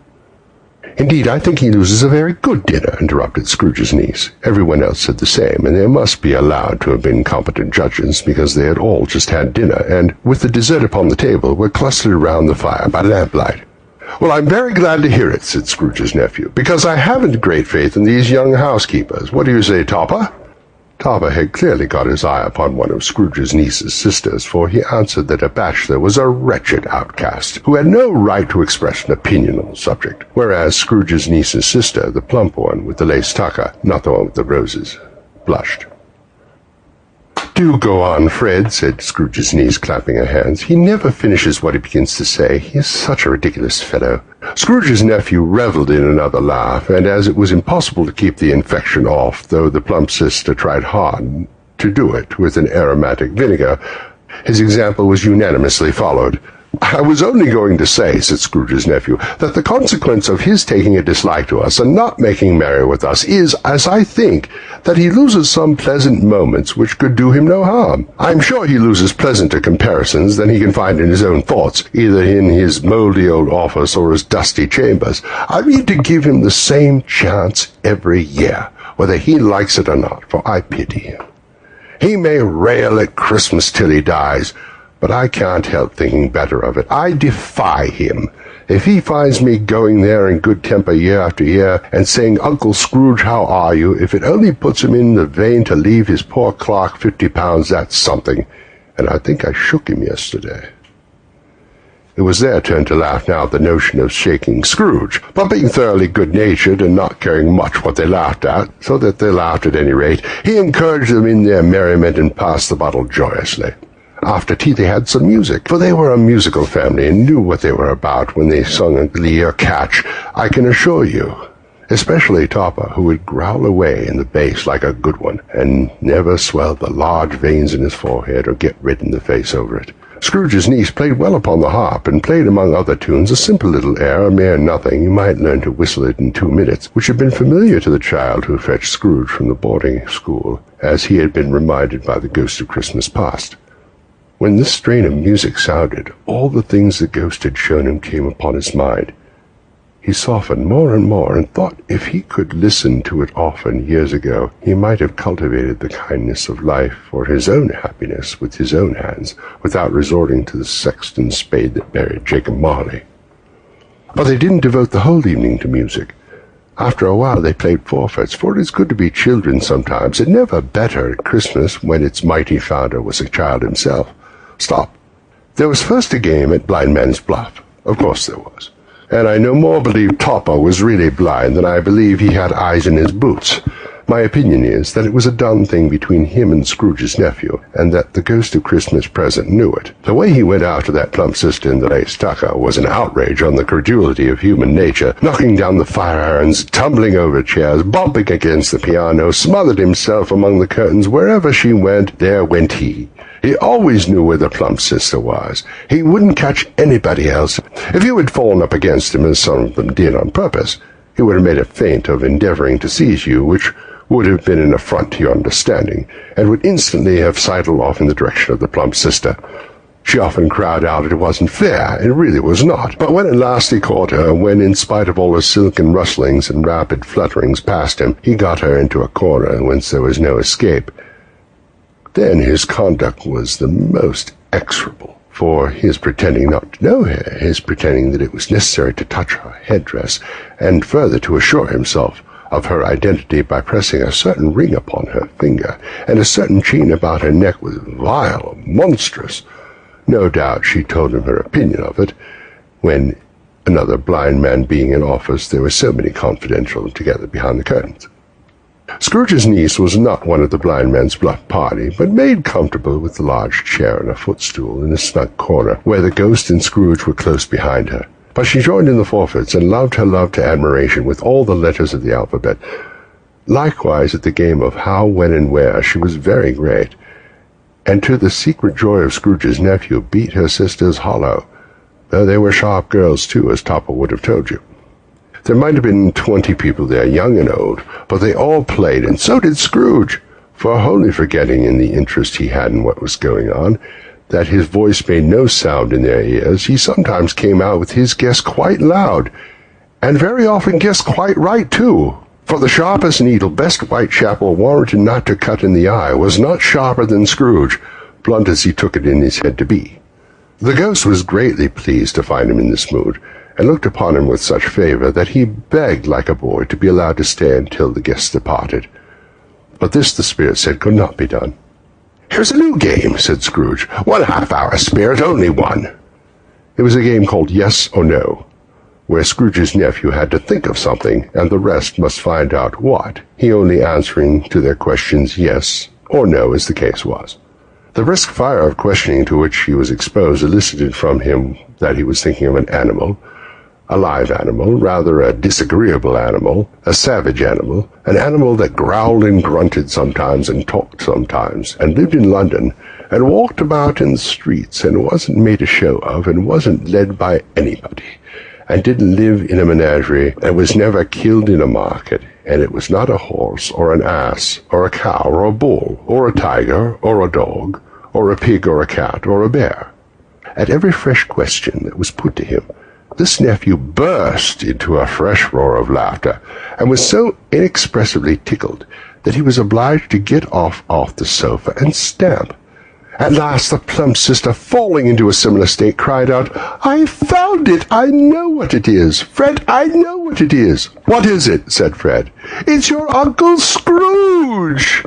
"Indeed, I think he loses a very good dinner," interrupted Scrooge's niece. Everyone else said the same, and they must be allowed to have been competent judges, because they had all just had dinner, and, with the dessert upon the table, were clustered around the fire by lamplight. "Well, I'm very glad to hear it," said Scrooge's nephew, "because I haven't great faith in these young housekeepers. What do you say, Topper?" Topper had clearly got his eye upon one of Scrooge's niece's sisters, for he answered that a bachelor was a wretched outcast, who had no right to express an opinion on the subject, whereas Scrooge's niece's sister, the plump one with the lace tucker, not the one with the roses, blushed. "Do go on, Fred," said Scrooge's niece, clapping her hands. "He never finishes what he begins to say. He is such a ridiculous fellow." Scrooge's nephew revelled in another laugh, and as it was impossible to keep the infection off, though the plump sister tried hard to do it with an aromatic vinegar, his example was unanimously followed. "I was only going to say," said Scrooge's nephew, "that the consequence of his taking a dislike to us and not making merry with us is, as I think, that he loses some pleasant moments which could do him no harm. I'm sure he loses pleasanter comparisons than he can find in his own thoughts, either in his mouldy old office or his dusty chambers. I mean to give him the same chance every year, whether he likes it or not, for I pity him. He may rail at Christmas till he dies, but I can't help thinking better of it. I defy him. If he finds me going there in good temper year after year, and saying, 'Uncle Scrooge, how are you?' if it only puts him in the vein to leave his poor clerk £50, that's something, and I think I shook him yesterday." It was their turn to laugh now at the notion of shaking Scrooge, but being thoroughly good-natured and not caring much what they laughed at, so that they laughed at any rate, he encouraged them in their merriment and passed the bottle joyously. After tea they had some music, for they were a musical family and knew what they were about when they sung a glee or catch, I can assure you. Especially Topper, who would growl away in the bass like a good one, and never swell the large veins in his forehead or get red in the face over it. Scrooge's niece played well upon the harp, and played among other tunes a simple little air, a mere nothing, you might learn to whistle it in 2 minutes, which had been familiar to the child who fetched Scrooge from the boarding school, as he had been reminded by the ghost of Christmas past. When this strain of music sounded, all the things the ghost had shown him came upon his mind. He softened more and more, and thought if he could listen to it often years ago, he might have cultivated the kindness of life for his own happiness with his own hands, without resorting to the sexton's spade that buried Jacob Marley. But they didn't devote the whole evening to music. After a while they played forfeits, for it is good to be children sometimes, and never better at Christmas when its mighty founder was a child himself. Stop. There was first a game at Blind Man's Bluff. Of course there was. And I no more believe Topper was really blind than I believe he had eyes in his boots. My opinion is that it was a done thing between him and Scrooge's nephew, and that the ghost of Christmas present knew it. The way he went after that plump sister in the lace tucker was an outrage on the credulity of human nature, knocking down the fire irons, tumbling over chairs, bumping against the piano, smothered himself among the curtains. Wherever she went, there went he. He always knew where the plump sister was. He wouldn't catch anybody else. If you had fallen up against him, as some of them did on purpose, he would have made a feint of endeavoring to seize you, which would have been an affront to your understanding, and would instantly have sidled off in the direction of the plump sister. She often cried out it wasn't fair, and really was not. But when at last he caught her, when, in spite of all her silken rustlings and rapid flutterings past him, he got her into a corner whence there was no escape, then his conduct was the most execrable. For his pretending not to know her, his pretending that it was necessary to touch her headdress, and further to assure himself of her identity by pressing a certain ring upon her finger, and a certain chain about her neck was vile, monstrous. No doubt she told him her opinion of it, when, another blind man being in office, there were so many confidential together behind the curtains. Scrooge's niece was not one of the Blind Man's Bluff party, but made comfortable with the large chair and a footstool in a snug corner, where the ghost and Scrooge were close behind her. but she joined in the forfeits and loved her love to admiration with all the letters of the alphabet. Likewise, at the game of how, when, and where, she was very great, and to the secret joy of Scrooge's nephew beat her sisters hollow, though they were sharp girls too, as Topper would have told you. There might have been 20 people there, young and old, but they all played, and so did Scrooge, for wholly forgetting in the interest he had in what was going on, that his voice made no sound in their ears, he sometimes came out with his guess quite loud, and very often guessed quite right too, for the sharpest needle best Whitechapel warranted not to cut in the eye was not sharper than Scrooge, blunt as he took it in his head to be. The ghost was greatly pleased to find him in this mood, and looked upon him with such favour that he begged like a boy to be allowed to stay until the guests departed. But this, the spirit said, could not be done. "Here's a new game," said Scrooge. "1 half-hour, spirit, only one." It was a game called Yes or No, where Scrooge's nephew had to think of something, and the rest must find out what, he only answering to their questions yes or no, as the case was. The brisk fire of questioning to which he was exposed elicited from him that he was thinking of an animal, a live animal, rather a disagreeable animal, a savage animal, an animal that growled and grunted sometimes and talked sometimes, and lived in London, and walked about in the streets, and wasn't made a show of, and wasn't led by anybody, and didn't live in a menagerie, and was never killed in a market, and it was not a horse, or an ass, or a cow, or a bull, or a tiger, or a dog, or a pig, or a cat, or a bear. At every fresh question that was put to him, this nephew burst into a fresh roar of laughter, and was so inexpressibly tickled that he was obliged to get off the sofa and stamp. At last the plump sister, falling into a similar state, cried out, "I found it! I know what it is! Fred, I know what it is!" "What is it?" said Fred. "It's your Uncle Scrooge!"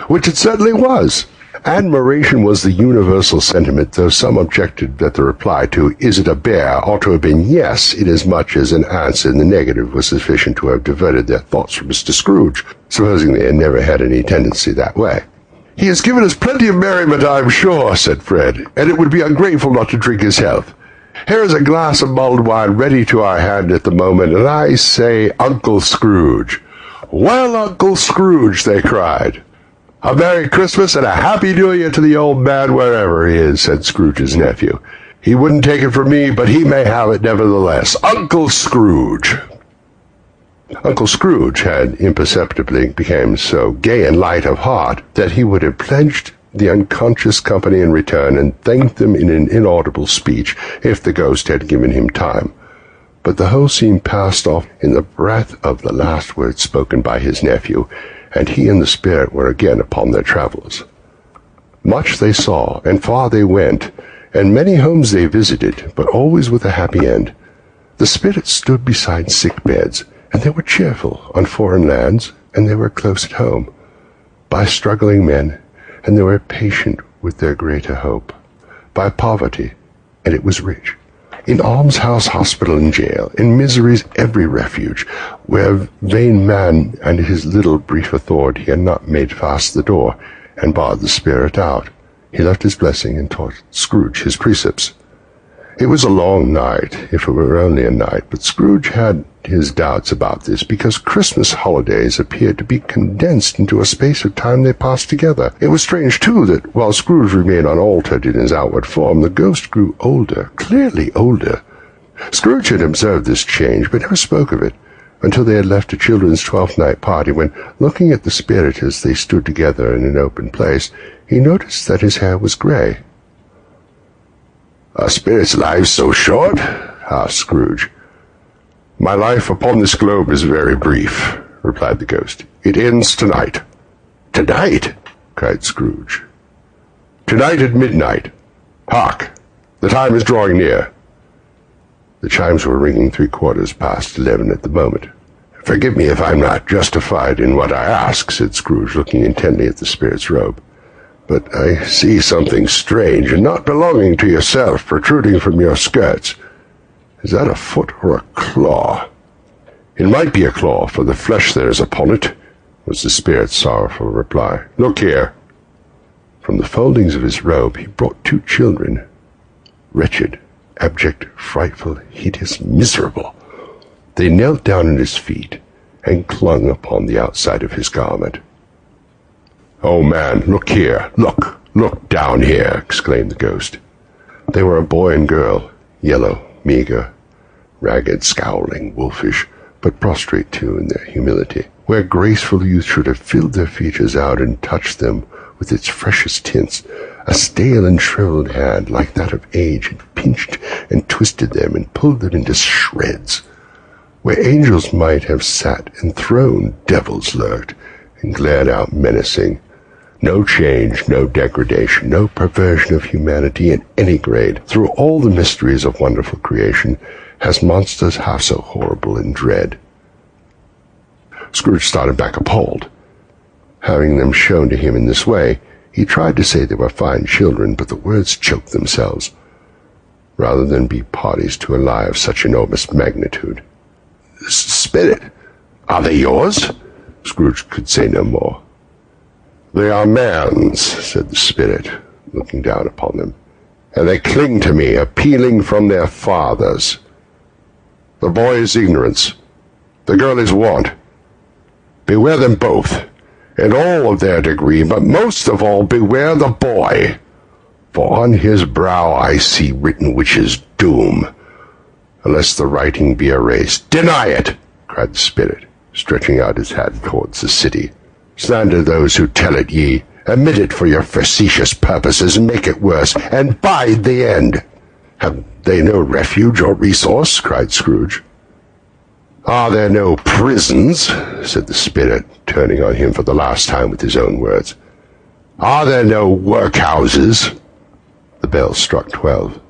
Which it certainly was. Admiration was the universal sentiment, though some objected that the reply to "Is it a bear?" ought to have been yes, inasmuch as an answer in the negative was sufficient to have diverted their thoughts from Mr. Scrooge, supposing they had never had any tendency that way. "He has given us plenty of merriment, I'm sure," said Fred, "and it would be ungrateful not to drink his health. Here is a glass of mulled wine ready to our hand at the moment, and I say Uncle Scrooge." "Well, Uncle Scrooge," they cried. "A Merry Christmas and a Happy New Year to the old man wherever he is," said Scrooge's nephew. "He wouldn't take it from me, but he may have it nevertheless. Uncle Scrooge." Uncle Scrooge had imperceptibly become so gay and light of heart that he would have pledged the unconscious company in return and thanked them in an inaudible speech if the ghost had given him time. But the whole scene passed off in the breath of the last words spoken by his nephew, and he and the spirit were again upon their travels. Much they saw, and far they went, and many homes they visited, but always with a happy end. The spirits stood beside sick beds, and they were cheerful on foreign lands, and they were close at home, by struggling men, and they were patient with their greater hope, by poverty, and it was rich, in almshouse, hospital, and jail, in misery's every refuge, where vain man and his little brief authority had not made fast the door, and barred the spirit out. He left his blessing and taught Scrooge his precepts. It was a long night, if it were only a night, but Scrooge had his doubts about this, because Christmas holidays appeared to be condensed into a space of time they passed together. It was strange, too, that while Scrooge remained unaltered in his outward form, the ghost grew older, clearly older. Scrooge had observed this change, but never spoke of it, until they had left a children's Twelfth Night party, when, looking at the spirit as they stood together in an open place, he noticed that his hair was grey. "A spirit's life so short?" asked Scrooge. "My life upon this globe is very brief," replied the ghost. "It ends tonight." "Tonight?" cried Scrooge. "Tonight at midnight. Hark! The time is drawing near." The chimes were ringing 11:15 at the moment. "Forgive me if I'm not justified in what I ask," said Scrooge, looking intently at the spirit's robe. "But I see something strange and not belonging to yourself protruding from your skirts. Is that a foot or a claw?" "It might be a claw, for the flesh there is upon it," was the spirit's sorrowful reply. "Look here." From the foldings of his robe he brought 2 children, wretched abject, frightful, hideous, miserable. They knelt down at his feet and clung upon the outside of his garment. "Oh, man, look here! Look down here!" exclaimed the ghost. They were a boy and girl, yellow, meager, ragged, scowling, wolfish, but prostrate too in their humility. Where graceful youth should have filled their features out and touched them with its freshest tints, a stale and shriveled hand like that of age had pinched and twisted them and pulled them into shreds. Where angels might have sat enthroned, devils lurked and glared out menacing. No change, no degradation, no perversion of humanity in any grade. Through all the mysteries of wonderful creation has monsters half so horrible and dread. Scrooge started back appalled. Having them shown to him in this way, he tried to say they were fine children, but the words choked themselves, rather than be parties to a lie of such enormous magnitude. "Spirit, are they yours?" Scrooge could say no more. "They are man's," said the spirit, looking down upon them, "and they cling to me, appealing from their fathers. The boy is ignorance, the girl is want. Beware them both, in all of their degree, but most of all beware the boy, for on his brow I see written which is doom, unless the writing be erased." "Deny it!" cried the spirit, stretching out his hand towards the city. "Slander those who tell it ye, admit it for your facetious purposes, and make it worse, and bide the end." "Have they no refuge or resource?" cried Scrooge. "Are there no prisons?" said the spirit, turning on him for the last time with his own words. "Are there no workhouses?" The bell struck 12.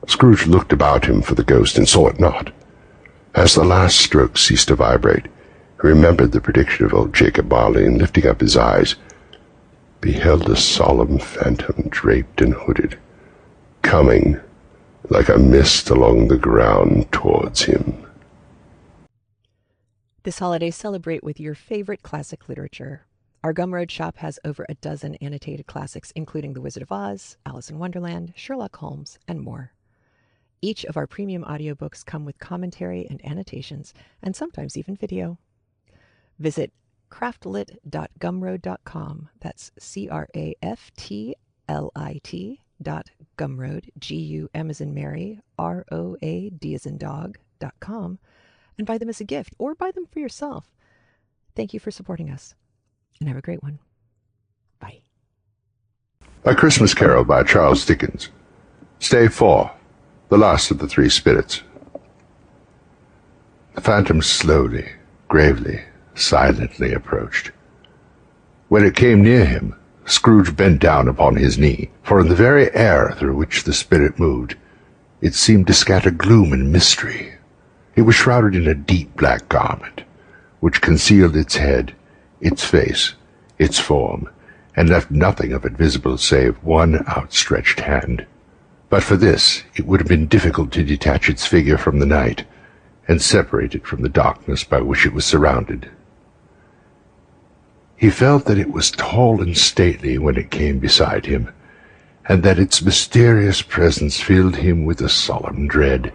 Scrooge looked about him for the ghost and saw it not. As the last stroke ceased to vibrate, he remembered the prediction of old Jacob Marley, and lifting up his eyes, beheld a solemn phantom draped and hooded, coming like a mist along the ground towards him. This holiday, celebrate with your favorite classic literature. Our Gumroad shop has over a dozen annotated classics, including The Wizard of Oz, Alice in Wonderland, Sherlock Holmes, and more. Each of our premium audiobooks come with commentary and annotations, and sometimes even video. Visit craftlit.gumroad.com. That's CRAFTLIT.gumroad, GUM as in Mary, ROAD as in dog.com, and buy them as a gift or buy them for yourself. Thank you for supporting us, and have a great one. Bye. A Christmas Carol by Charles Dickens. Stave 4, the last of the three spirits. The phantom slowly, gravely, silently approached. When it came near him, Scrooge bent down upon his knee, for in the very air through which the spirit moved, it seemed to scatter gloom and mystery. It was shrouded in a deep black garment, which concealed its head, its face, its form, and left nothing of it visible save one outstretched hand. But for this, it would have been difficult to detach its figure from the night, and separate it from the darkness by which it was surrounded. He felt that it was tall and stately when it came beside him, and that its mysterious presence filled him with a solemn dread.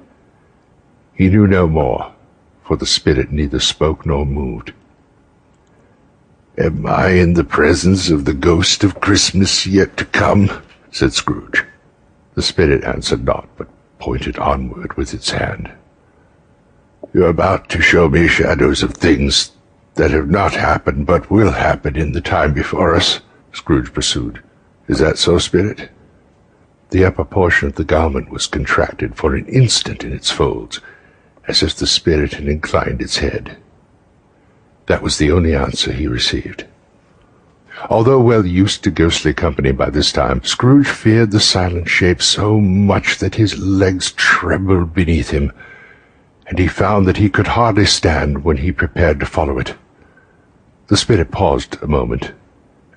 He knew no more, for the spirit neither spoke nor moved. "Am I in the presence of the ghost of Christmas yet to come?" said Scrooge. The spirit answered not, but pointed onward with its hand. "You are about to show me shadows of things that have not happened, but will happen in the time before us," Scrooge pursued. "Is that so, spirit?" The upper portion of the garment was contracted for an instant in its folds, as if the spirit had inclined its head. That was the only answer he received. Although well used to ghostly company by this time, Scrooge feared the silent shape so much that his legs trembled beneath him, and he found that he could hardly stand when he prepared to follow it. The spirit paused a moment,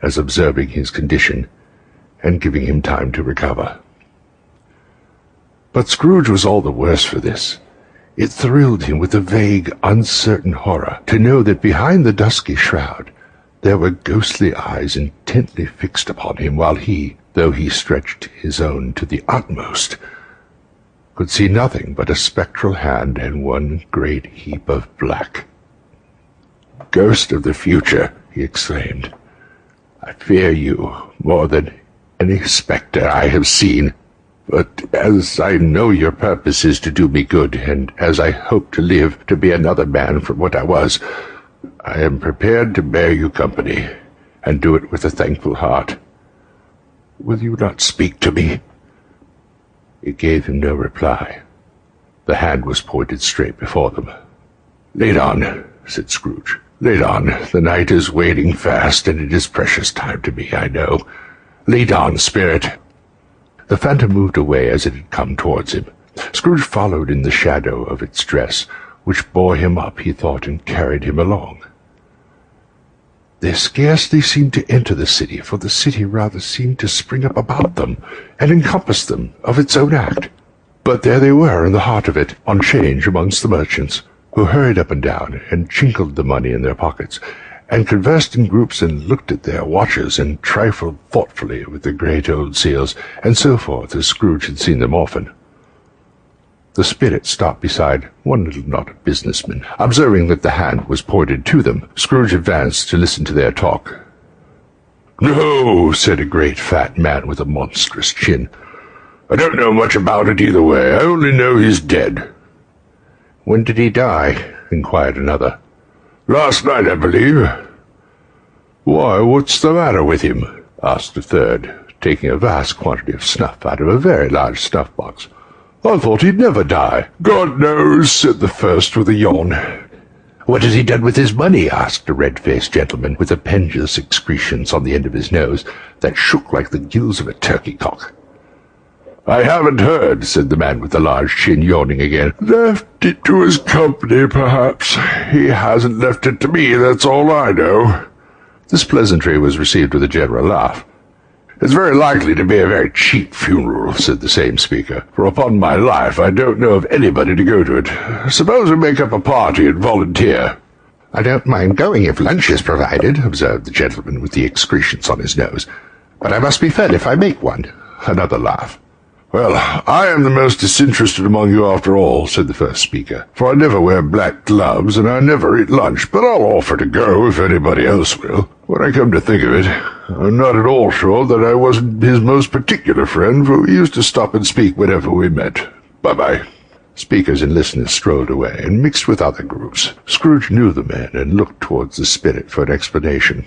as observing his condition, and giving him time to recover. But Scrooge was all the worse for this. It thrilled him with a vague, uncertain horror to know that behind the dusky shroud there were ghostly eyes intently fixed upon him, while he, though he stretched his own to the utmost, could see nothing but a spectral hand and one great heap of black. "Ghost of the future," he exclaimed, "I fear you more than any spectre I have seen. But as I know your purpose is to do me good, and as I hope to live to be another man from what I was, I am prepared to bear you company, and do it with a thankful heart. Will you not speak to me?" It gave him no reply. The hand was pointed straight before them. "Lead on," said Scrooge. "Lead on. The night is waning fast, and it is precious time to me, I know. Lead on, spirit." The phantom moved away as it had come towards him. Scrooge followed in the shadow of its dress, which bore him up, he thought, and carried him along. They scarcely seemed to enter the city, for the city rather seemed to spring up about them, and encompass them of its own act. But there they were in the heart of it, on change amongst the merchants, who hurried up and down, and chinkled the money in their pockets, and conversed in groups, and looked at their watches, and trifled thoughtfully with the great old seals, and so forth, as Scrooge had seen them often. The spirit stopped beside one little knot of businessmen. Observing that the hand was pointed to them, Scrooge advanced to listen to their talk. "No," said a great fat man with a monstrous chin. "I don't know much about it either way. I only know he's dead." "When did he die?" inquired another. "Last night, I believe." "Why, what's the matter with him?" asked a third, taking a vast quantity of snuff out of a very large snuff-box. "I thought he'd never die." "God knows," said the first with a yawn. "What has he done with his money?" asked a red-faced gentleman with appendicious excretions on the end of his nose that shook like the gills of a turkey-cock. "I haven't heard," said the man with the large chin, yawning again. "Left it to his company, perhaps. He hasn't left it to me, that's all I know." This pleasantry was received with a general laugh. "It's very likely to be a very cheap funeral," said the same speaker, "for upon my life I don't know of anybody to go to it. Suppose we make up a party and volunteer." "I don't mind going if lunch is provided," observed the gentleman with the excretions on his nose. "But I must be fed if I make one." Another laugh. "Well, I am the most disinterested among you after all," said the first speaker, "for I never wear black gloves and I never eat lunch, but I'll offer to go if anybody else will. When I come to think of it, I'm not at all sure that I wasn't his most particular friend, for we used to stop and speak whenever we met. Bye-bye." Speakers and listeners strolled away and mixed with other groups. Scrooge knew the men and looked towards the spirit for an explanation.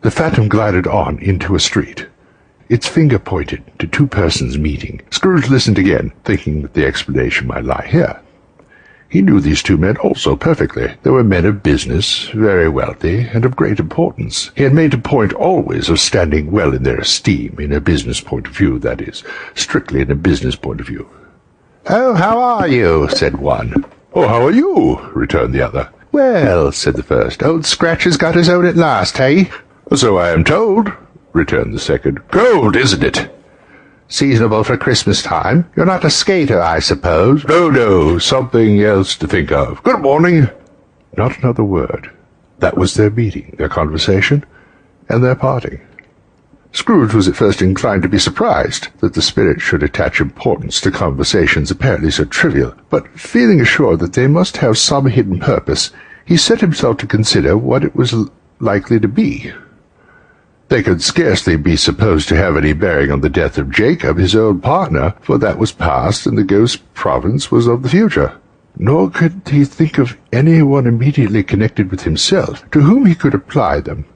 The phantom glided on into a street. Its finger pointed to two persons meeting. Scrooge listened again, thinking that the explanation might lie here. He knew these two men also perfectly. They were men of business, very wealthy, and of great importance. He had made a point always of standing well in their esteem, in a business point of view, that is, strictly in a business point of view. "Oh, how are you?" said one. "Oh, how are you?" returned the other. "Well," said the first, "Old Scratch has got his own at last, hey?" "So I am told," returned the second. "Cold, isn't it?" "Seasonable for Christmas time. You're not a skater, I suppose?" No, something else to think of. Good morning." Not another word. That was their meeting, their conversation, and their parting. Scrooge was at first inclined to be surprised that the spirit should attach importance to conversations apparently so trivial, but feeling assured that they must have some hidden purpose, he set himself to consider what it was likely to be. They could scarcely be supposed to have any bearing on the death of Jacob, his old partner, for that was past, and the ghost province was of the future. Nor could he think of any one immediately connected with himself, to whom he could apply them.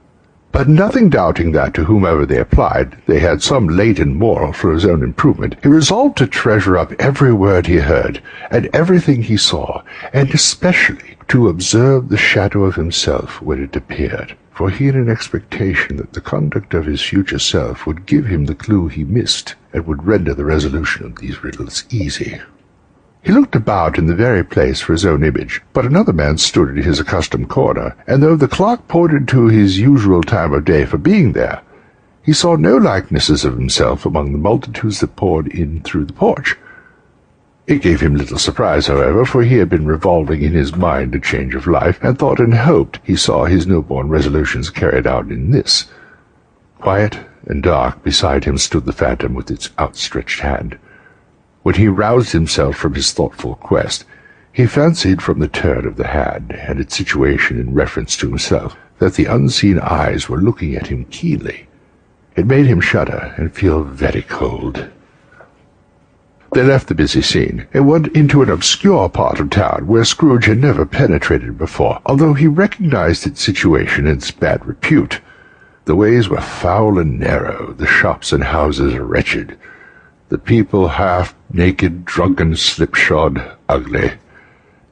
But nothing doubting that, to whomever they applied, they had some latent moral for his own improvement, he resolved to treasure up every word he heard, and everything he saw, and especially to observe the shadow of himself when it appeared, for he had an expectation that the conduct of his future self would give him the clue he missed, and would render the resolution of these riddles easy. He looked about in the very place for his own image, but another man stood in his accustomed corner, and though the clock pointed to his usual time of day for being there, he saw no likenesses of himself among the multitudes that poured in through the porch. It gave him little surprise, however, for he had been revolving in his mind a change of life, and thought and hoped he saw his newborn resolutions carried out in this. Quiet and dark beside him stood the phantom with its outstretched hand. When he roused himself from his thoughtful quest, he fancied from the turn of the hand and its situation in reference to himself that the unseen eyes were looking at him keenly. It made him shudder and feel very cold. They left the busy scene and went into an obscure part of town where Scrooge had never penetrated before, although he recognized its situation and its bad repute. The ways were foul and narrow, the shops and houses wretched, the people half-naked, drunken, slipshod, ugly.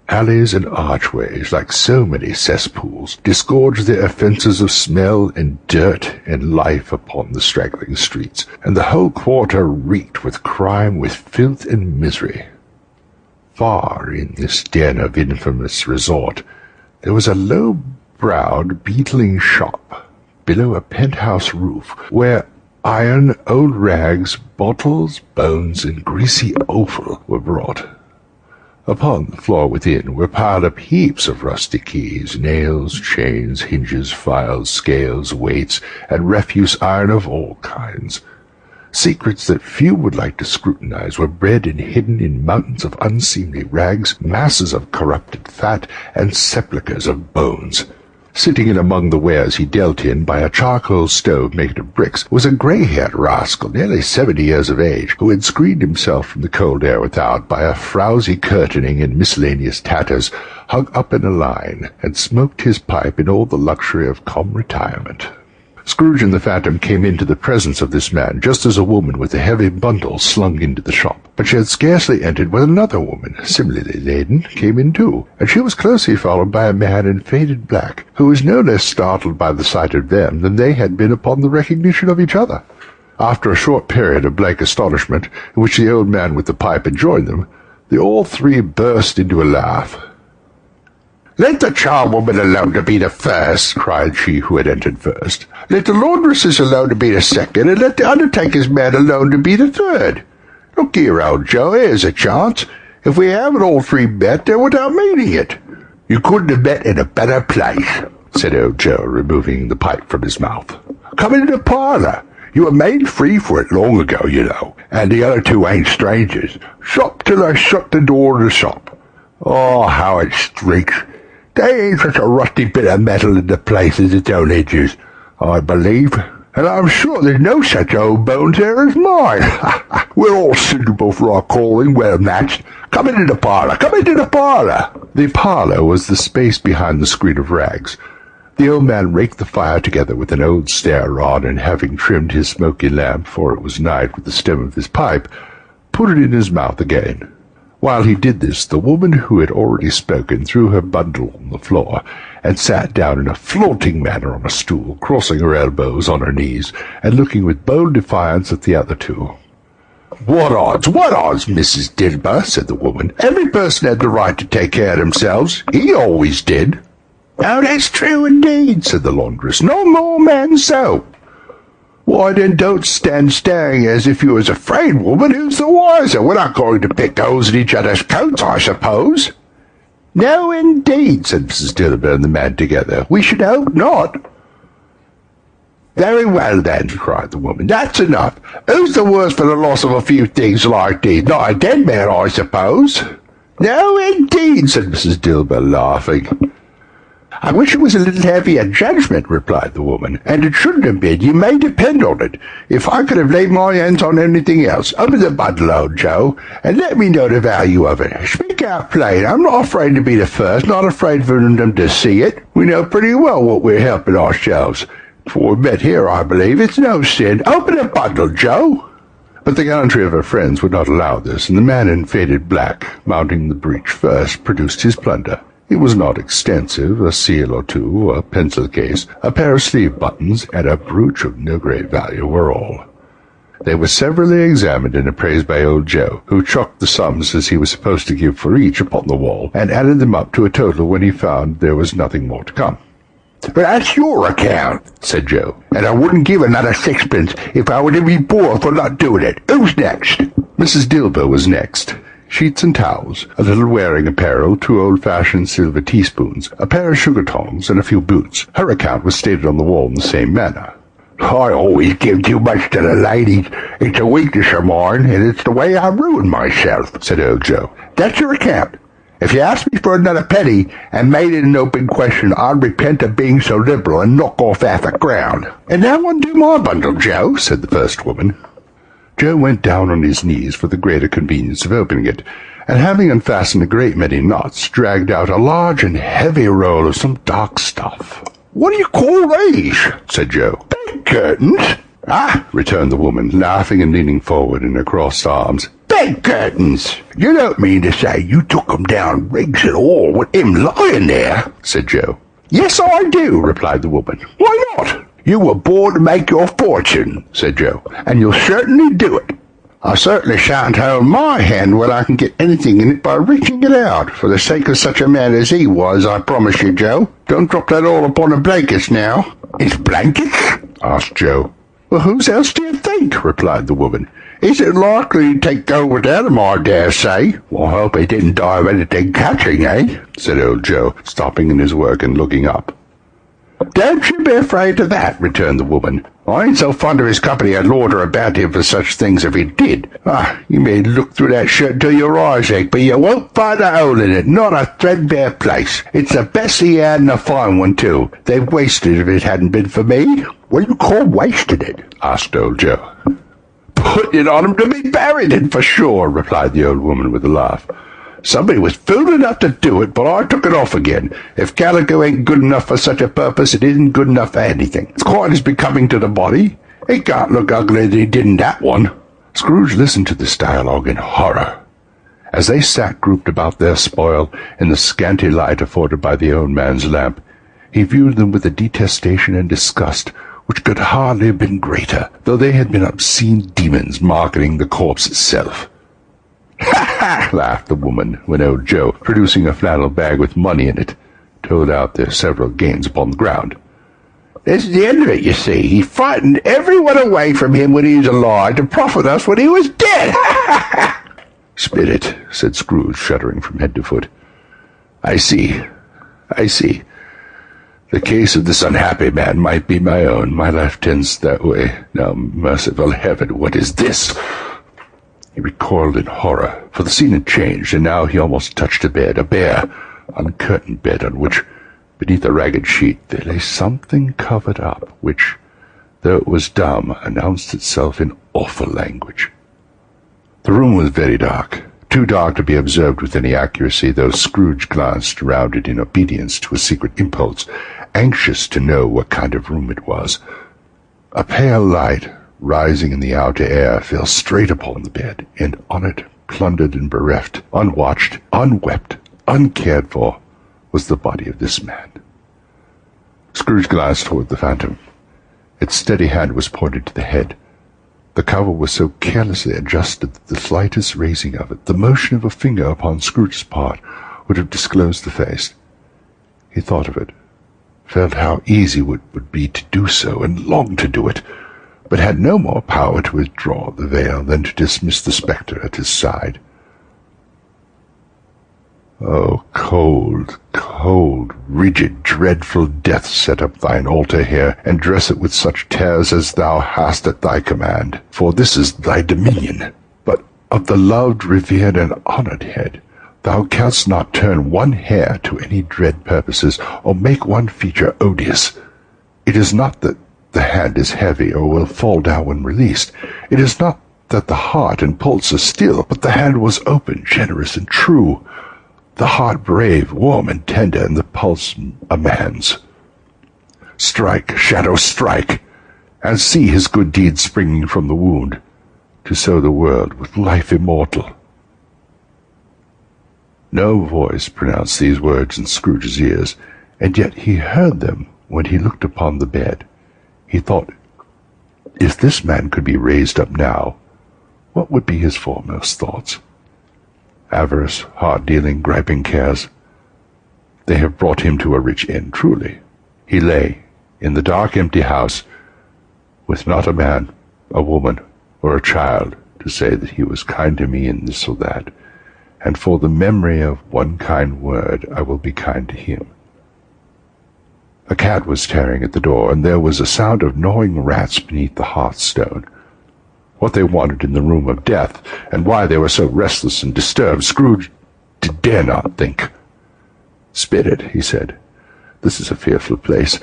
Alleys and archways, like so many cesspools, disgorged their offences of smell and dirt and life upon the straggling streets, and the whole quarter reeked with crime, with filth and misery. Far in this den of infamous resort there was a low-browed, beetling shop below a penthouse roof, where iron, old rags, bottles, bones, and greasy offal were brought. Upon the floor within were piled up heaps of rusty keys, nails, chains, hinges, files, scales, weights, and refuse iron of all kinds. Secrets that few would like to scrutinize were bred and hidden in mountains of unseemly rags, masses of corrupted fat, and sepulchres of bones. Sitting in among the wares he dealt in by a charcoal stove made of bricks was a grey-haired rascal nearly 70 years of age, who had screened himself from the cold air without by a frowsy curtaining and miscellaneous tatters hung up in a line, and smoked his pipe in all the luxury of calm retirement. Scrooge and the Phantom came into the presence of this man just as a woman with a heavy bundle slunk into the shop, but she had scarcely entered when another woman, similarly laden, came in too, and she was closely followed by a man in faded black, who was no less startled by the sight of them than they had been upon the recognition of each other. After a short period of blank astonishment, in which the old man with the pipe had joined them, they all three burst into a laugh. "Let the charwoman alone to be the first," cried she who had entered first. "Let the laundresses alone to be the second, and let the undertaker's man alone to be the third. Look here, old Joe, here's a chance. If we haven't all three met, then without meaning it." "You couldn't have met in a better place," said old Joe, removing the pipe from his mouth. "Come into the parlour. You were made free for it long ago, you know, and the other two ain't strangers. Shop till I shut the door of the shop. Oh, how it streaks! They ain't such a rusty bit of metal in the place as its own edges, I believe, and I'm sure there's no such old bones there as mine. We're all suitable for our calling, well matched. Come into the parlour, come into the parlour." The parlour was the space behind the screen of rags. The old man raked the fire together with an old stair rod, and having trimmed his smoky lamp, for it was night, with the stem of his pipe, put it in his mouth again. While he did this, the woman who had already spoken threw her bundle on the floor, and sat down in a flaunting manner on a stool, crossing her elbows on her knees, and looking with bold defiance at the other two. What odds, Mrs. Dilber," said the woman. "Every person had the right to take care of themselves. He always did." "Oh, that's true indeed," said the laundress. "No more man so." "Why, then don't stand staring as if you was afraid, woman. Who's the wiser? We're not going to pick holes in each other's coats, I suppose." "No, indeed," said Mrs. Dilber and the man together. "We should hope not." "Very well, then," cried the woman. "That's enough. Who's the worse for the loss of a few things like these? Not a dead man, I suppose." "No, indeed," said Mrs. Dilber, laughing. "I wish it was a little heavier judgment," replied the woman, "and it shouldn't have been, you may depend on it. If I could have laid my hands on anything else, open the bundle, old Joe, and let me know the value of it. Speak out plain. I'm not afraid to be the first, not afraid for them to see it. We know pretty well what we're helping ourselves. For we met here, I believe. It's no sin. Open the bundle, Joe." But the gallantry of her friends would not allow this, and the man in faded black, mounting the breach first, produced his plunder. It was not extensive, a seal or two, a pencil case, a pair of sleeve buttons, and a brooch of no great value were all. They were severally examined and appraised by old Joe, who chalked the sums as he was supposed to give for each upon the wall, and added them up to a total when he found there was nothing more to come. "But that's your account," said Joe, "and I wouldn't give another sixpence if I were to be poor for not doing it. Who's next?" Mrs. Dilber was next. Sheets and towels, a little wearing apparel, 2 old-fashioned silver teaspoons, a pair of sugar tongs, and a few boots. Her account was stated on the wall in the same manner. I always give too much to the ladies. It's a weakness of mine, and it's the way I ruin myself, said old Joe. That's your account. If you asked me for another penny and made it an open question, I'd repent of being so liberal and knock off half a crown. And now undo my bundle, Joe, said the first woman. Joe went down on his knees for the greater convenience of opening it, and having unfastened a great many knots, dragged out a large and heavy roll of some dark stuff. What do you call these? Said Joe. Bed curtains? Ah, returned the woman, laughing and leaning forward in her crossed arms. Bed curtains! You don't mean to say you took 'em down rigs and all with him lying there? Said Joe. Yes, I do, replied the woman. Why not? You were born to make your fortune, said Joe, and you'll certainly do it. I certainly shan't hold my hand when I can get anything in it by reaching it out, for the sake of such a man as he was, I promise you, Joe. Don't drop that all upon the blankets now. It's blankets? Asked Joe. Well, whose else do you think? Replied the woman. Is it likely to take go without him, I dare say? Well, I hope he didn't die of anything catching, eh? Said old Joe, stopping in his work and looking up. Don't you be afraid of that, returned the woman. I ain't so fond of his company I'd lauder about him for such things if he did. You may look through that shirt till your eyes ache, but you won't find a hole in it, not a threadbare place. It's the best he had and a fine one, too. They've wasted it if it hadn't been for me. What do you call wasted it? Asked old Joe. Putting it on him to be buried in, for sure, replied the old woman with a laugh. Somebody was fool enough to do it, but I took it off again. If calico ain't good enough for such a purpose, it isn't good enough for anything. It's quite as becoming to the body. It can't look ugly as he did in that one. Scrooge listened to this dialogue in horror. As they sat grouped about their spoil in the scanty light afforded by the old man's lamp, he viewed them with a detestation and disgust which could hardly have been greater, though they had been obscene demons marketing the corpse itself. Ha ha! Laughed the woman, when old Joe, producing a flannel bag with money in it, told out their several gains upon the ground. This is the end of it, you see. He frightened everyone away from him when he was alive to profit us when he was dead. Ha ha ha! Spirit, said Scrooge, shuddering from head to foot. I see. The case of this unhappy man might be my own. My life tends that way. Now, merciful heaven, what is this? He recoiled in horror, for the scene had changed, and now he almost touched a bed, a bare, uncurtained bed on which, beneath a ragged sheet, there lay something covered up, which, though it was dumb, announced itself in awful language. The room was very dark, too dark to be observed with any accuracy, though Scrooge glanced around it in obedience to a secret impulse, anxious to know what kind of room it was. A pale light, rising in the outer air, fell straight upon the bed, and on it, plundered and bereft, unwatched, unwept, uncared for, was the body of this man. Scrooge glanced toward the phantom. Its steady hand was pointed to the head. The cover was so carelessly adjusted that the slightest raising of it, the motion of a finger upon Scrooge's part, would have disclosed the face. He thought of it, felt how easy it would be to do so, and longed to do it, but had no more power to withdraw the veil than to dismiss the spectre at his side. Oh, cold, cold, rigid, dreadful death, set up thine altar here, and dress it with such terrors as thou hast at thy command, for this is thy dominion. But of the loved, revered, and honoured head, thou canst not turn one hair to any dread purposes, or make one feature odious. It is not that the hand is heavy, or will fall down when released. It is not that the heart and pulse are still, but the hand was open, generous, and true, the heart brave, warm, and tender, and the pulse a man's. Strike, shadow, strike, and see his good deeds springing from the wound, to sow the world with life immortal. No voice pronounced these words in Scrooge's ears, and yet he heard them when he looked upon the bed. He thought, if this man could be raised up now, what would be his foremost thoughts? Avarice, hard-dealing, griping cares. They have brought him to a rich end, truly. He lay in the dark, empty house, with not a man, a woman, or a child to say that he was kind to me in this or that, and for the memory of one kind word I will be kind to him. A cat was tearing at the door, and there was a sound of gnawing rats beneath the hearthstone. What they wanted in the room of death, and why they were so restless and disturbed, Scrooge dare not think. "Spit it," he said. "This is a fearful place.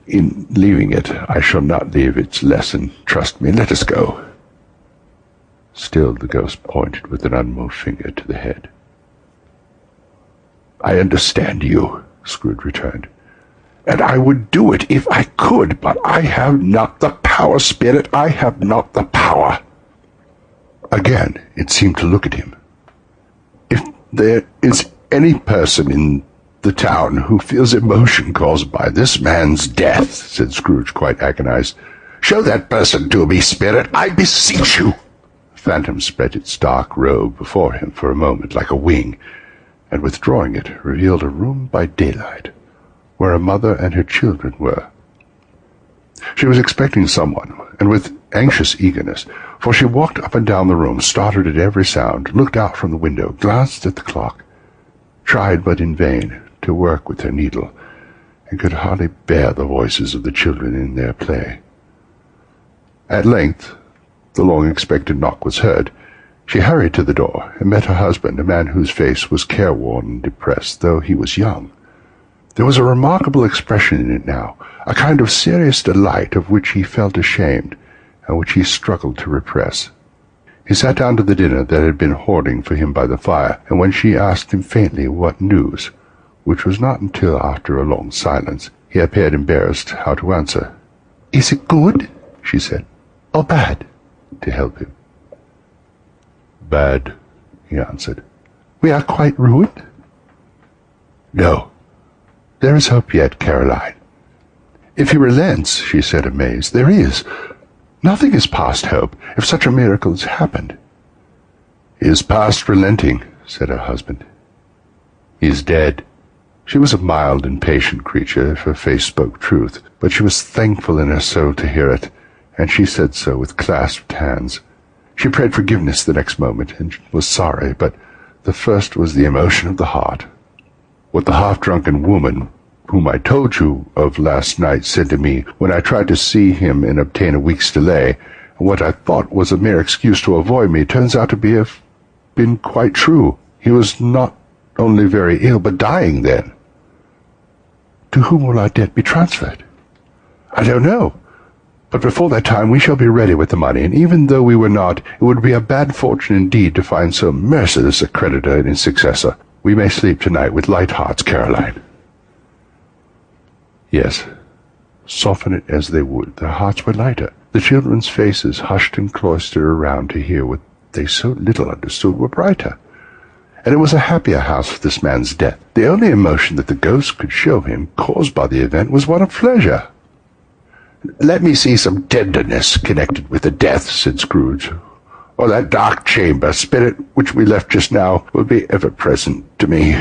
In leaving it, I shall not leave its lesson. Trust me. Let us go." Still the ghost pointed with an unmoved finger to the head. "I understand you," Scrooge returned, "and I would do it if I could, but I have not the power, Spirit. I have not the power." Again it seemed to look at him. "If there is any person in the town who feels emotion caused by this man's death," said Scrooge, quite agonized, "show that person to me, Spirit, I beseech you." The phantom spread its dark robe before him for a moment like a wing, and withdrawing it, revealed a room by daylight, where a mother and her children were. She was expecting someone, and with anxious eagerness, for she walked up and down the room, started at every sound, looked out from the window, glanced at the clock, tried but in vain to work with her needle, and could hardly bear the voices of the children in their play. At length the long-expected knock was heard. She hurried to the door, and met her husband, a man whose face was careworn and depressed, though he was young. There was a remarkable expression in it now, a kind of serious delight of which he felt ashamed, and which he struggled to repress. He sat down to the dinner that had been hoarding for him by the fire, and when she asked him faintly what news, which was not until after a long silence, he appeared embarrassed how to answer. "Is it good," she said, "or bad?" to help him. "Bad," he answered. "We are quite ruined?" "No. There is hope yet, Caroline." "If he relents," she said, amazed, "there is. Nothing is past hope, if such a miracle has happened." "He is past relenting," said her husband. "He is dead." She was a mild and patient creature, if her face spoke truth, but she was thankful in her soul to hear it, and she said so with clasped hands. She prayed forgiveness the next moment, and was sorry, but the first was the emotion of the heart. What the half-drunken woman whom I told you of last night said to me when I tried to see him and obtain a week's delay, and what I thought was a mere excuse to avoid me, turns out to have been quite true. He was not only very ill, but dying then. To whom will our debt be transferred? I don't know. But before that time we shall be ready with the money, and even though we were not, it would be a bad fortune indeed to find so merciless a creditor and his successor. We may sleep tonight with light hearts, Caroline. Yes, soften it as they would, their hearts were lighter. The children's faces, hushed and cloistered around to hear what they so little understood, were brighter. And it was a happier house for this man's death. The only emotion that the ghost could show him, caused by the event, was one of pleasure. "Let me see some tenderness connected with the death," said Scrooge, "or that dark chamber, Spirit, which we left just now, will be ever present to me."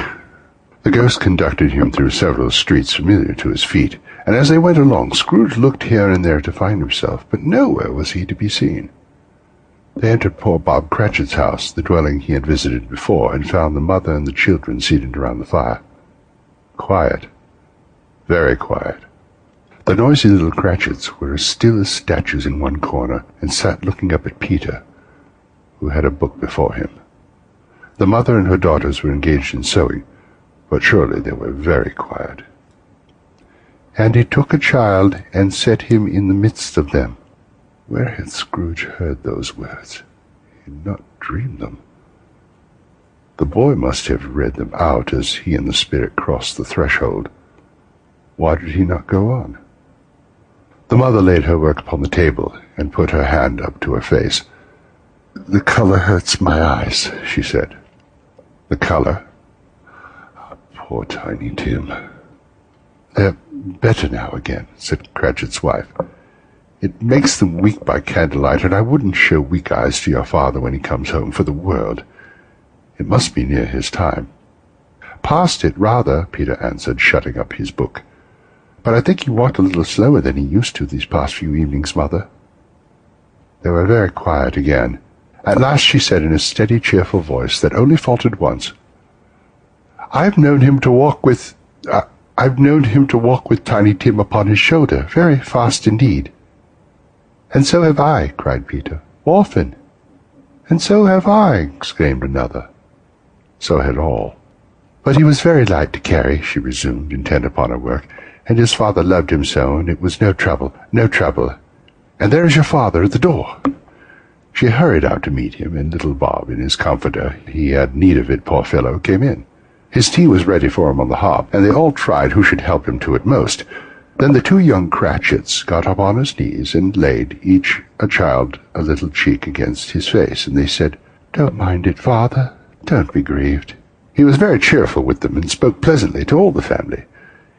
The ghost conducted him through several streets familiar to his feet, and as they went along, Scrooge looked here and there to find himself, but nowhere was he to be seen. They entered poor Bob Cratchit's house, the dwelling he had visited before, and found the mother and the children seated around the fire. Quiet. Very quiet. The noisy little Cratchits were as still as statues in one corner, and sat looking up at Peter, who had a book before him. The mother and her daughters were engaged in sewing, but surely they were very quiet. "And he took a child, and set him in the midst of them." Where had Scrooge heard those words? He had not dreamed them. The boy must have read them out as he and the Spirit crossed the threshold. Why did he not go on? The mother laid her work upon the table, and put her hand up to her face. "The color hurts my eyes," she said. "The color? Poor Tiny Tim." "They're better now again," said Cratchit's wife. "It makes them weak by candlelight, and I wouldn't show weak eyes to your father when he comes home for the world. It must be near his time." "Past it, rather," Peter answered, shutting up his book. "But I think he walked a little slower than he used to these past few evenings, Mother." They were very quiet again. At last she said in a steady, cheerful voice that only faltered once, "I've known him to walk with I've known him to walk with Tiny Tim upon his shoulder, very fast indeed." "And so have I," cried Peter. "Often." "And so have I," exclaimed another. So had all. "But he was very light to carry," she resumed, intent upon her work, "and his father loved him so, and it was no trouble, no trouble. And there is your father at the door." She hurried out to meet him, and little Bob, in his comforter, he had need of it, poor fellow, came in. His tea was ready for him on the hob, and they all tried who should help him to it most. Then the two young Cratchits got up on his knees and laid, each a child, a little cheek against his face, and they said, "Don't mind it, father. Don't be grieved." He was very cheerful with them, and spoke pleasantly to all the family.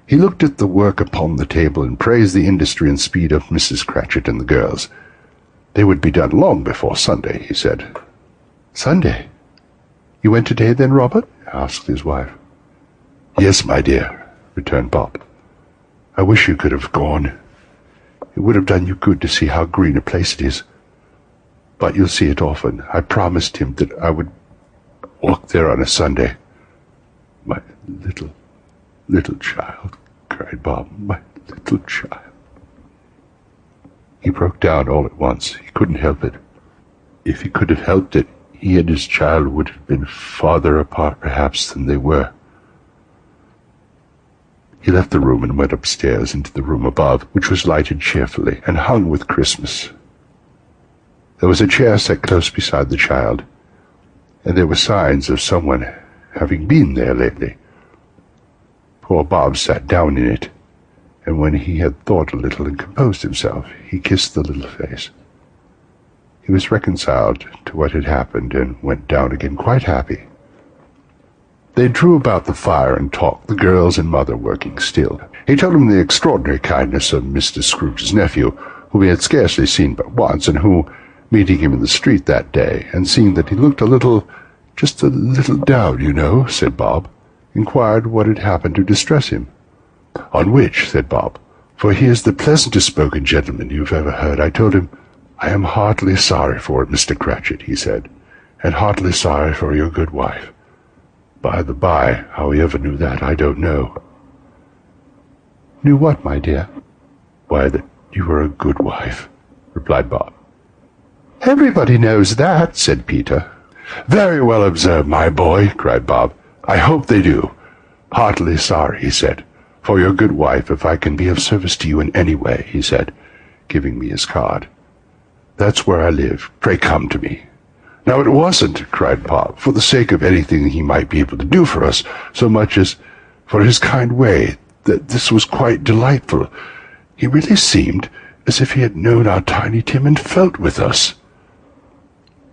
He looked at the work upon the table, and praised the industry and speed of Mrs. Cratchit and the girls. They would be done long before Sunday, he said. "Sunday? You went today, then, Robert?" asked his wife. "Yes, my dear," returned Bob. "I wish you could have gone. It would have done you good to see how green a place it is. But you'll see it often. I promised him that I would walk there on a Sunday." "My little child," cried Bob, "my little child." He broke down all at once. He couldn't help it. If he could have helped it, he and his child would have been farther apart, perhaps, than they were. He left the room and went upstairs into the room above, which was lighted cheerfully and hung with Christmas. There was a chair set close beside the child, and there were signs of someone having been there lately. Poor Bob sat down in it, and when he had thought a little and composed himself, he kissed the little face. He was reconciled to what had happened and went down again quite happy. They drew about the fire and talked, the girls and mother working still. He told them the extraordinary kindness of Mr. Scrooge's nephew, whom he had scarcely seen but once, and who, meeting him in the street that day, and seeing that he looked just a little down, you know, said Bob, inquired what had happened to distress him. "On which," said Bob, "for he is the pleasantest spoken gentleman you've ever heard, I told him, 'I am heartily sorry for it, Mr. Cratchit,' he said, 'and heartily sorry for your good wife.' By the by, how he ever knew that, I don't know." "Knew what, my dear?" "Why, that you were a good wife," replied Bob. "Everybody knows that," said Peter. "Very well observed, my boy," cried Bob. "I hope they do. Heartily sorry," he said, "for your good wife, if I can be of service to you in any way," he said, giving me his card. "That's where I live. Pray come to me." "Now it wasn't," cried Bob, "for the sake of anything he might be able to do for us, so much as for his kind way, that this was quite delightful. He really seemed as if he had known our Tiny Tim and felt with us."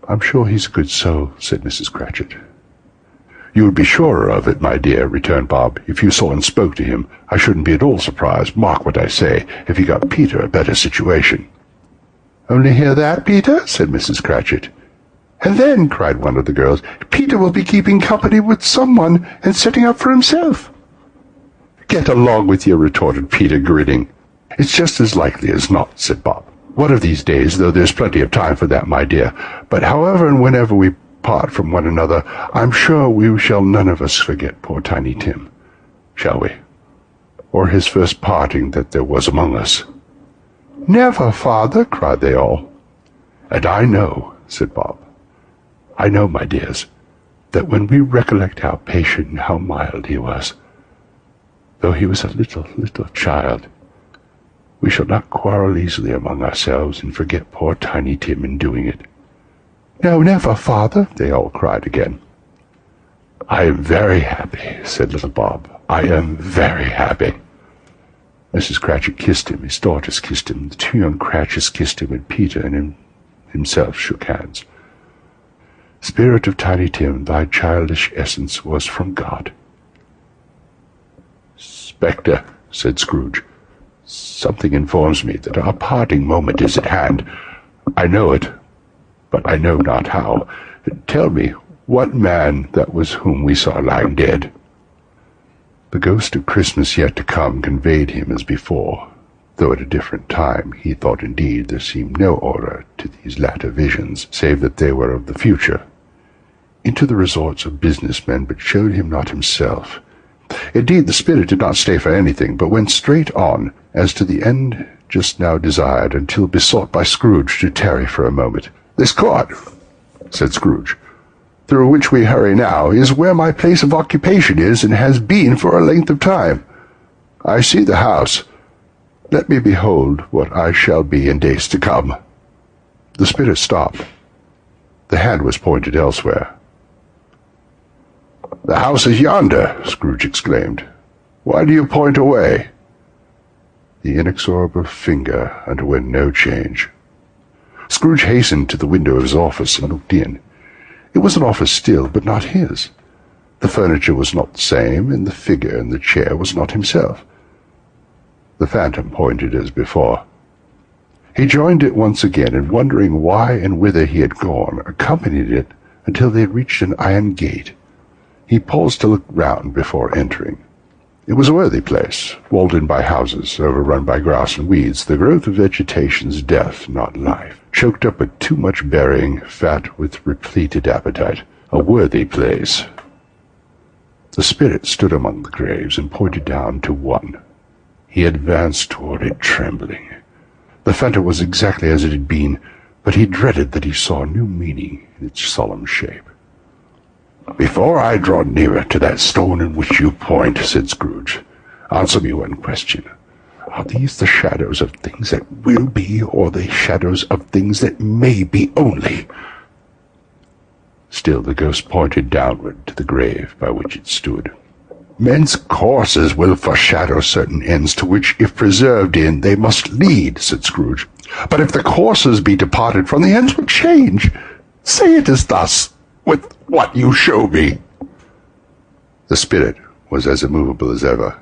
"I'm sure he's a good soul," said Mrs. Cratchit. "You would be surer of it, my dear," returned Bob. "If you saw and spoke to him, I shouldn't be at all surprised, mark what I say, if he got Peter a better situation." "Only hear that, Peter?" said Mrs. Cratchit. "And then," cried one of the girls, "Peter will be keeping company with someone and setting up for himself." "Get along with you," retorted Peter, grinning. "It's just as likely as not," said Bob. "One of these days, though there's plenty of time for that, my dear. But however and whenever we part from one another, I'm sure we shall none of us forget poor Tiny Tim, shall we? Or his first parting that there was among us." "Never, father," cried they all. "And I know," said Bob, "I know, my dears, that when we recollect how patient and how mild he was, though he was a little child, we shall not quarrel easily among ourselves and forget poor Tiny Tim in doing it." "No, never, father," they all cried again. "I am very happy," said little Bob. "I am very happy." Mrs. Cratchit kissed him, his daughters kissed him, the two young Cratchits kissed him, and Peter and himself shook hands. "Spirit of Tiny Tim, thy childish essence was from God." "Spectre," said Scrooge, "something informs me that our parting moment is at hand. I know it, but I know not how. Tell me, what man that was whom we saw lying dead?" The ghost of Christmas yet to come conveyed him as before, though at a different time. He thought indeed there seemed no order to these latter visions, save that they were of the future, into the resorts of business men, but showed him not himself. The Indeed, the spirit did not stay for anything, but went straight on, as to the end just now desired, until besought by Scrooge to tarry for a moment. "This court," said Scrooge, "through which we hurry now, is where my place of occupation is, and has been for a length of time. I see the house. Let me behold what I shall be in days to come." The spirit stopped. The hand was pointed elsewhere. "The house is yonder," Scrooge exclaimed. "Why do you point away?" The inexorable finger underwent no change. Scrooge hastened to the window of his office and looked in. It was an office still, but not his. The furniture was not the same, and the figure in the chair was not himself. The phantom pointed as before. He joined it once again, and wondering why and whither he had gone, accompanied it until they had reached an iron gate. He paused to look round before entering. It was a worthy place, walled in by houses, overrun by grass and weeds, the growth of vegetation's death, not life, choked up with too much burying, fat with repleted appetite. A worthy place. The spirit stood among the graves and pointed down to one. He advanced toward it, trembling. The phantom was exactly as it had been, but he dreaded that he saw a new meaning in its solemn shape. "Before I draw nearer to that stone in which you point," said Scrooge, "answer me one question. Are these the shadows of things that will be, or the shadows of things that may be only?" Still the ghost pointed downward to the grave by which it stood. "Men's courses will foreshadow certain ends to which, if preserved in, they must lead," said Scrooge. "But if the courses be departed from, the ends will change. Say it is thus, with what you show me." The spirit was as immovable as ever.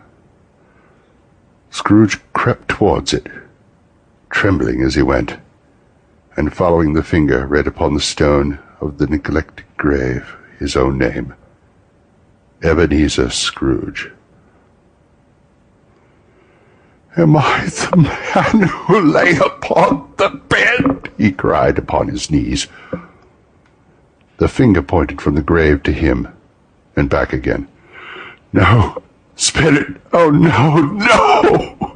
Scrooge crept towards it, trembling as he went, and following the finger read upon the stone of the neglected grave his own name, Ebenezer Scrooge. "Am I the man who lay upon the bed?" he cried upon his knees. The finger pointed from the grave to him, and back again. "No, spirit, oh no, no!"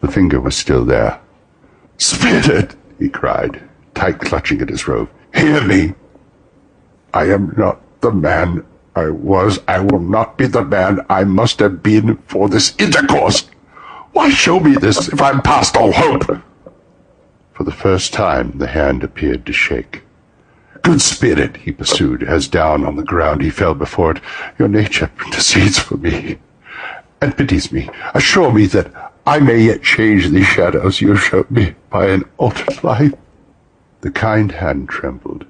The finger was still there. "Spirit," he cried, tight clutching at his robe, "hear me. I am not the man I was. I will not be the man I must have been for this intercourse. Why show me this if I'm past all hope?" For the first time the hand appeared to shake. "Good spirit," he pursued, as down on the ground he fell before it, "your nature intercedes for me, and pities me. Assure me that I may yet change these shadows you showed me by an altered life." The kind hand trembled.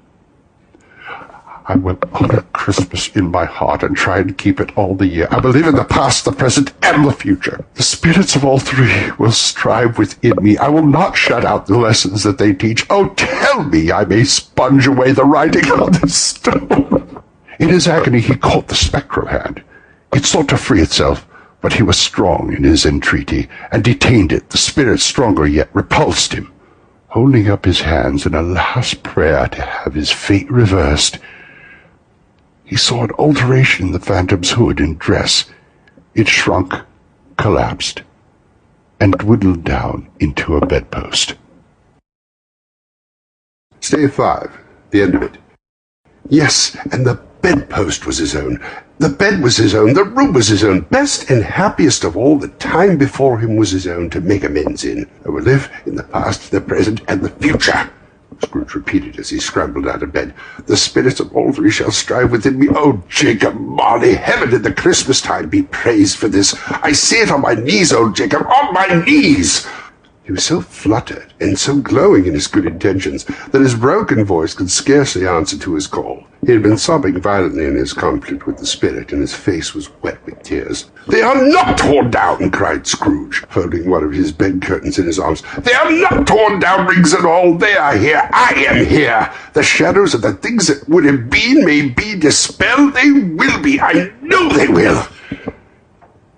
"I will honor Christmas in my heart and try and keep it all the year. I believe in the past, the present, and the future. The spirits of all three will strive within me. I will not shut out the lessons that they teach. Oh, tell me I may sponge away the writing on this stone." In his agony he caught the spectral hand. It sought to free itself, but he was strong in his entreaty, and detained it. The spirit, stronger yet, repulsed him. Holding up his hands in a last prayer to have his fate reversed, he saw an alteration in the phantom's hood and dress. It shrunk, collapsed, and dwindled down into a bedpost. Stave 5. The end of it. Yes, and the bedpost was his own. The bed was his own. The room was his own. Best and happiest of all, the time before him was his own to make amends in. I will live in the past, the present, and the future. Scrooge repeated as he scrambled out of bed. "The spirits of all three shall strive within me. Oh, Jacob Marley, heaven in the Christmas time be praised for this. I say it on my knees, oh Jacob, on my knees!" He was so fluttered and so glowing in his good intentions that his broken voice could scarcely answer to his call. He had been sobbing violently in his conflict with the spirit, and his face was wet with tears. "They are not torn down!" cried Scrooge, folding one of his bed curtains in his arms. "They are not torn down, rings and all! They are here! I am here! The shadows of the things that would have been may be dispelled. They will be! I know they will!"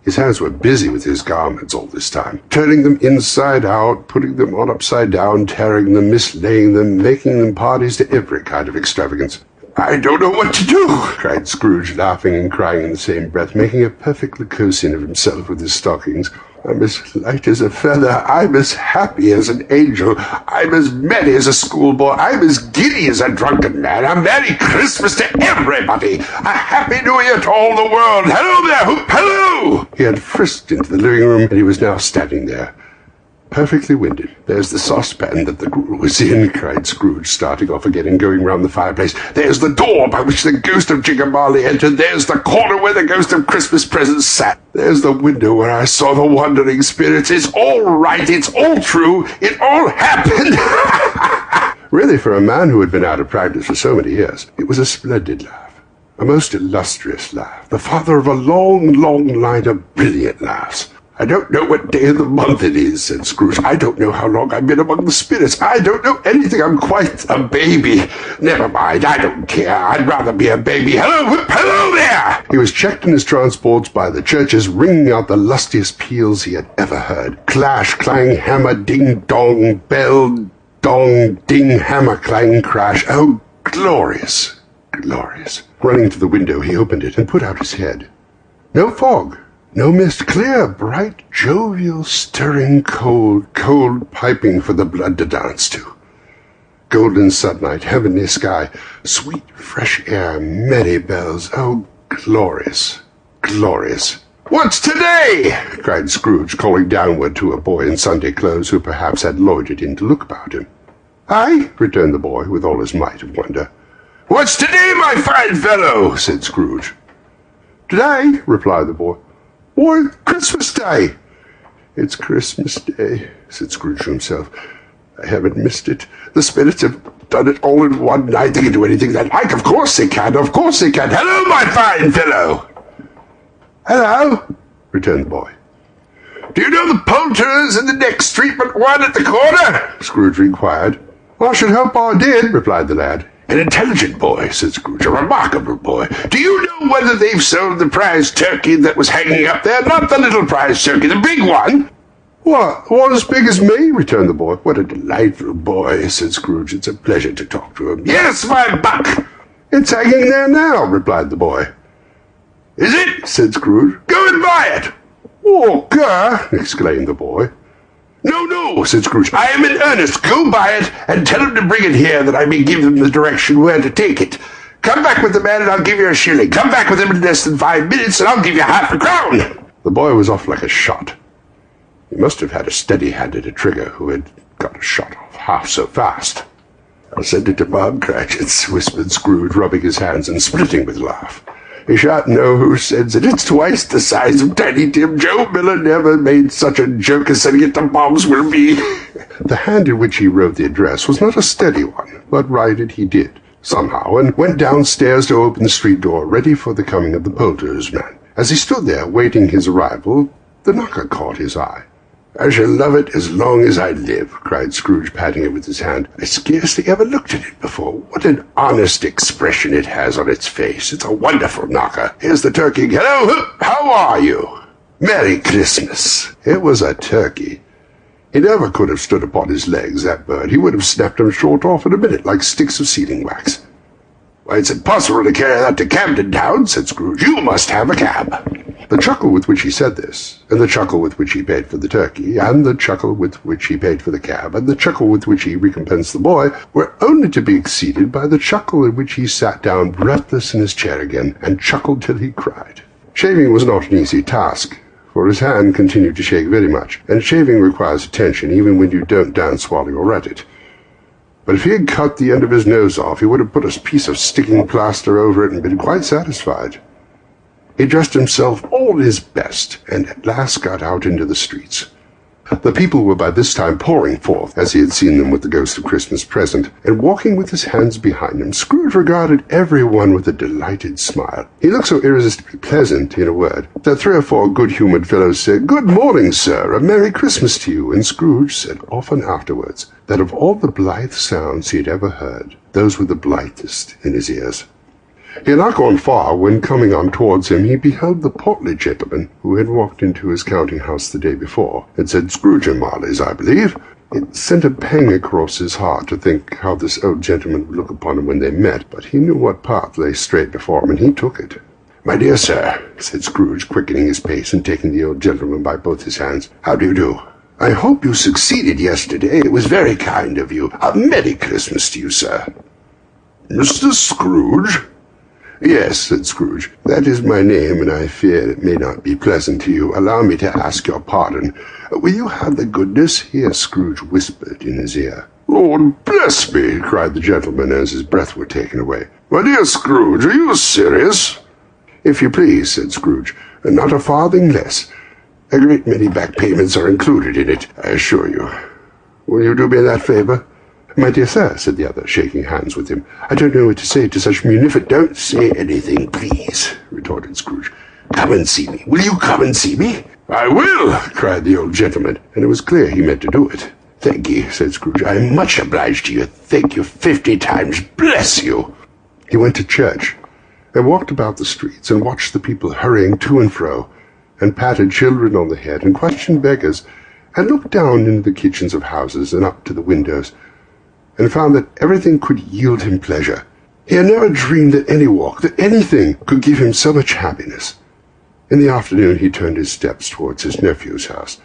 His hands were busy with his garments all this time, turning them inside out, putting them on upside down, tearing them, mislaying them, making them parties to every kind of extravagance. I don't know what to do, cried Scrooge, laughing and crying in the same breath, making a perfect Lycosin of himself with his stockings. I'm as light as a feather, I'm as happy as an angel, I'm as merry as a schoolboy, I'm as giddy as a drunken man. A Merry Christmas to everybody! A Happy New Year to all the world! Hello there, Hoop! Hello! He had frisked into the living room, and he was now standing there, perfectly winded. There's the saucepan that the gruel was in, cried Scrooge, starting off again and going round the fireplace. There's the door by which the ghost of Jigger Marley entered. There's the corner where the ghost of Christmas presents sat. There's the window where I saw the wandering spirits. It's all right. It's all true. It all happened. Really, for a man who had been out of practice for so many years, it was a splendid laugh. A most illustrious laugh. The father of a long, long line of brilliant laughs. I don't know what day of the month it is, said Scrooge. I don't know how long I've been among the spirits. I don't know anything. I'm quite a baby. Never mind. I don't care. I'd rather be a baby. Hello there! He was checked in his transports by the churches, ringing out the lustiest peals he had ever heard. Clash, clang, hammer, ding, dong, bell, dong, ding, hammer, clang, crash. Oh, glorious, glorious. Running to the window, he opened it and put out his head. No fog. No mist, clear, bright, jovial, stirring, cold, cold piping for the blood to dance to. Golden sunlight, heavenly sky, sweet, fresh air, merry bells. Oh, glorious, glorious. What's today? Cried Scrooge, calling downward to a boy in Sunday clothes who perhaps had loitered in to look about him. Aye, returned the boy with all his might of wonder. What's today, my fine fellow? Said Scrooge. Today, replied the boy. Why, Christmas Day. It's Christmas Day, said Scrooge to himself. I haven't missed it. The spirits have done it all in one night. They can do anything they like. Of course they can. Of course they can. Hello, my fine fellow. Hello, returned the boy. Do you know the poulterers in the next street but one at the corner? Scrooge inquired. I should hope I did, replied the lad. An intelligent boy, said Scrooge, a remarkable boy. Do you know whether they've sold the prize turkey that was hanging up there? Not the little prize turkey, the big one. What, one as big as me? Returned the boy. What a delightful boy, said Scrooge. It's a pleasure to talk to him. Yes, my buck. It's hanging there now, replied the boy. Is it? Said Scrooge. Go and buy it. Walker, exclaimed the boy. No, said Scrooge. I am in earnest. Go buy it, and tell him to bring it here, that I may give him the direction where to take it. Come back with the man, and I'll give you a shilling. Come back with him in less than 5 minutes, and I'll give you half a crown. The boy was off like a shot. He must have had a steady-hand at a trigger who had got a shot off half so fast. I'll send it to Bob Cratchit's, whispered Scrooge, rubbing his hands and splitting with laugh. He shan't know who sends it. It's twice the size of Tiny Tim. Joe Miller never made such a joke as sending it to Bob's will be. The hand in which he wrote the address was not a steady one, but write it he did, somehow, and went downstairs to open the street door, ready for the coming of the poulterer's man. As he stood there, waiting his arrival, the knocker caught his eye. I shall love it as long as I live, cried Scrooge, patting it with his hand. I scarcely ever looked at it before. What an honest expression it has on its face. It's a wonderful knocker. Here's the turkey. Hello, how are you? Merry Christmas. It was a turkey. He never could have stood upon his legs, that bird. He would have snapped them short off in a minute, like sticks of sealing wax. Why, it's impossible to carry that to Camden Town, said Scrooge. You must have a cab. The chuckle with which he said this, and the chuckle with which he paid for the turkey, and the chuckle with which he paid for the cab, and the chuckle with which he recompensed the boy, were only to be exceeded by the chuckle in which he sat down breathless in his chair again, and chuckled till he cried. Shaving was not an easy task, for his hand continued to shake very much, and shaving requires attention even when you don't dance while you're at it. But if he had cut the end of his nose off, he would have put a piece of sticking plaster over it and been quite satisfied. He dressed himself all his best, and at last got out into the streets. The people were by this time pouring forth, as he had seen them with the ghost of Christmas present, and walking with his hands behind him, Scrooge regarded every one with a delighted smile. He looked so irresistibly pleasant, in a word, that 3 or 4 good-humoured fellows said, "Good morning, sir, a Merry Christmas to you," and Scrooge said often afterwards that of all the blithe sounds he had ever heard, those were the blithest in his ears. He had not gone far when, coming on towards him, he beheld the portly gentleman who had walked into his counting-house the day before, and said, "Scrooge and Marley's, I believe." It sent a pang across his heart to think how this old gentleman would look upon him when they met, but he knew what path lay straight before him, and he took it. "My dear sir," said Scrooge, quickening his pace and taking the old gentleman by both his hands, "how do you do? I hope you succeeded yesterday. It was very kind of you. A Merry Christmas to you, sir." "Mr. Scrooge?" "Yes," said Scrooge. "That is my name, and I fear it may not be pleasant to you. Allow me to ask your pardon. Will you have the goodness?" Here Scrooge whispered in his ear. "Lord bless me!" cried the gentleman as his breath were taken away. "My dear Scrooge, are you serious?" "If you please," said Scrooge, "and not a farthing less. A great many back payments are included in it, I assure you. Will you do me that favour?" "My dear sir," said the other, shaking hands with him, "I don't know what to say to such munificent—" "Don't say anything, please," retorted Scrooge. "Come and see me. Will you come and see me?" "I will," cried the old gentleman, and it was clear he meant to do it. "Thank you," said Scrooge. "I am much obliged to you. Thank you 50 times. Bless you." He went to church, and walked about the streets, and watched the people hurrying to and fro, and patted children on the head, and questioned beggars, and looked down into the kitchens of houses and up to the windows, and found that everything could yield him pleasure. He had never dreamed that any walk, that anything, could give him so much happiness. In the afternoon he turned his steps towards his nephew's house.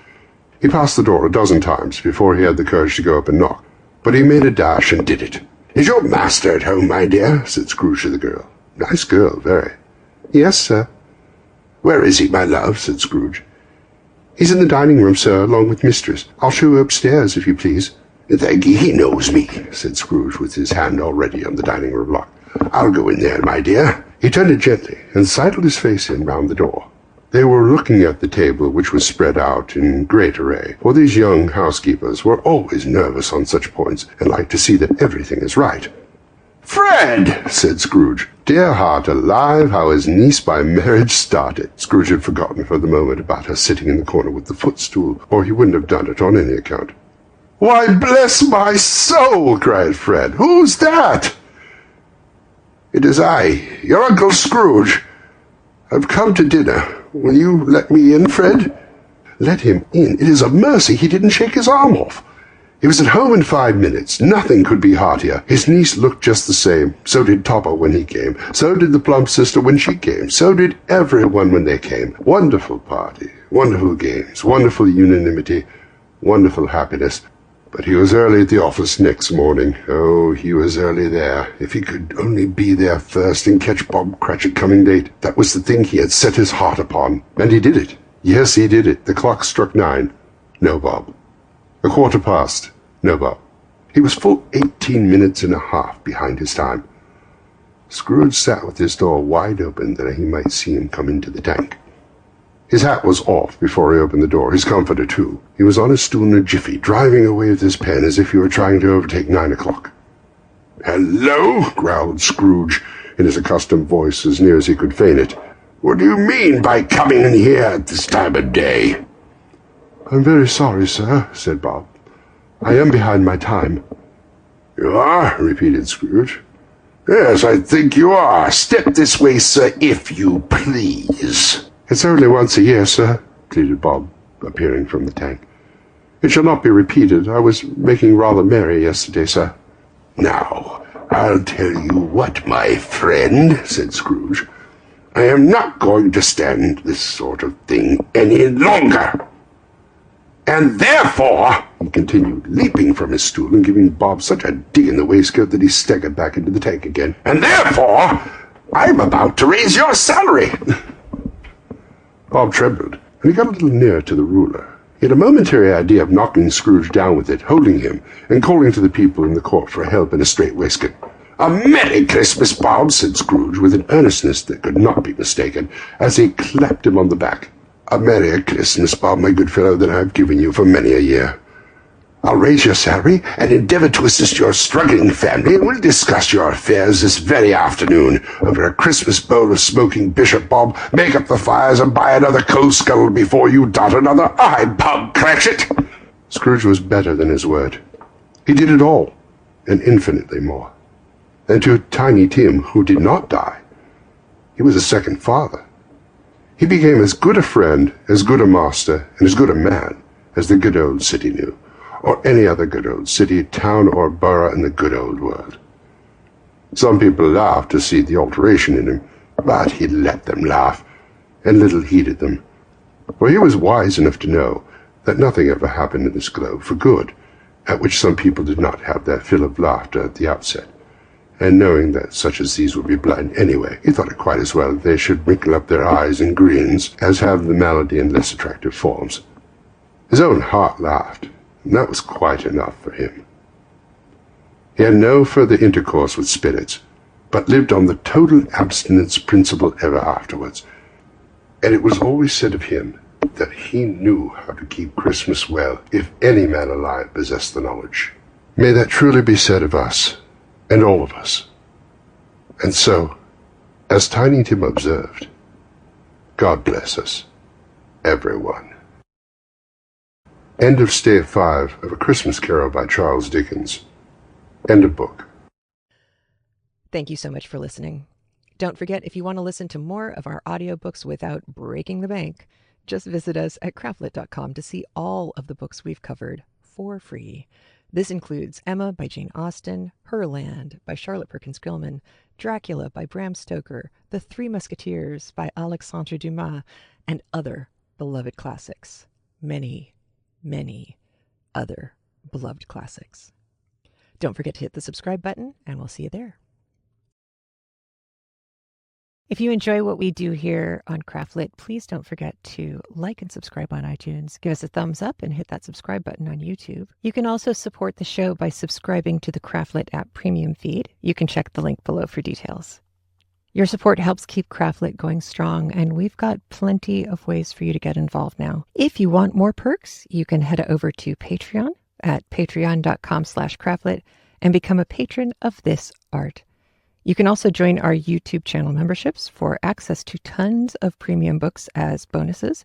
He passed the door a dozen times before he had the courage to go up and knock, but he made a dash and did it. "Is your master at home, my dear?" said Scrooge to the girl. "Nice girl, very." "Yes, sir." "Where is he, my love?" said Scrooge. "He's in the dining room, sir, along with mistress. I'll show you upstairs, if you please." "Thank ye, he knows me," said Scrooge, with his hand already on the dining room lock. "I'll go in there, my dear." He turned it gently, and sidled his face in round the door. They were looking at the table, which was spread out in great array, for these young housekeepers were always nervous on such points, and liked to see that everything is right. "Fred!" said Scrooge. Dear heart alive, how his niece by marriage started! Scrooge had forgotten for the moment about her sitting in the corner with the footstool, or he wouldn't have done it on any account. "Why, bless my soul!" cried Fred. "Who's that?" "It is I, your Uncle Scrooge. I've come to dinner. Will you let me in, Fred?" Let him in? It is a mercy he didn't shake his arm off. He was at home in 5 minutes. Nothing could be heartier. His niece looked just the same. So did Topper when he came. So did the plump sister when she came. So did everyone when they came. Wonderful party. Wonderful games. Wonderful unanimity. Wonderful happiness. But he was early at the office next morning. Oh, he was early there. If he could only be there first and catch Bob Cratchit coming late. That was the thing he had set his heart upon. And he did it. Yes, he did it. The clock struck 9. No Bob. 1:15. No Bob. He was full 18 minutes and a half behind his time. Scrooge sat with his door wide open that he might see him come into the tank. His hat was off before he opened the door, his comforter too. He was on his stool in a jiffy, driving away with his pen as if he were trying to overtake 9 o'clock. "Hello?" growled Scrooge, in his accustomed voice, as near as he could feign it. "What do you mean by coming in here at this time of day?" "I'm very sorry, sir," said Bob. "I am behind my time." "You are?" repeated Scrooge. "Yes, I think you are. Step this way, sir, if you please." "It's only once a year, sir," pleaded Bob, appearing from the tank. "It shall not be repeated. I was making rather merry yesterday, sir." "Now, I'll tell you what, my friend," said Scrooge. "I am not going to stand this sort of thing any longer. And therefore," he continued, leaping from his stool and giving Bob such a dig in the waistcoat that he staggered back into the tank again, "and therefore, I'm about to raise your salary." Bob trembled, and he got a little nearer to the ruler. He had a momentary idea of knocking Scrooge down with it, holding him, and calling to the people in the court for help in a strait waistcoat. "A Merry Christmas, Bob," said Scrooge, with an earnestness that could not be mistaken, as he clapped him on the back. "A Merry Christmas, Bob, my good fellow, that I have given you for many a year. I'll raise your salary and endeavour to assist your struggling family, and we'll discuss your affairs this very afternoon over a Christmas bowl of smoking bishop, Bob. Make up the fires and buy another coal scuttle before you dot another I, Bob Cratchit." Scrooge was better than his word. He did it all, and infinitely more. And to Tiny Tim, who did not die, he was a second father. He became as good a friend, as good a master, and as good a man as the good old city knew. or any other good old city, town, or borough in the good old world. Some people laughed to see the alteration in him, but he let them laugh, and little heeded them, for he was wise enough to know that nothing ever happened in this globe for good, at which some people did not have their fill of laughter at the outset, and knowing that such as these would be blind anyway, he thought it quite as well that they should wrinkle up their eyes in grins as have the malady in less attractive forms. His own heart laughed, and that was quite enough for him. He had no further intercourse with spirits, but lived on the total abstinence principle ever afterwards, and it was always said of him that he knew how to keep Christmas well, if any man alive possessed the knowledge. May that truly be said of us, and all of us. And so, as Tiny Tim observed, God bless us, everyone. End of Stave 5 of A Christmas Carol by Charles Dickens. End of book. Thank you so much for listening. Don't forget, if you want to listen to more of our audiobooks without breaking the bank, just visit us at CraftLit.com to see all of the books we've covered for free. This includes Emma by Jane Austen, Herland by Charlotte Perkins Gilman, Dracula by Bram Stoker, The Three Musketeers by Alexandre Dumas, and other beloved classics. Many, many other beloved classics. Don't forget to hit the subscribe button, and we'll see you there. If you enjoy what we do here on CraftLit, please don't forget to like and subscribe on iTunes. Give us a thumbs up and hit that subscribe button on YouTube. You can also support the show by subscribing to the CraftLit App Premium feed. You can check the link below for details. Your support helps keep CraftLit going strong, and we've got plenty of ways for you to get involved now. If you want more perks, you can head over to Patreon at patreon.com/craftlit and become a patron of this art. You can also join our YouTube channel memberships for access to tons of premium books as bonuses,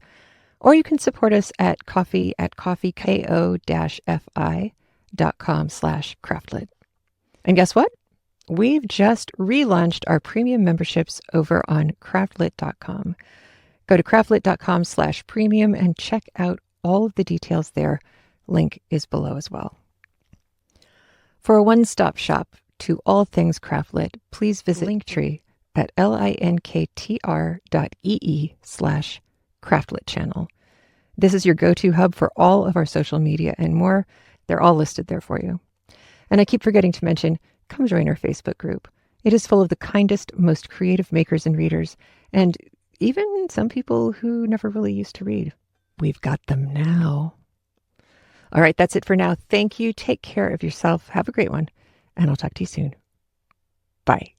or you can support us at ko-fi.com/craftlit. And guess what? We've just relaunched our premium memberships over on craftlit.com. Go to craftlit.com/premium and check out all of the details there. Link is below as well. For a one-stop shop to all things CraftLit, please visit Linktree at linktr.ee/CraftLit channel. This is your go-to hub for all of our social media and more. They're all listed there for you. And I keep forgetting to mention, come join our Facebook group. It is full of the kindest, most creative makers and readers, and even some people who never really used to read. We've got them now. All right, that's it for now. Thank you. Take care of yourself. Have a great one. And I'll talk to you soon. Bye.